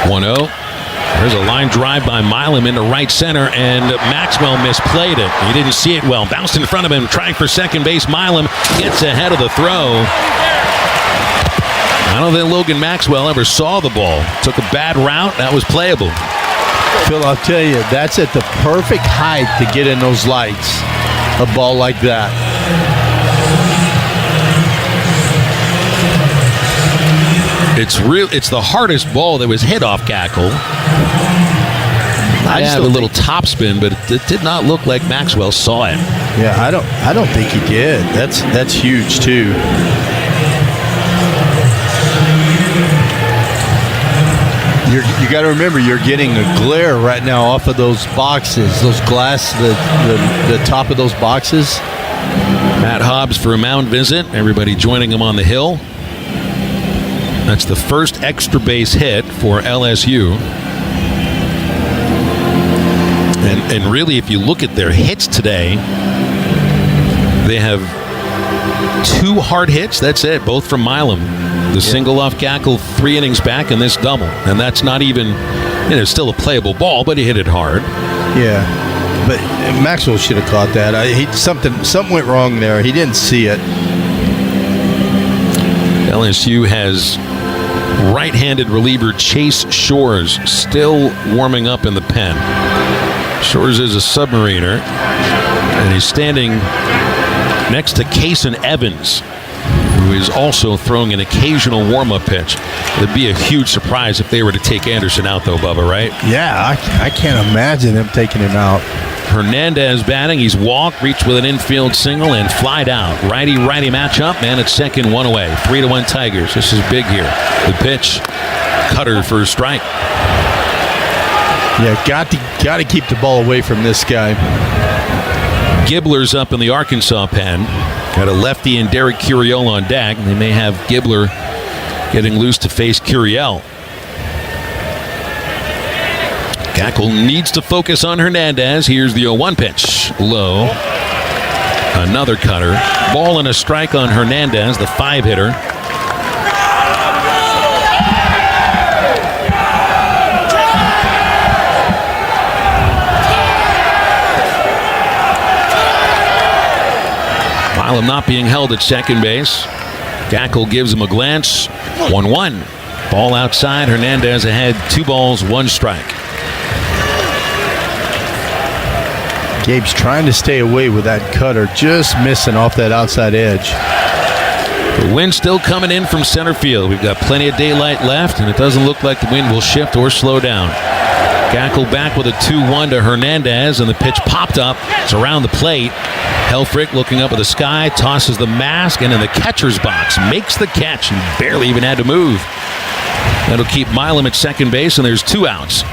1-0. There's a line drive by Milam into right center, and Maxwell misplayed it. He didn't see it well. Bounced in front of him, trying for second base. Milam gets ahead of the throw. I don't think Logan Maxwell ever saw the ball. Took a bad route. That was playable. Phil, I'll tell you, that's at the perfect height to get in those lights. A ball like that. It's the hardest ball that was hit off Gackel. I had a little topspin, but it did not look like Maxwell saw it. Yeah, I don't think he did. That's huge too. You got to remember, you're getting a glare right now off of those boxes, those glass, the top of those boxes. Matt Hobbs for a mound visit. Everybody joining him on the hill. That's the first extra base hit for LSU. And really, if you look at their hits today, they have 2 hard hits. That's it, both from Milam. The single off Gackel 3 innings back, and this double. And that's not even, still a playable ball, but he hit it hard. Yeah, but Maxwell should have caught that. Something went wrong there. He didn't see it. LSU has right-handed reliever Chase Shores still warming up in the pen. Shores is a submariner, and he's standing next to Kason Evans, who is also throwing an occasional warm-up pitch. It'd be a huge surprise if they were to take Anderson out, though, Bubba, right? Yeah, I can't imagine them taking him out. Hernandez batting. He's walked, reached with an infield single, and flied out. Righty-righty matchup, man, at second, 1 away. 3-1 Tigers. This is big here. The pitch, cutter for a strike. Yeah, got to keep the ball away from this guy. Gibbler's up in the Arkansas pen. Got a lefty and Derek Curiel on deck. They may have Gibbler getting loose to face Curiel. Gackel needs to focus on Hernandez. Here's the 0-1 pitch. Low. Another cutter. Ball and a strike on Hernandez, the 5-hitter. Milam not being held at second base. Gackel gives him a glance. 1-1. Ball outside. Hernandez ahead. 2 balls, 1 strike. Gabe's trying to stay away with that cutter, just missing off that outside edge. The wind still coming in from center field. We've got plenty of daylight left, and it doesn't look like the wind will shift or slow down. Gackel back with a 2-1 to Hernandez, and the pitch popped up. It's around the plate. Helfrich looking up at the sky, tosses the mask, and in the catcher's box, makes the catch. He barely even had to move. That'll keep Milam at second base, and there's 2 outs.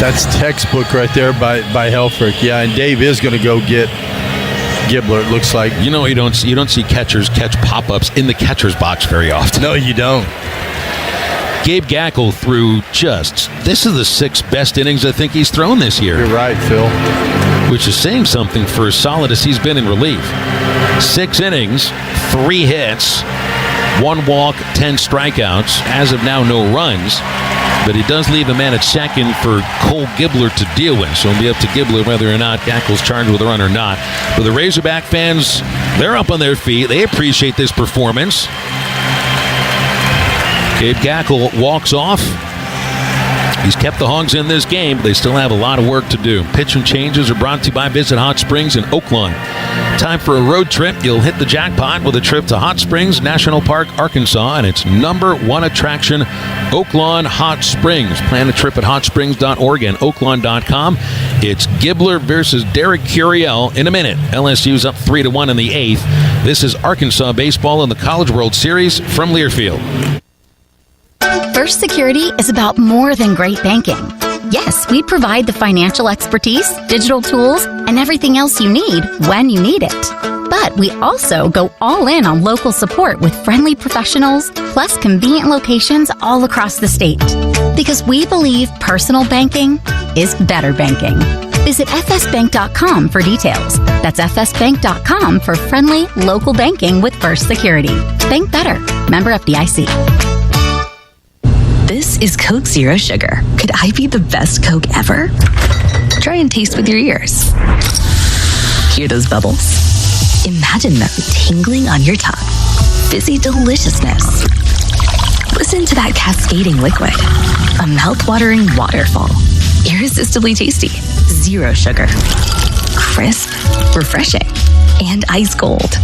That's textbook right there by Helfrich. Yeah, and Dave is going to go get Gibbler, it looks like. You don't see catchers catch pop-ups in the catcher's box very often. No, you don't. Gabe Gackel threw this is the 6th best innings I think he's thrown this year. You're right, Phil. Which is saying something for as solid as he's been in relief. 6 innings, 3 hits, 1 walk, 10 strikeouts. As of now, no runs. But he does leave a man at second for Cole Gibbler to deal with. So it'll be up to Gibbler whether or not Gackel's charged with a run or not. But the Razorback fans, they're up on their feet. They appreciate this performance. Gabe Gackel walks off. He's kept the Hogs in this game, but they still have a lot of work to do. Pitching changes are brought to you by Visit Hot Springs in Oaklawn. Time for a road trip. You'll hit the jackpot with a trip to Hot Springs National Park, Arkansas, and its #1 attraction, Oaklawn Hot Springs. Plan a trip at hotsprings.org and oaklawn.com. It's Gibbler versus Derek Curiel in a minute. LSU's up 3-1 in the 8th. This is Arkansas baseball in the College World Series from Learfield. First Security is about more than great banking. Yes, we provide the financial expertise, digital tools, and everything else you need when you need it. But we also go all in on local support with friendly professionals, plus convenient locations all across the state. Because we believe personal banking is better banking. Visit fsbank.com for details. That's fsbank.com for friendly, local banking with First Security. Bank better. Member FDIC. This is Coke Zero Sugar. Could I be the best Coke ever? Try and taste with your ears. Hear those bubbles? Imagine them tingling on your tongue. Fizzy deliciousness. Listen to that cascading liquid. A mouth-watering waterfall. Irresistibly tasty. Zero sugar. Crisp, refreshing, and ice cold.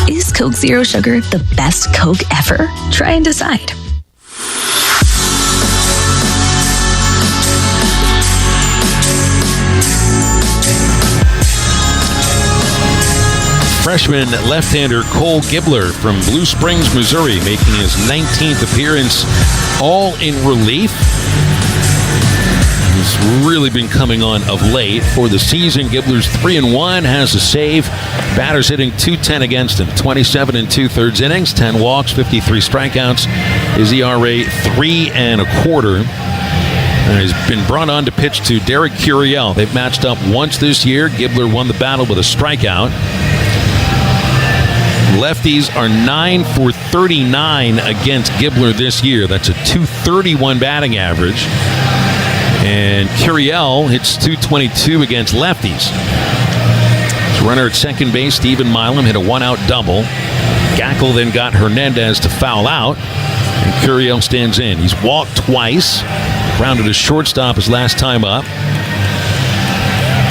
Is Coke Zero Sugar the best Coke ever? Try and decide. Freshman left-hander Cole Gibbler from Blue Springs, Missouri, making his 19th appearance, all in relief. He's really been coming on of late. For the season, Gibbler's 3-1, has a save. Batters hitting .210 against him. 27 2/3 innings, 10 walks, 53 strikeouts. His ERA 3 1/4. And he's been brought on to pitch to Derek Curiel. They've matched up once this year. Gibbler won the battle with a strikeout. Lefties are 9 for 39 against Gibbler this year. That's a .231 batting average. And Curiel hits .222 against lefties. His runner at second base, Stephen Milam, hit a one-out double. Gackel then got Hernandez to foul out, and Curiel stands in. He's walked twice, grounded as shortstop his last time up.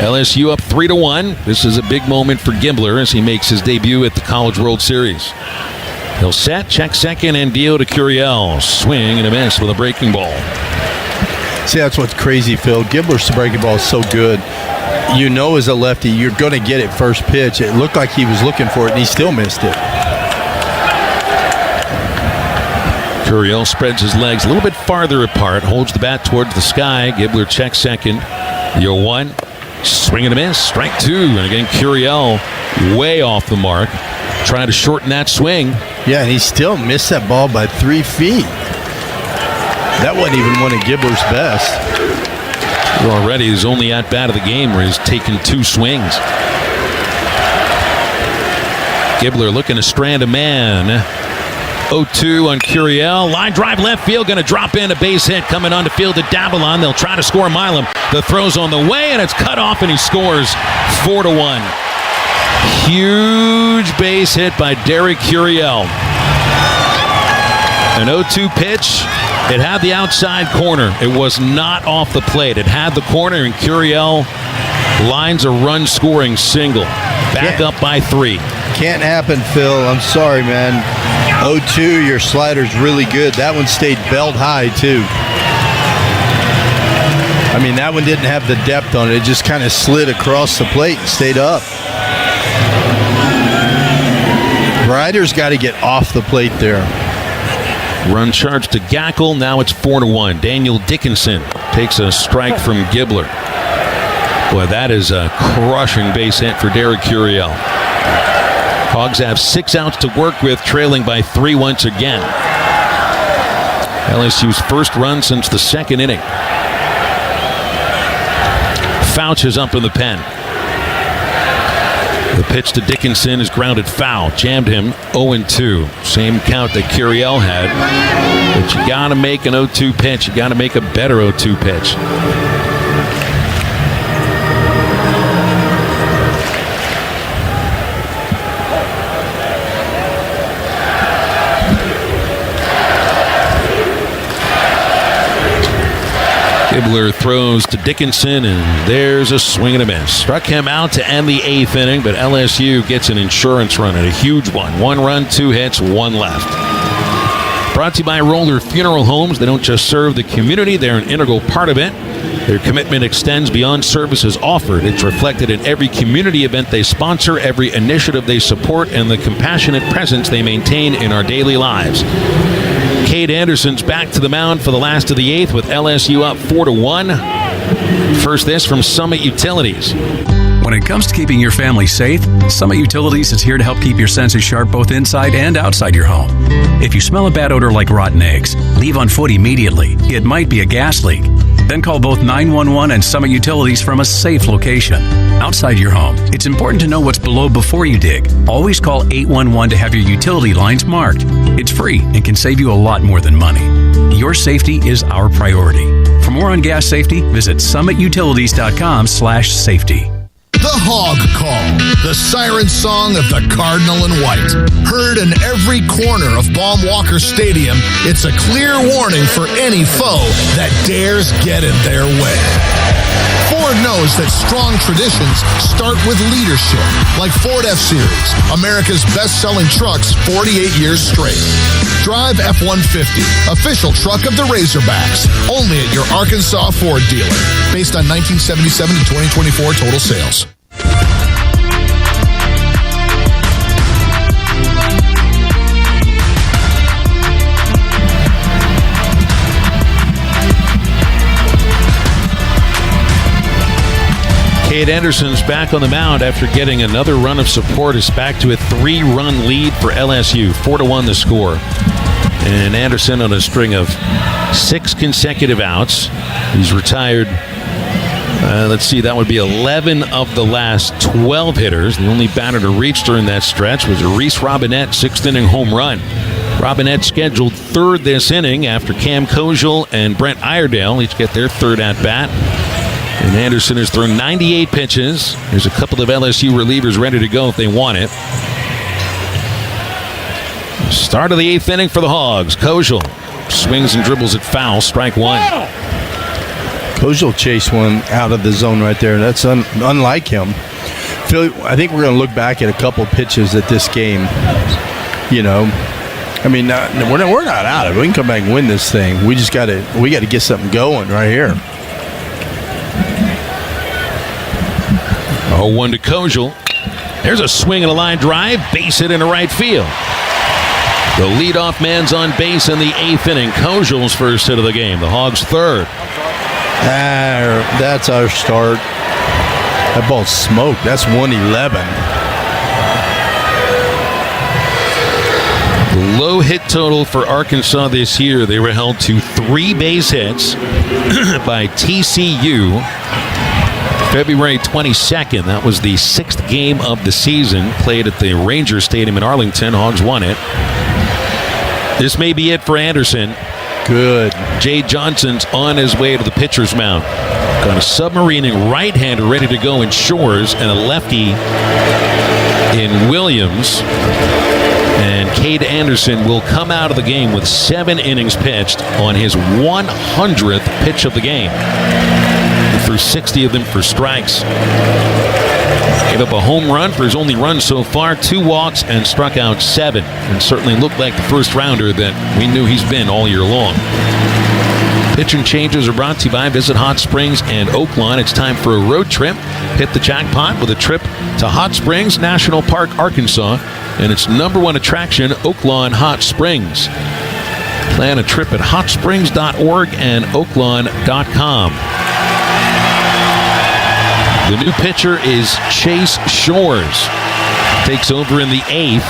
LSU up 3-1. This is a big moment for Gibbler as he makes his debut at the College World Series. He'll set, check second, and deal to Curiel. Swing and a miss with a breaking ball. See, that's what's crazy, Phil. Gibbler's breaking ball is so good. You know, as a lefty, you're going to get it first pitch. It looked like he was looking for it, and he still missed it. Curiel spreads his legs a little bit farther apart, holds the bat towards the sky. Gibbler checks second. 0-1. Swing and a miss. Strike 2. And again, Curiel way off the mark. Trying to shorten that swing. Yeah, and he still missed that ball by 3 feet. That wasn't even one of Gibbler's best. Already his only at-bat of the game where he's taken 2 swings. Gibbler looking to strand a man. 0-2 on Curiel. Line drive left field, going to drop in a base hit coming on the field to Davalon. They'll try to score Milam. The throw's on the way, and it's cut off, and he scores 4-1. Huge base hit by Derek Curiel. An 0-2 pitch. It had the outside corner. It was not off the plate. It had the corner, and Curiel lines a run-scoring single. Back up by 3. Can't happen, Phil. I'm sorry, man. 0-2, your slider's really good. That one stayed belt high, too. I mean, that one didn't have the depth on it. It just kind of slid across the plate and stayed up. Ryder's got to get off the plate there. Run charge to Gackel. Now it's 4-1. Daniel Dickinson takes a strike from Gibbler. Boy, that is a crushing base hit for Derek Curiel. Hogs have 6 outs to work with, trailing by 3 once again. LSU's first run since the second inning. Fouch is up in the pen. The pitch to Dickinson is grounded foul. Jammed him 0-2. Same count that Curiel had. But you got to make an 0-2 pitch. You got to make a better 0-2 pitch. Kibler throws to Dickinson, and there's a swing and a miss. Struck him out to end the 8th inning, but LSU gets an insurance run, and a huge one. 1 run, 2 hits, 1 left. Brought to you by Roller Funeral Homes. They don't just serve the community, they're an integral part of it. Their commitment extends beyond services offered. It's reflected in every community event they sponsor, every initiative they support, and the compassionate presence they maintain in our daily lives. Cade Anderson's back to the mound for the last of the 8th with LSU up 4-1. First this from Summit Utilities. When it comes to keeping your family safe, Summit Utilities is here to help keep your senses sharp both inside and outside your home. If you smell a bad odor like rotten eggs, leave on foot immediately. It might be a gas leak. Then call both 911 and Summit Utilities from a safe location. Outside your home, it's important to know what's below before you dig. Always call 811 to have your utility lines marked. It's free and can save you a lot more than money. Your safety is our priority. For more on gas safety, visit summitutilities.com/safety. The Hog Call, the siren song of the Cardinal and White. Heard in every corner of Baum Walker Stadium, it's a clear warning for any foe that dares get in their way. Ford knows that strong traditions start with leadership, like Ford F-Series, America's best-selling trucks 48 years straight. Drive F-150, official truck of the Razorbacks, only at your Arkansas Ford dealer, based on 1977 to 2024 total sales. Cade Anderson's back on the mound after getting another run of support. Is back to a 3-run lead for LSU. 4-1 the score. And Anderson on a string of 6 consecutive outs. He's retired. Let's see, that would be 11 of the last 12 hitters. The only batter to reach during that stretch was Reese Robinette, 6th inning home run. Robinette scheduled 3rd this inning after Cam Koziel and Brent Iredale each get their 3rd at bat. And Anderson has thrown 98 pitches. There's a couple of LSU relievers ready to go if they want it. Start of the 8th inning for the Hogs. Koziel swings and dribbles at foul. Strike 1. Koziel chased one out of the zone right there. That's unlike him. I think we're going to look back at a couple pitches at this game. You know, I mean, we're not out of it. We can come back and win this thing. We got to get something going right here. 0-1 to Koziel. There's a swing and a line drive. Base hit into right field. The leadoff man's on base in the 8th inning. Koziel's first hit of the game. The Hogs' 3rd. That's our start. That ball's smoked. That's 111. The low hit total for Arkansas this year. They were held to 3 base hits by TCU. February 22nd, that was the 6th game of the season, played at the Ranger Stadium in Arlington. Hogs won it. This may be it for Anderson. Good. Jay Johnson's on his way to the pitcher's mound. Got a submarining right-hander ready to go in Shores and a lefty in Williams. And Cade Anderson will come out of the game with 7 innings pitched on his 100th pitch of the game. He threw 60 of them for strikes. Gave up a home run for his only run so far, 2 walks, and struck out 7. And certainly looked like the first rounder that we knew he's been all year long. Pitching changes are brought to you by Visit Hot Springs and Oaklawn. It's time for a road trip. Hit the jackpot with a trip to Hot Springs National Park, Arkansas, and its #1 attraction, Oaklawn Hot Springs. Plan a trip at hotsprings.org and oaklawn.com. The new pitcher is Chase Shores. Takes over in the 8th.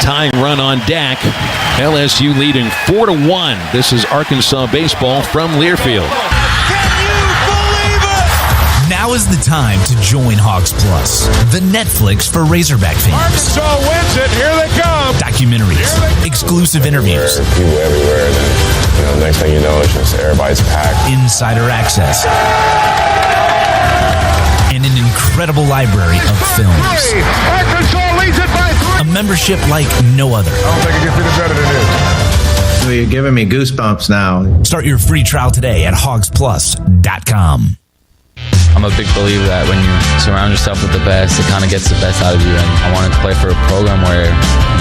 Tying run on deck. LSU leading 4-1. This is Arkansas baseball from Learfield. Now is the time to join Hogs Plus, the Netflix for Razorback fans. Arkansas wins it. Here they come. Documentaries, exclusive interviews. There are people everywhere. Then, next thing you know, it's just everybody's packed. Insider access. And an incredible library of films. Arkansas leads it by 3. A membership like no other. I don't think it gets any better than this. You're giving me goosebumps now. Start your free trial today at hogsplus.com. I'm a big believer that when you surround yourself with the best, it kind of gets the best out of you. And I wanted to play for a program where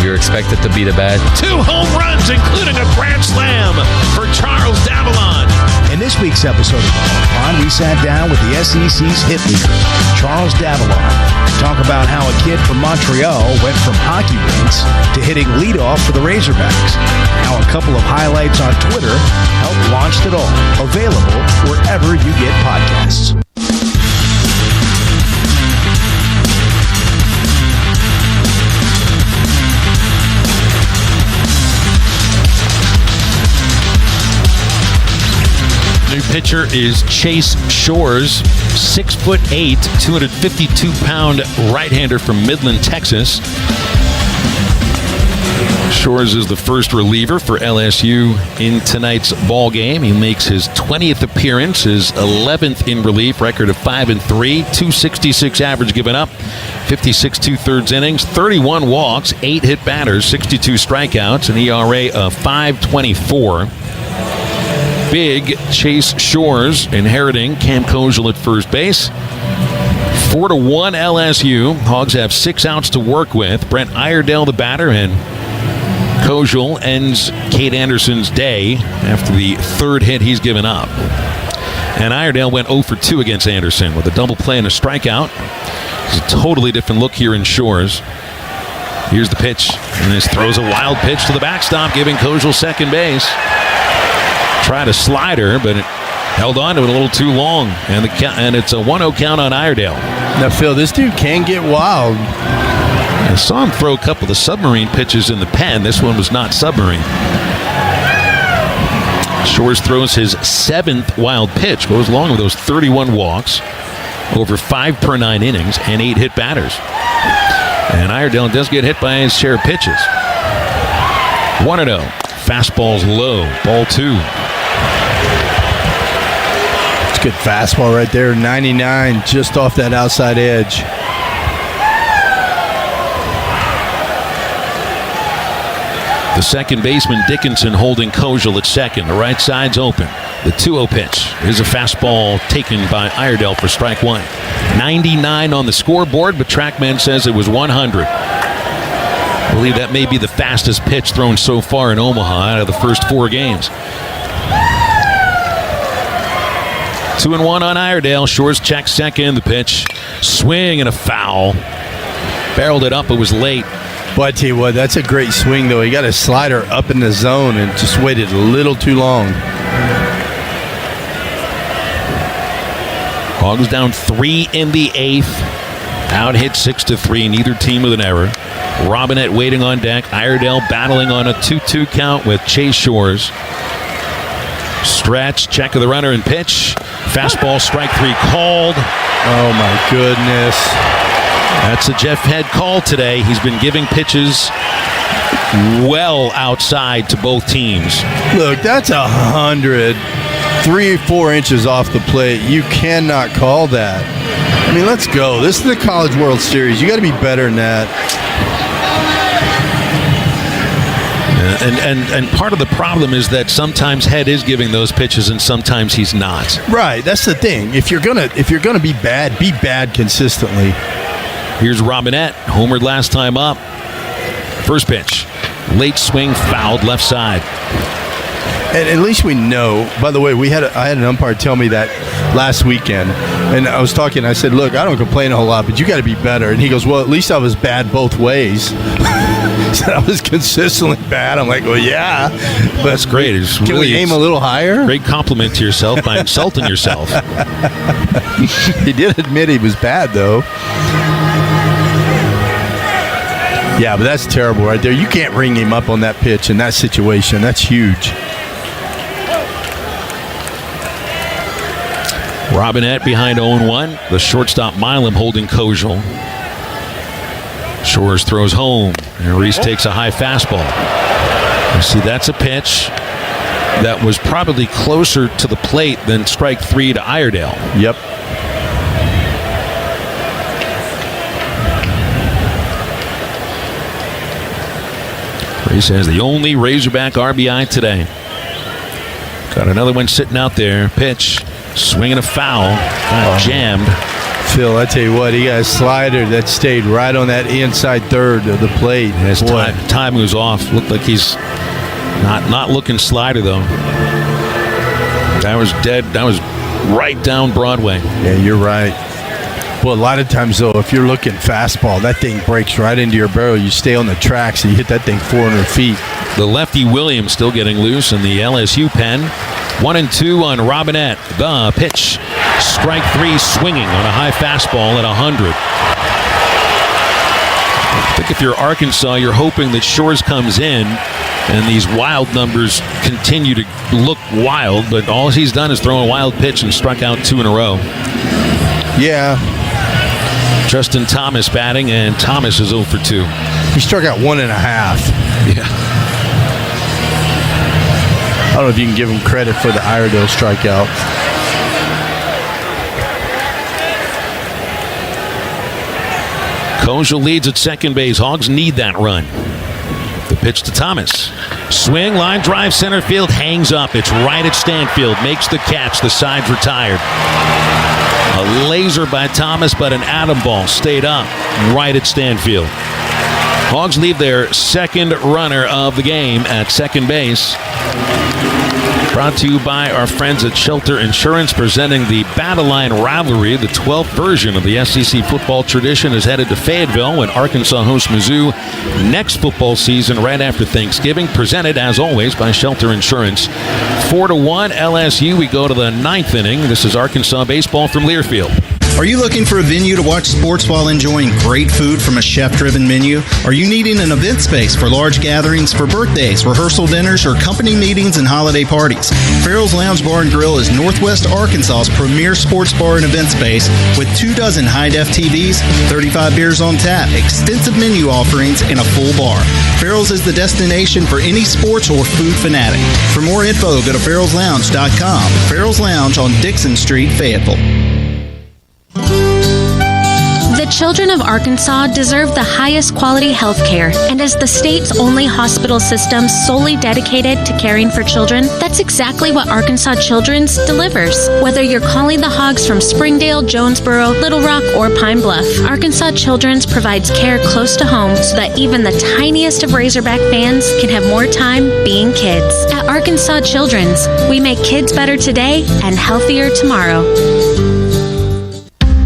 you're expected to be the best. 2 home runs, including a grand slam for Charles Davalon. In this week's episode of The Home Pond, we sat down with the SEC's hit leader, Charles Davalon, to talk about how a kid from Montreal went from hockey rinks to hitting leadoff for the Razorbacks, how a couple of highlights on Twitter helped launch it all. Available wherever you get podcasts. New pitcher is Chase Shores, 6'8", 252-pound right-hander from Midland, Texas. Shores is the first reliever for LSU in tonight's ball game. He makes his 20th appearance, his 11th in relief, record of 5-3, 266 average given up, 56 2/3 innings, 31 walks, 8 hit batters, 62 strikeouts, an ERA of 5.24. Big Chase Shores inheriting Cam Kojal at first base. 4-1 LSU. Hogs have 6 outs to work with. Brent Iredale the batter, and Kojal ends Kate Anderson's day after the 3rd hit he's given up. And Iredale went 0 for 2 against Anderson with a double play and a strikeout. It's a totally different look here in Shores. Here's the pitch, and this throws a wild pitch to the backstop, giving Kojal second base. Tried a slider, but it held on to it a little too long, and it's a 1-0 count on Iredale. Now, Phil, this dude can get wild. I saw him throw a couple of the submarine pitches in the pen. This one was not submarine. Shores throws his 7th wild pitch, goes along with those 31 walks, over 5 per 9 innings, and 8 hit batters. And Iredale does get hit by his share of pitches. 1-0. Fastball's low. Ball 2. It's a good fastball right there. 99, just off that outside edge. The second baseman, Dickinson, holding Kojal at second. The right side's open. The 2-0 pitch is a fastball taken by Iredale for strike 1. 99 on the scoreboard, but TrackMan says it was 100. I believe that may be the fastest pitch thrown so far in Omaha out of the first 4 games. 2-1 on Iredale. Shores checks second. The pitch, swing and a foul. Barreled it up. It was late. Boy, I tell you what, that's a great swing, though. He got a slider up in the zone and just waited a little too long. Hogs down 3 in the 8th. Out hit 6-3. Neither team with an error. Robinette waiting on deck. Iredale battling on a 2-2 count with Chase Shores. Stretch, check of the runner and pitch. Fastball, strike 3 called. Oh, my goodness. That's a Jeff Head call today. He's been giving pitches well outside to both teams. Look, that's 100, 3 or 4 inches off the plate. You cannot call that. I mean, let's go. This is the College World Series. You got to be better than that. And part of the problem is that sometimes Head is giving those pitches and sometimes he's not. Right, that's the thing. If you're gonna be bad consistently. Here's Robinette, homered last time up. First pitch, late swing, fouled left side. And at least we know. By the way, I had an umpire tell me that last weekend, and I was talking. I said, "Look, I don't complain a whole lot, but you got to be better." And he goes, "Well, at least I was bad both ways." He said I was consistently bad. I'm like, "Well, yeah, but that's great. It's can we aim a little higher?" Great compliment to yourself by insulting yourself. He did admit he was bad, though. Yeah, but that's terrible right there. You can't ring him up on that pitch in that situation. That's huge. Robinette behind 0-1. The shortstop Milam holding Kojal. Shores throws home, and Reese takes a high fastball. You see, that's a pitch that was probably closer to the plate than strike 3 to Iredale. Yep. He says the only Razorback RBI today. Got another one sitting out there. Pitch. Swinging a foul. Jammed. Phil, I tell you what, he got a slider that stayed right on that inside third of the plate. His time was off. Looked like he's not looking slider, though. That was dead. That was right down Broadway. Yeah, you're right. Well, a lot of times, though, if you're looking fastball, that thing breaks right into your barrel. You stay on the tracks and you hit that thing 400 feet. The lefty Williams still getting loose in the LSU pen. 1-2 on Robinette. The pitch. Strike 3 swinging on a high fastball at 100. I think if you're Arkansas, you're hoping that Shores comes in and these wild numbers continue to look wild, but all he's done is throw a wild pitch and struck out 2 in a row. Yeah. Justin Thomas batting, and Thomas is 0 for 2. He struck out 1.5. Yeah. I don't know if you can give him credit for the Iredale strikeout. Kojal leads at second base. Hogs need that run. The pitch to Thomas. Swing, line drive, center field, hangs up. It's right at Stanfield. Makes the catch. The side's retired. A laser by Thomas, but an atom ball stayed up right at Stanfield. Hogs leave their second runner of the game at second base. Brought to you by our friends at Shelter Insurance, presenting the Battle Line Rivalry. The 12th version of the SEC football tradition is headed to Fayetteville when Arkansas hosts Mizzou next football season right after Thanksgiving. Presented, as always, by Shelter Insurance. 4-1 LSU. We go to the 9th inning. This is Arkansas baseball from Learfield. Are you looking for a venue to watch sports while enjoying great food from a chef-driven menu? Are you needing an event space for large gatherings, for birthdays, rehearsal dinners, or company meetings and holiday parties? Farrell's Lounge Bar and Grill is Northwest Arkansas's premier sports bar and event space with 24 high-def TVs, 35 beers on tap, extensive menu offerings, and a full bar. Farrell's is the destination for any sports or food fanatic. For more info, go to farrellslounge.com. Farrell's Lounge on Dixon Street, Fayetteville. The children of Arkansas deserve the highest quality health care, and as the state's only hospital system solely dedicated to caring for children, that's exactly what Arkansas Children's delivers. Whether you're calling the Hogs from Springdale, Jonesboro, Little Rock, or Pine Bluff, Arkansas Children's provides care close to home so that even the tiniest of Razorback fans can have more time being kids. At Arkansas Children's, we make kids better today and healthier tomorrow.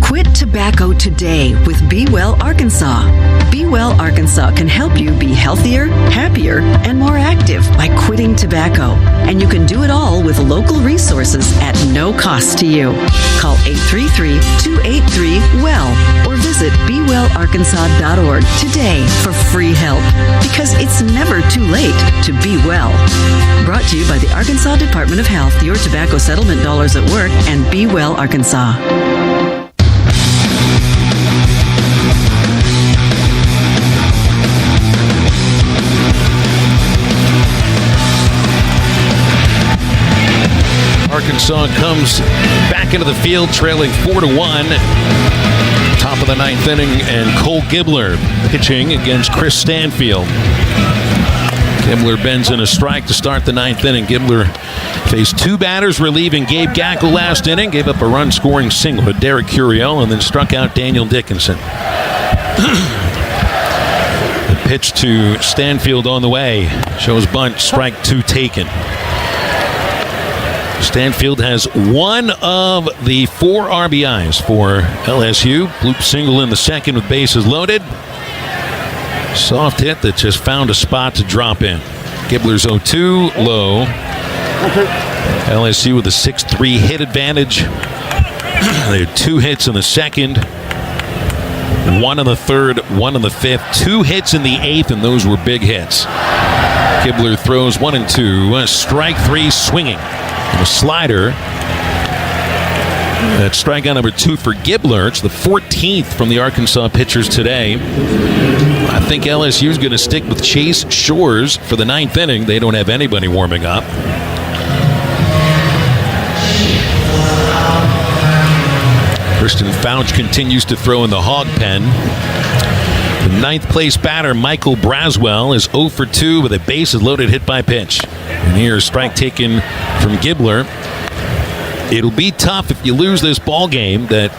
Quit tobacco today with Be Well Arkansas. Be Well Arkansas can help you be healthier, happier, and more active by quitting tobacco. And you can do it all with local resources at no cost to you. Call 833-283-WELL or visit BeWellArkansas.org today for free help, because it's never too late to be well. Brought to you by the Arkansas Department of Health, your tobacco settlement dollars at work, and Be Well Arkansas. Arkansas comes back into the field trailing 4-1. Top of the 9th inning, and Cole Gibbler pitching against Chris Stanfield. Gibbler bends in a strike to start the 9th inning. Gibbler faced 2 batters relieving Gabe Gackle last inning, gave up a run-scoring single to Derek Curiel, and then struck out Daniel Dickinson. The pitch to Stanfield on the way. Shows bunt, strike 2 taken. Stanfield has one of the 4 RBIs for LSU. Bloop single in the second with bases loaded. Soft hit that just found a spot to drop in. Gibbler's 0-2, low. LSU with a 6-3 hit advantage. They had 2 hits in the second, 1 in the third, 1 in the fifth, 2 hits in the 8th, and those were big hits. Gibbler throws 1-2, strike 3 swinging. A slider. That's strikeout number 2 for Gibbler. It's the 14th from the Arkansas pitchers today. I think LSU is going to stick with Chase Shores for the 9th inning. They don't have anybody warming up. Kristen Fouch continues to throw in the hog pen. The ninth place batter, Michael Braswell, is 0 for 2 with a bases-loaded hit by pitch. And here's strike taken from Gibbler. It'll be tough if you lose this ball game that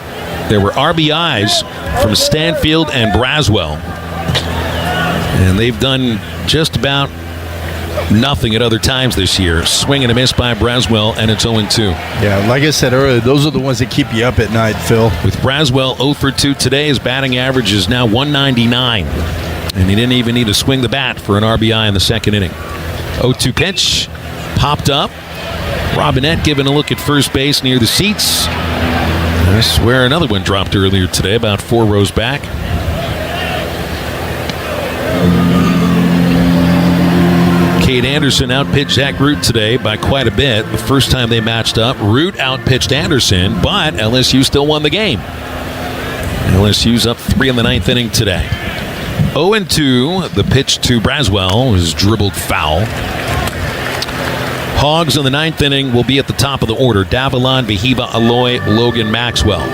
there were RBIs from Stanfield and Braswell. And they've done just about nothing at other times this year. Swing and a miss by Braswell, and it's 0-2. Yeah, like I said earlier, those are the ones that keep you up at night, Phil. With Braswell 0 for 2 today, his batting average is now 199. And he didn't even need to swing the bat for an RBI in the second inning. 0-2 pitch, popped up. Robinette giving a look at first base near the seats. I swear another one dropped earlier today, about 4 rows back. Cade Anderson outpitched Zach Root today by quite a bit. The first time they matched up, Root outpitched Anderson, but LSU still won the game. LSU's up 3 in the ninth inning today. 0-2, the pitch to Braswell was dribbled foul. Hogs in the ninth inning will be at the top of the order. Davalon, Vahiva, Aloy, Logan, Maxwell.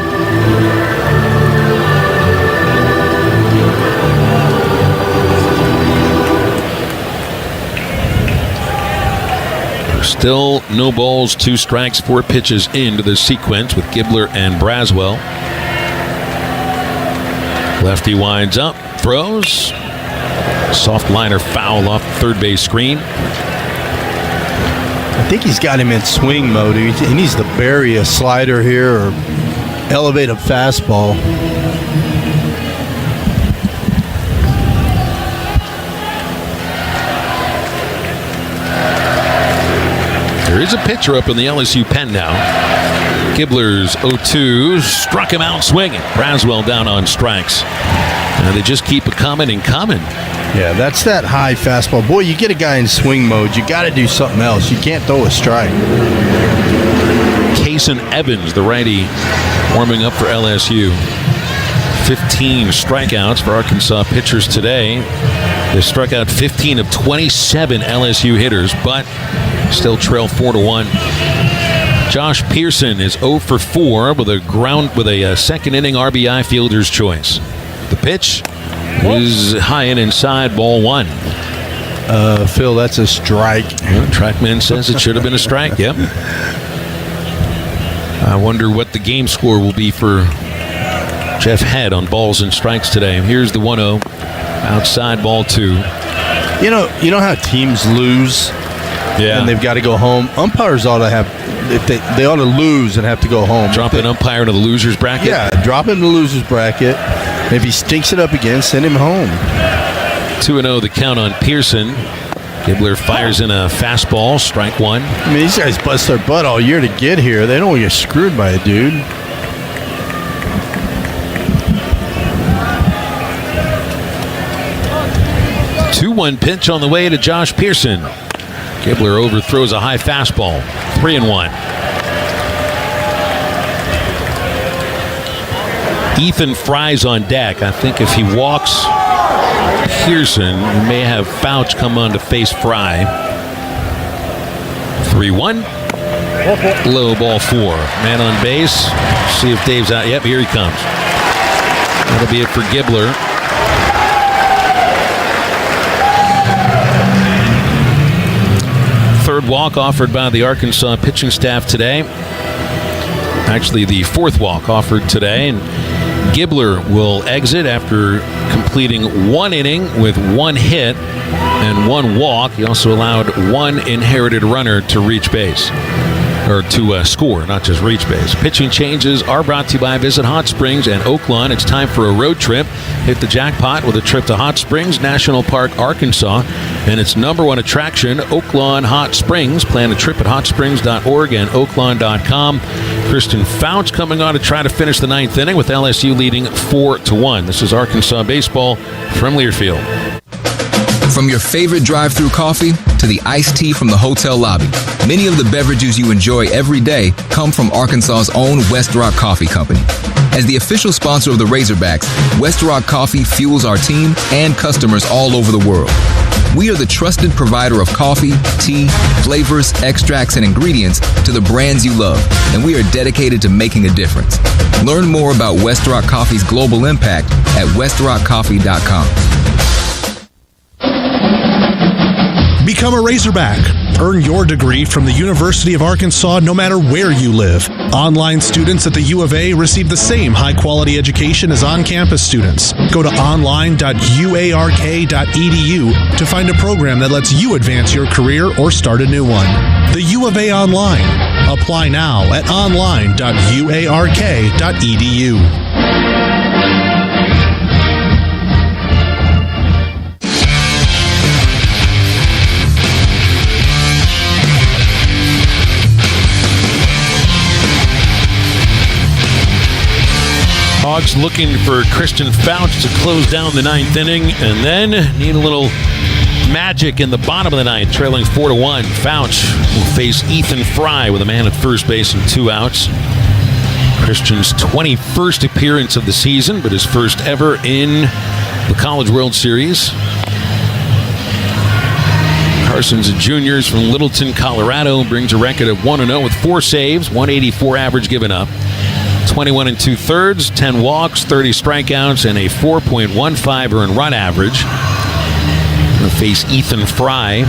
Still no balls, 2 strikes, 4 pitches into the sequence with Gibbler and Braswell. Lefty winds up, throws. Soft liner foul off the third base screen. I think he's got him in swing mode. He needs to bury a slider here or elevate a fastball. There is a pitcher up in the LSU pen now. Gibbler's 0-2, struck him out swinging. Braswell down on strikes. And they just keep it coming and coming. Yeah, that's that high fastball. Boy, you get a guy in swing mode, you got to do something else. You can't throw a strike. Kason Evans, the righty, warming up for LSU. 15 strikeouts for Arkansas pitchers today. They struck out 15 of 27 LSU hitters, but still trail 4-1. Josh Pearson is 0 for 4 with a second inning RBI fielder's choice. The pitch is high and inside, ball 1. Phil, that's a strike. Well, Trackman says it should have been a strike. Yep. I wonder what the game score will be for Jeff Head on balls and strikes today. Here's the 1-0. Outside, ball 2. You know how teams lose? Yeah. And they've got to go home. Umpires ought to have, if they ought to lose and have to go home. Drop an umpire into the loser's bracket? Yeah, drop him in the loser's bracket. If he stinks it up again, send him home. 2-0 the count on Pearson. Gibbler fires in a fastball, strike 1. I mean, these guys bust their butt all year to get here. They don't want to get screwed by a dude. Two-1 pitch on the way to Josh Pearson. Gibbler overthrows a high fastball. 3-1. Ethan Fry's on deck. I think if he walks Pearson, he may have Fouch come on to face Fry. 3-1. Low, ball 4. Man on base. See if Dave's out. Yep, here he comes. That'll be it for Gibbler. Third walk offered by the Arkansas pitching staff today. Actually, the fourth walk offered today. And Gibbler will exit after completing 1 inning with 1 hit and 1 walk. He also allowed 1 inherited runner to reach base. Or to score, not just reach base. Pitching changes are brought to you by Visit Hot Springs and Oaklawn. It's time for a road trip. Hit the jackpot with a trip to Hot Springs National Park, Arkansas, and its #1 attraction, Oaklawn Hot Springs. Plan a trip at hotsprings.org and oaklawn.com. Kristen Fouch coming on to try to finish the 9th inning with LSU leading 4-1. This is Arkansas baseball from Learfield. From your favorite drive-thru coffee to the iced tea from the hotel lobby, Many of the beverages you enjoy every day come from Arkansas's own West Rock Coffee Company. As the official sponsor of the Razorbacks, West Rock Coffee fuels our team and customers all over the world. We are the trusted provider of coffee, tea, flavors, extracts, and ingredients to the brands you love, and we are dedicated to making a difference. Learn more about West Rock Coffee's global impact at westrockcoffee.com. Become a Razorback. Earn your degree from the University of Arkansas no matter where you live. Online students at the U of A receive the same high-quality education as on-campus students. Go to online.uark.edu to find a program that lets you advance your career or start a new one. The U of A Online. Apply now at online.uark.edu. Hogs looking for Christian Fouch to close down the ninth inning, and then need a little magic in the bottom of the ninth, trailing 4-1. Fouch will face Ethan Fry with a man at first base and 2 outs. Christian's 21st appearance of the season, but his first ever in the College World Series. Carson's a junior from Littleton, Colorado, brings a record of 1-0 with 4 saves, 184 average given up. 21 2/3, 10 walks, 30 strikeouts, and a 4.15 earned run average. He'll face Ethan Fry,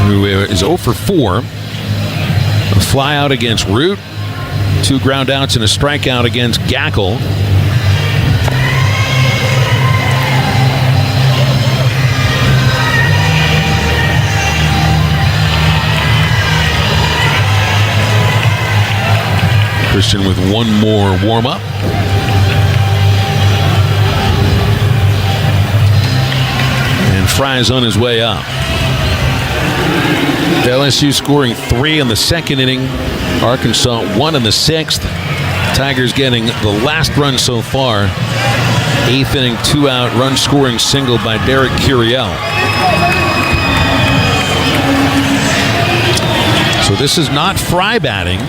who is 0 for 4. A fly out against Root, 2 ground outs and a strikeout against Gackle. Christian with one more warm-up. And Fry's on his way up. LSU scoring 3 in the second inning. Arkansas 1 in the 6th. Tigers getting the last run so far. 8th inning, 2-out run-scoring single by Derek Curiel. So this is not Fry batting.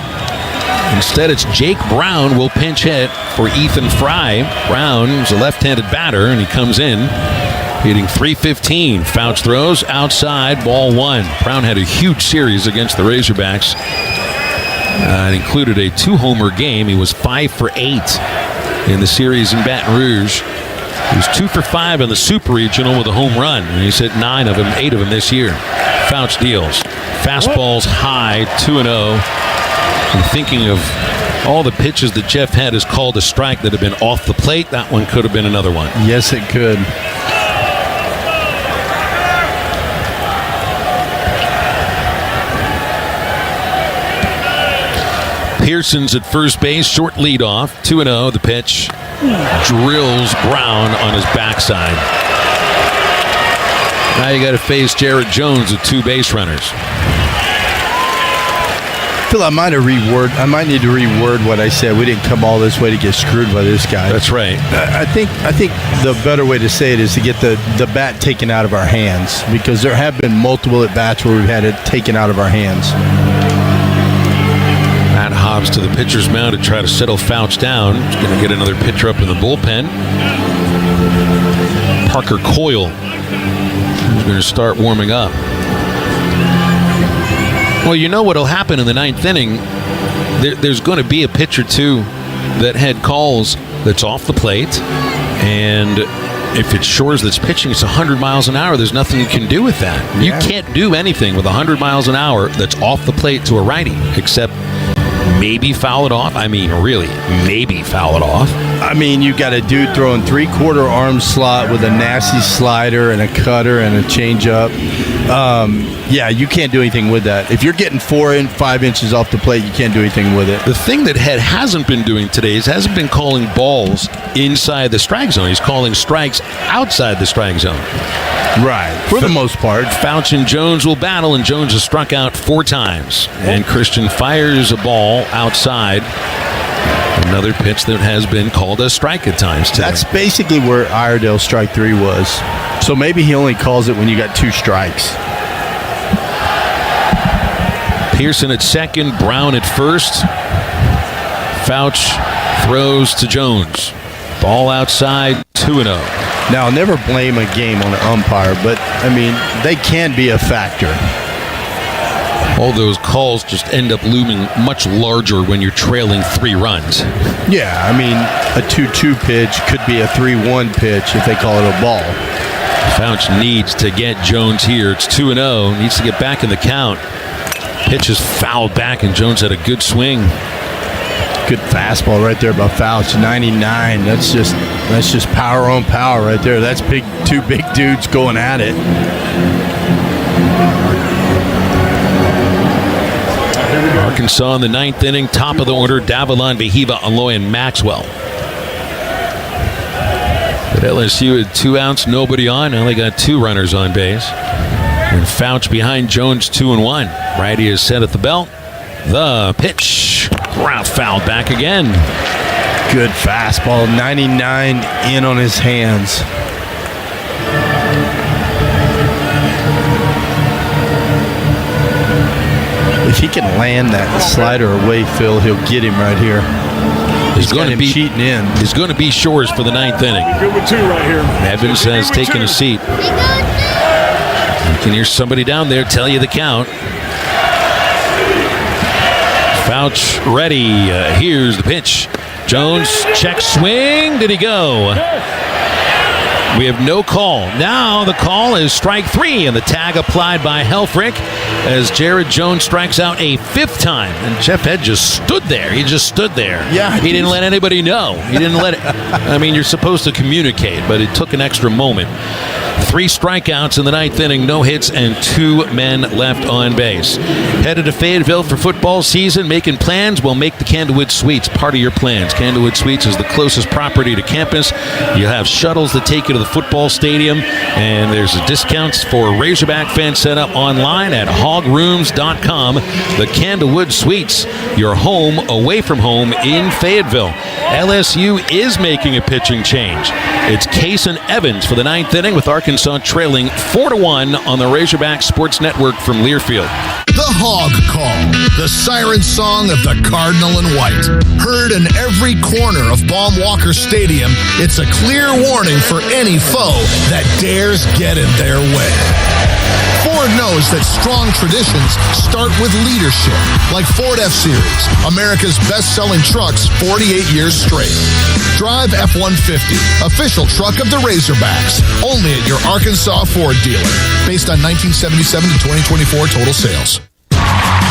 Instead, it's Jake Brown will pinch hit for Ethan Fry. Brown is a left-handed batter, and he comes in hitting .315. Fouch throws outside, ball 1. Brown had a huge series against the Razorbacks. It included a 2-homer game. He was 5 for 8 in the series in Baton Rouge. He was 2 for 5 in the Super Regional with a home run, and he's hit 8 of them this year. Fouch deals. Fastball's high, 2-0. And thinking of all the pitches that Jeff had has called a strike that have been off the plate, that one could have been another one. Yes, it could. Pearson's at first base, short leadoff, 2-0. The pitch drills Brown on his backside. Now you got to face Jared Jones with 2 base runners. I might need to reword what I said. We didn't come all this way to get screwed by this guy. That's right. I think the better way to say it is to get the bat taken out of our hands, because there have been multiple at bats where we've had it taken out of our hands. Matt Hobbs to the pitcher's mound to try to settle Fouch down. He's going to get another pitcher up in the bullpen. Parker Coyle is going to start warming up. Well, you know what will happen in the 9th inning. There's going to be a pitch or 2 that had calls that's off the plate. And if it's Shores that's pitching, it's 100 miles an hour. There's nothing you can do with that. Yeah. You can't do anything with 100 miles an hour that's off the plate to a righty, except maybe foul it off. I mean, really, maybe foul it off. I mean, you got a dude throwing 3/4 arm slot with a nasty slider and a cutter and a changeup. Yeah, you can't do anything with that. If you're getting 4 and 5 inches off the plate, you can't do anything with it. The thing that Head hasn't been doing today is hasn't been calling balls inside the strike zone. He's calling strikes outside the strike zone. Right, for the most part. Fouch and Jones will battle, and Jones has struck out 4 times. And Christian fires a ball outside. Another pitch that has been called a strike at times today. That's basically where Iredale's strike 3 was. So maybe he only calls it when you got 2 strikes. Pearson at second, Brown at first. Fouch throws to Jones. Ball outside, 2-0. Now, I'll never blame a game on an umpire, but, I mean, they can be a factor. All those calls just end up looming much larger when you're trailing 3 runs. Yeah, I mean, a 2-2 pitch could be a 3-1 pitch if they call it a ball. Fouch needs to get Jones here. It's 2-0. Needs to get back in the count. Pitch is fouled back, and Jones had a good swing. Good fastball right there by Fouch. 99. That's just power on power right there. That's two big dudes going at it. Arkansas in the 9th inning, top of the order, Davillon, Vehiva, Aloy, and Maxwell. But LSU had 2 outs, nobody on. Now they got 2 runners on base. And Fouch behind Jones, 2-1. Righty is set at the belt. The pitch. Ground foul back again. Good fastball. 99 in on his hands. If he can land that slider away, Phil, he'll get him right here. He's going to be cheating in. He's going to be Shores for the 9th inning. Good with 2 right here. Evans has taken a seat. You can hear somebody down there tell you the count. Fouch ready. Here's the pitch. Jones check swing. Did he go? We have no call. Now the call is strike 3, and the tag applied by Helfrich as Jared Jones strikes out a 5th time. And Jeff Head just stood there. He just stood there. Yeah, he didn't let anybody know. He didn't let it. I mean, you're supposed to communicate, but it took an extra moment. 3 strikeouts in the 9th inning, no hits, and 2 men left on base. Headed to Fayetteville for football season, making plans? Well, make the Candlewood Suites part of your plans. Candlewood Suites is the closest property to campus. You have shuttles that take you to the football stadium, and there's discounts for Razorback fans set up online at hogrooms.com. The Candlewood Suites, your home away from home in Fayetteville. LSU is making a pitching change. It's Case and Evans for the 9th inning, with Arkansas trailing 4-1 on the Razorback Sports Network from Learfield. The Hog Call, the siren song of the Cardinal and White. Heard in every corner of Baum Walker Stadium, it's a clear warning for any foe that dares get in their way. Ford knows that strong traditions start with leadership, like Ford F-Series, America's best-selling trucks 48 years straight. Drive F-150, official truck of the Razorbacks, only at your Arkansas Ford dealer, based on 1977 to 2024 total sales.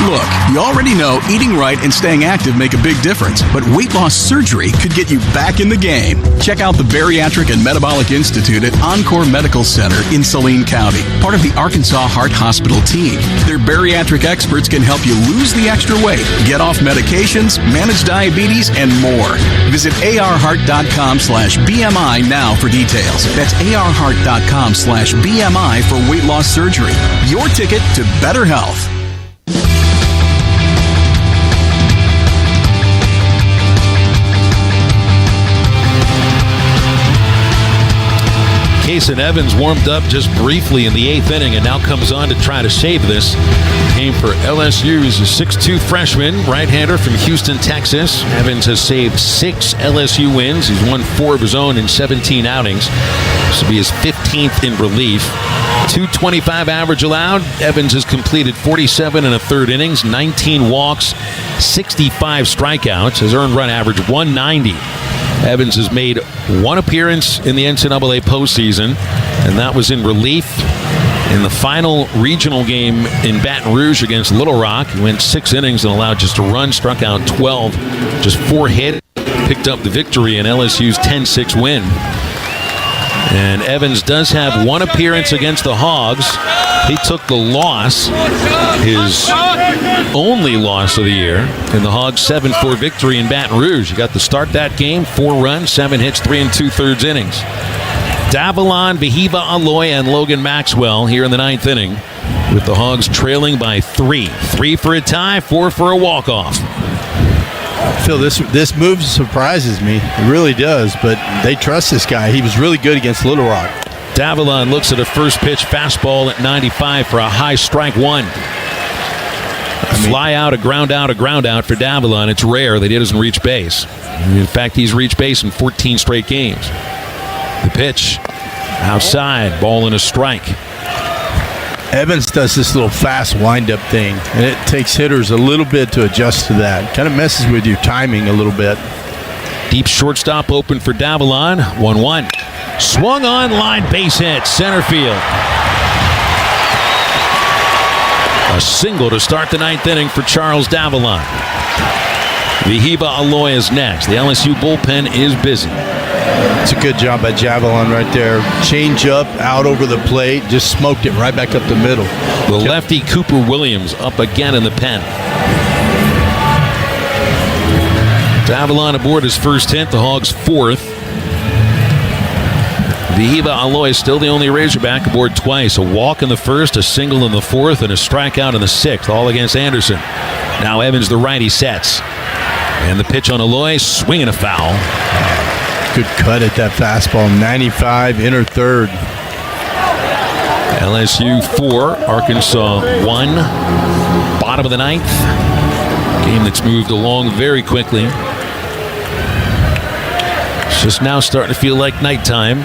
Look, you already know eating right and staying active make a big difference, but weight loss surgery could get you back in the game. Check out the Bariatric and Metabolic Institute at Encore Medical Center in Saline County, part of the Arkansas Heart Hospital team. Their bariatric experts can help you lose the extra weight, get off medications, manage diabetes, and more. Visit arheart.com/BMI now for details. That's arheart.com/BMI for weight loss surgery. Your ticket to better health. Case and Evans warmed up just briefly in the 8th inning and now comes on to try to save this. Came for LSU. He's a 6'2 freshman, right-hander from Houston, Texas. Evans has saved 6 LSU wins. He's won 4 of his own in 17 outings. This will be his 15th in relief. 225 average allowed. Evans has completed 47 1/3 innings, 19 walks, 65 strikeouts. His earned run average 190. Evans has made 1 appearance in the NCAA postseason, and that was in relief in the final regional game in Baton Rouge against Little Rock. He went 6 innings and allowed just a run, struck out 12, just 4 hit, picked up the victory in LSU's 10-6 win. And Evans does have 1 appearance against the Hogs. He took the loss, his only loss of the year, in the Hogs' 7-4 victory in Baton Rouge. He got to start that game, 4 runs, 7 hits, 3 2/3 innings. Davillon, Vehiva, Aloy, and Logan Maxwell here in the 9th inning, with the Hogs trailing by 3. 3 for a tie, 4 for a walk-off. Phil, this move surprises me. It really does, but they trust this guy. He was really good against Little Rock. Davillon looks at a first pitch fastball at 95 for a high strike 1. Fly out, a ground out for Davila. It's rare that he doesn't reach base. In fact, he's reached base in 14 straight games. The pitch outside, ball and a strike. Evans does this little fast wind-up thing, and it takes hitters a little bit to adjust to that. Kind of messes with your timing a little bit. Deep shortstop open for Davila. 1-1. Swung on, line, base hit, center field. A single to start the ninth inning for Charles Davila. Vihiba Aloy is next. The LSU bullpen is busy. It's a good job by Javelin right there. Change up, out over the plate, just smoked it right back up the middle. The lefty Cooper Williams up again in the pen. Javelin aboard his first hit, the Hogs' fourth. Vihiba Aloy is still the only Razorback aboard twice. A walk in the first, a single in the fourth, and a strikeout in the sixth, all against Anderson. Now Evans, the righty, sets. And the pitch on Aloy, swinging a foul. Good cut at that fastball. 95, inner third. LSU 4, Arkansas 1. Bottom of the ninth. Game that's moved along very quickly. It's just now starting to feel like nighttime.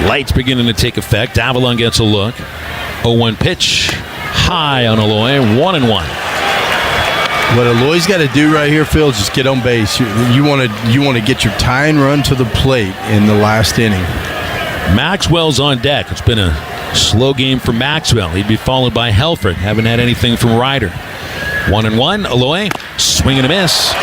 Lights beginning to take effect. Avalon gets a look. 0-1 pitch. High on Aloy. 1-1. What Aloy's got to do right here, Phil, is just get on base. You want to get your tying run to the plate in the last inning. Maxwell's on deck. It's been a slow game for Maxwell. He'd be followed by Helfrich. Haven't had anything from Ryder. 1-1. Aloy, swing and a miss.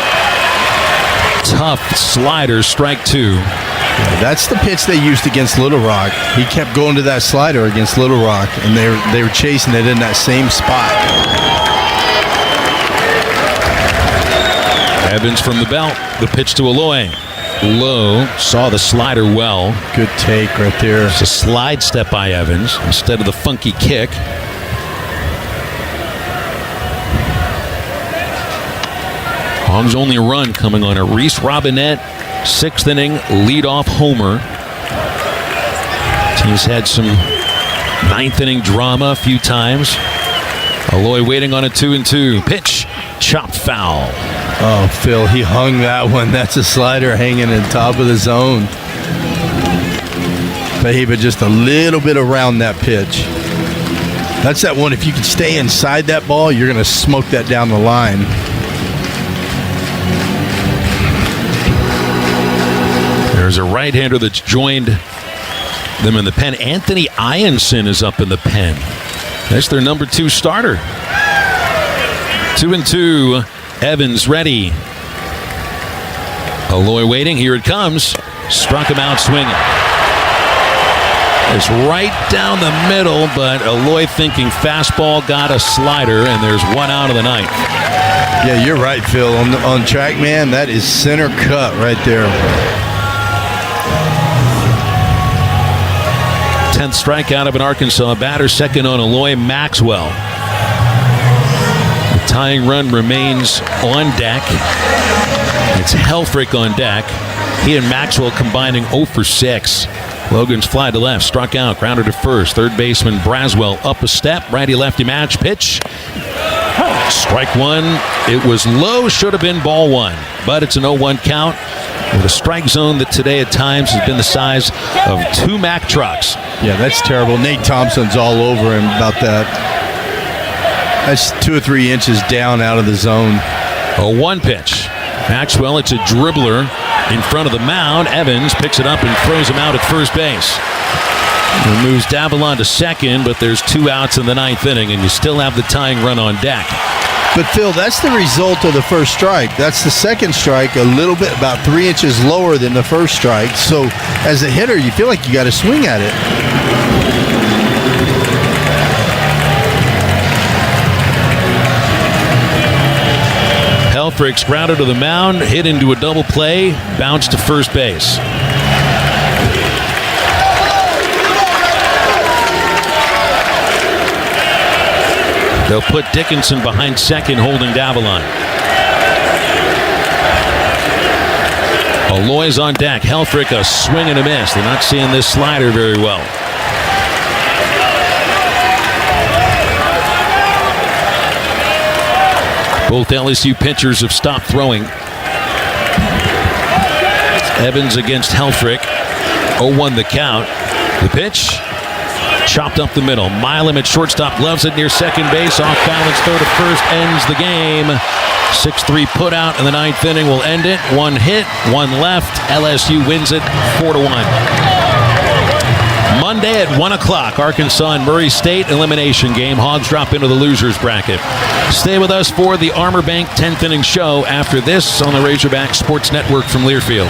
Tough slider, strike two. Yeah, that's the pitch they used against Little Rock. He kept going to that slider against Little Rock, and they were chasing it in that same spot. Evans from the belt. The pitch to Aloy. Low. Saw the slider well. Good take right there. It's a slide step by Evans instead of the funky kick. Hogs' only run coming on a Reese Robinette 6th inning leadoff homer. Team's had some 9th inning drama a few times. Aloy waiting on a 2-2. Pitch. Chopped foul. Oh, Phil, he hung that one. That's a slider hanging in top of the zone. But just a little bit around that pitch. That's that one. If you can stay inside that ball, you're going to smoke that down the line. There's a right-hander that's joined them in the pen. Anthony Ianson is up in the pen. That's their number 2 starter. 2-2. Evans ready. Aloy waiting. Here it comes. Struck him out swinging. It's right down the middle, but Aloy thinking fastball, got a slider, and there's one out of the ninth. Yeah, you're right, Phil. On track, man, that is center cut right there. 10th strikeout of an Arkansas batter. Second on Aloy, Maxwell. The tying run remains on deck. It's Helfrich on deck. He and Maxwell combining 0 for 6. Logan's fly to left, struck out, grounded to first. Third baseman Braswell up a step. Righty-lefty match pitch. Strike one. It was low, should have been ball one. But it's an 0-1 count with a strike zone that today at times has been the size of 2 Mack trucks. Yeah, that's terrible. Nate Thompson's all over him about that. That's 2 or 3 inches down out of the zone. 0-1 pitch. Maxwell, it's a dribbler in front of the mound. Evans picks it up and throws him out at first base. It moves Davila to second, but there's 2 outs in the 9th inning, and you still have the tying run on deck. But, Phil, that's the result of the first strike. That's the second strike, a little bit, about 3 inches lower than the first strike. So, as a hitter, you feel like you got to swing at it. Helfrich's grounded to the mound, hit into a double play, bounced to first base. They'll put Dickinson behind second, holding Davila. Aloy's on deck. Helfrich a swing and a miss. They're not seeing this slider very well. Both LSU pitchers have stopped throwing. Evans against Helfrich. 0-1 the count. The pitch. Chopped up the middle. Milam at shortstop loves it near second base. Off balance, throw to first. Ends the game. 6-3 put out in the ninth inning will end it. 1 hit, 1 left. LSU wins it 4-1. Monday at 1 o'clock, Arkansas and Murray State elimination game. Hogs drop into the losers bracket. Stay with us for the Armor Bank 10th inning show after this on the Razorback Sports Network from Learfield.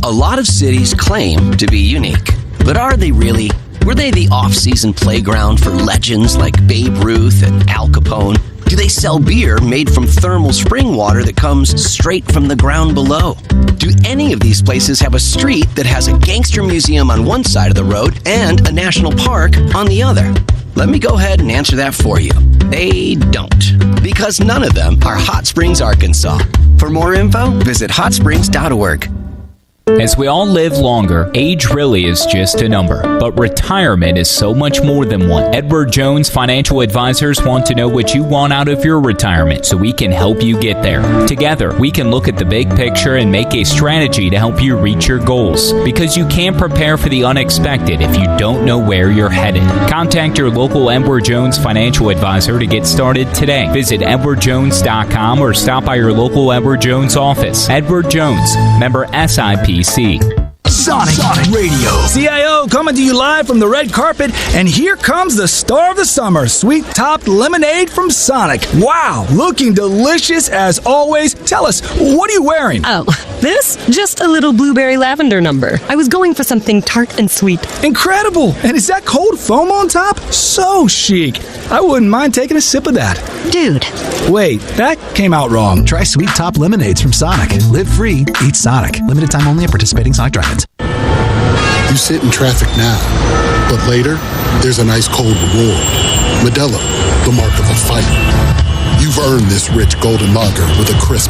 A lot of cities claim to be unique, but are they really? Were they the off-season playground for legends like Babe Ruth and Al Capone? Do they sell beer made from thermal spring water that comes straight from the ground below? Do any of these places have a street that has a gangster museum on one side of the road and a national park on the other? Let me go ahead and answer that for you. They don't, because none of them are Hot Springs, Arkansas. For more info, visit hotsprings.org. As we all live longer, age really is just a number, but retirement is so much more than one. Edward Jones Financial Advisors want to know what you want out of your retirement so we can help you get there. Together, we can look at the big picture and make a strategy to help you reach your goals, because you can't prepare for the unexpected if you don't know where you're headed. Contact your local Edward Jones Financial Advisor to get started today. Visit edwardjones.com or stop by your local Edward Jones office. Edward Jones, member SIPC. Sonic Radio. CIO coming to you live from the red carpet, and here comes the star of the summer, Sweet Top Lemonade from Sonic. Wow, looking delicious as always. Tell us, what are you wearing? Oh, this? Just a little blueberry lavender number. I was going for something tart and sweet. Incredible! And is that cold foam on top? So chic. I wouldn't mind taking a sip of that. Dude. Wait, that came out wrong. Try Sweet Top Lemonades from Sonic. Live free, eat Sonic. Limited time only at participating Sonic drive-ins. You sit in traffic now, but later, there's an ice cold reward. Modelo, the mark of a fighter. You've earned this rich golden lager with a crisp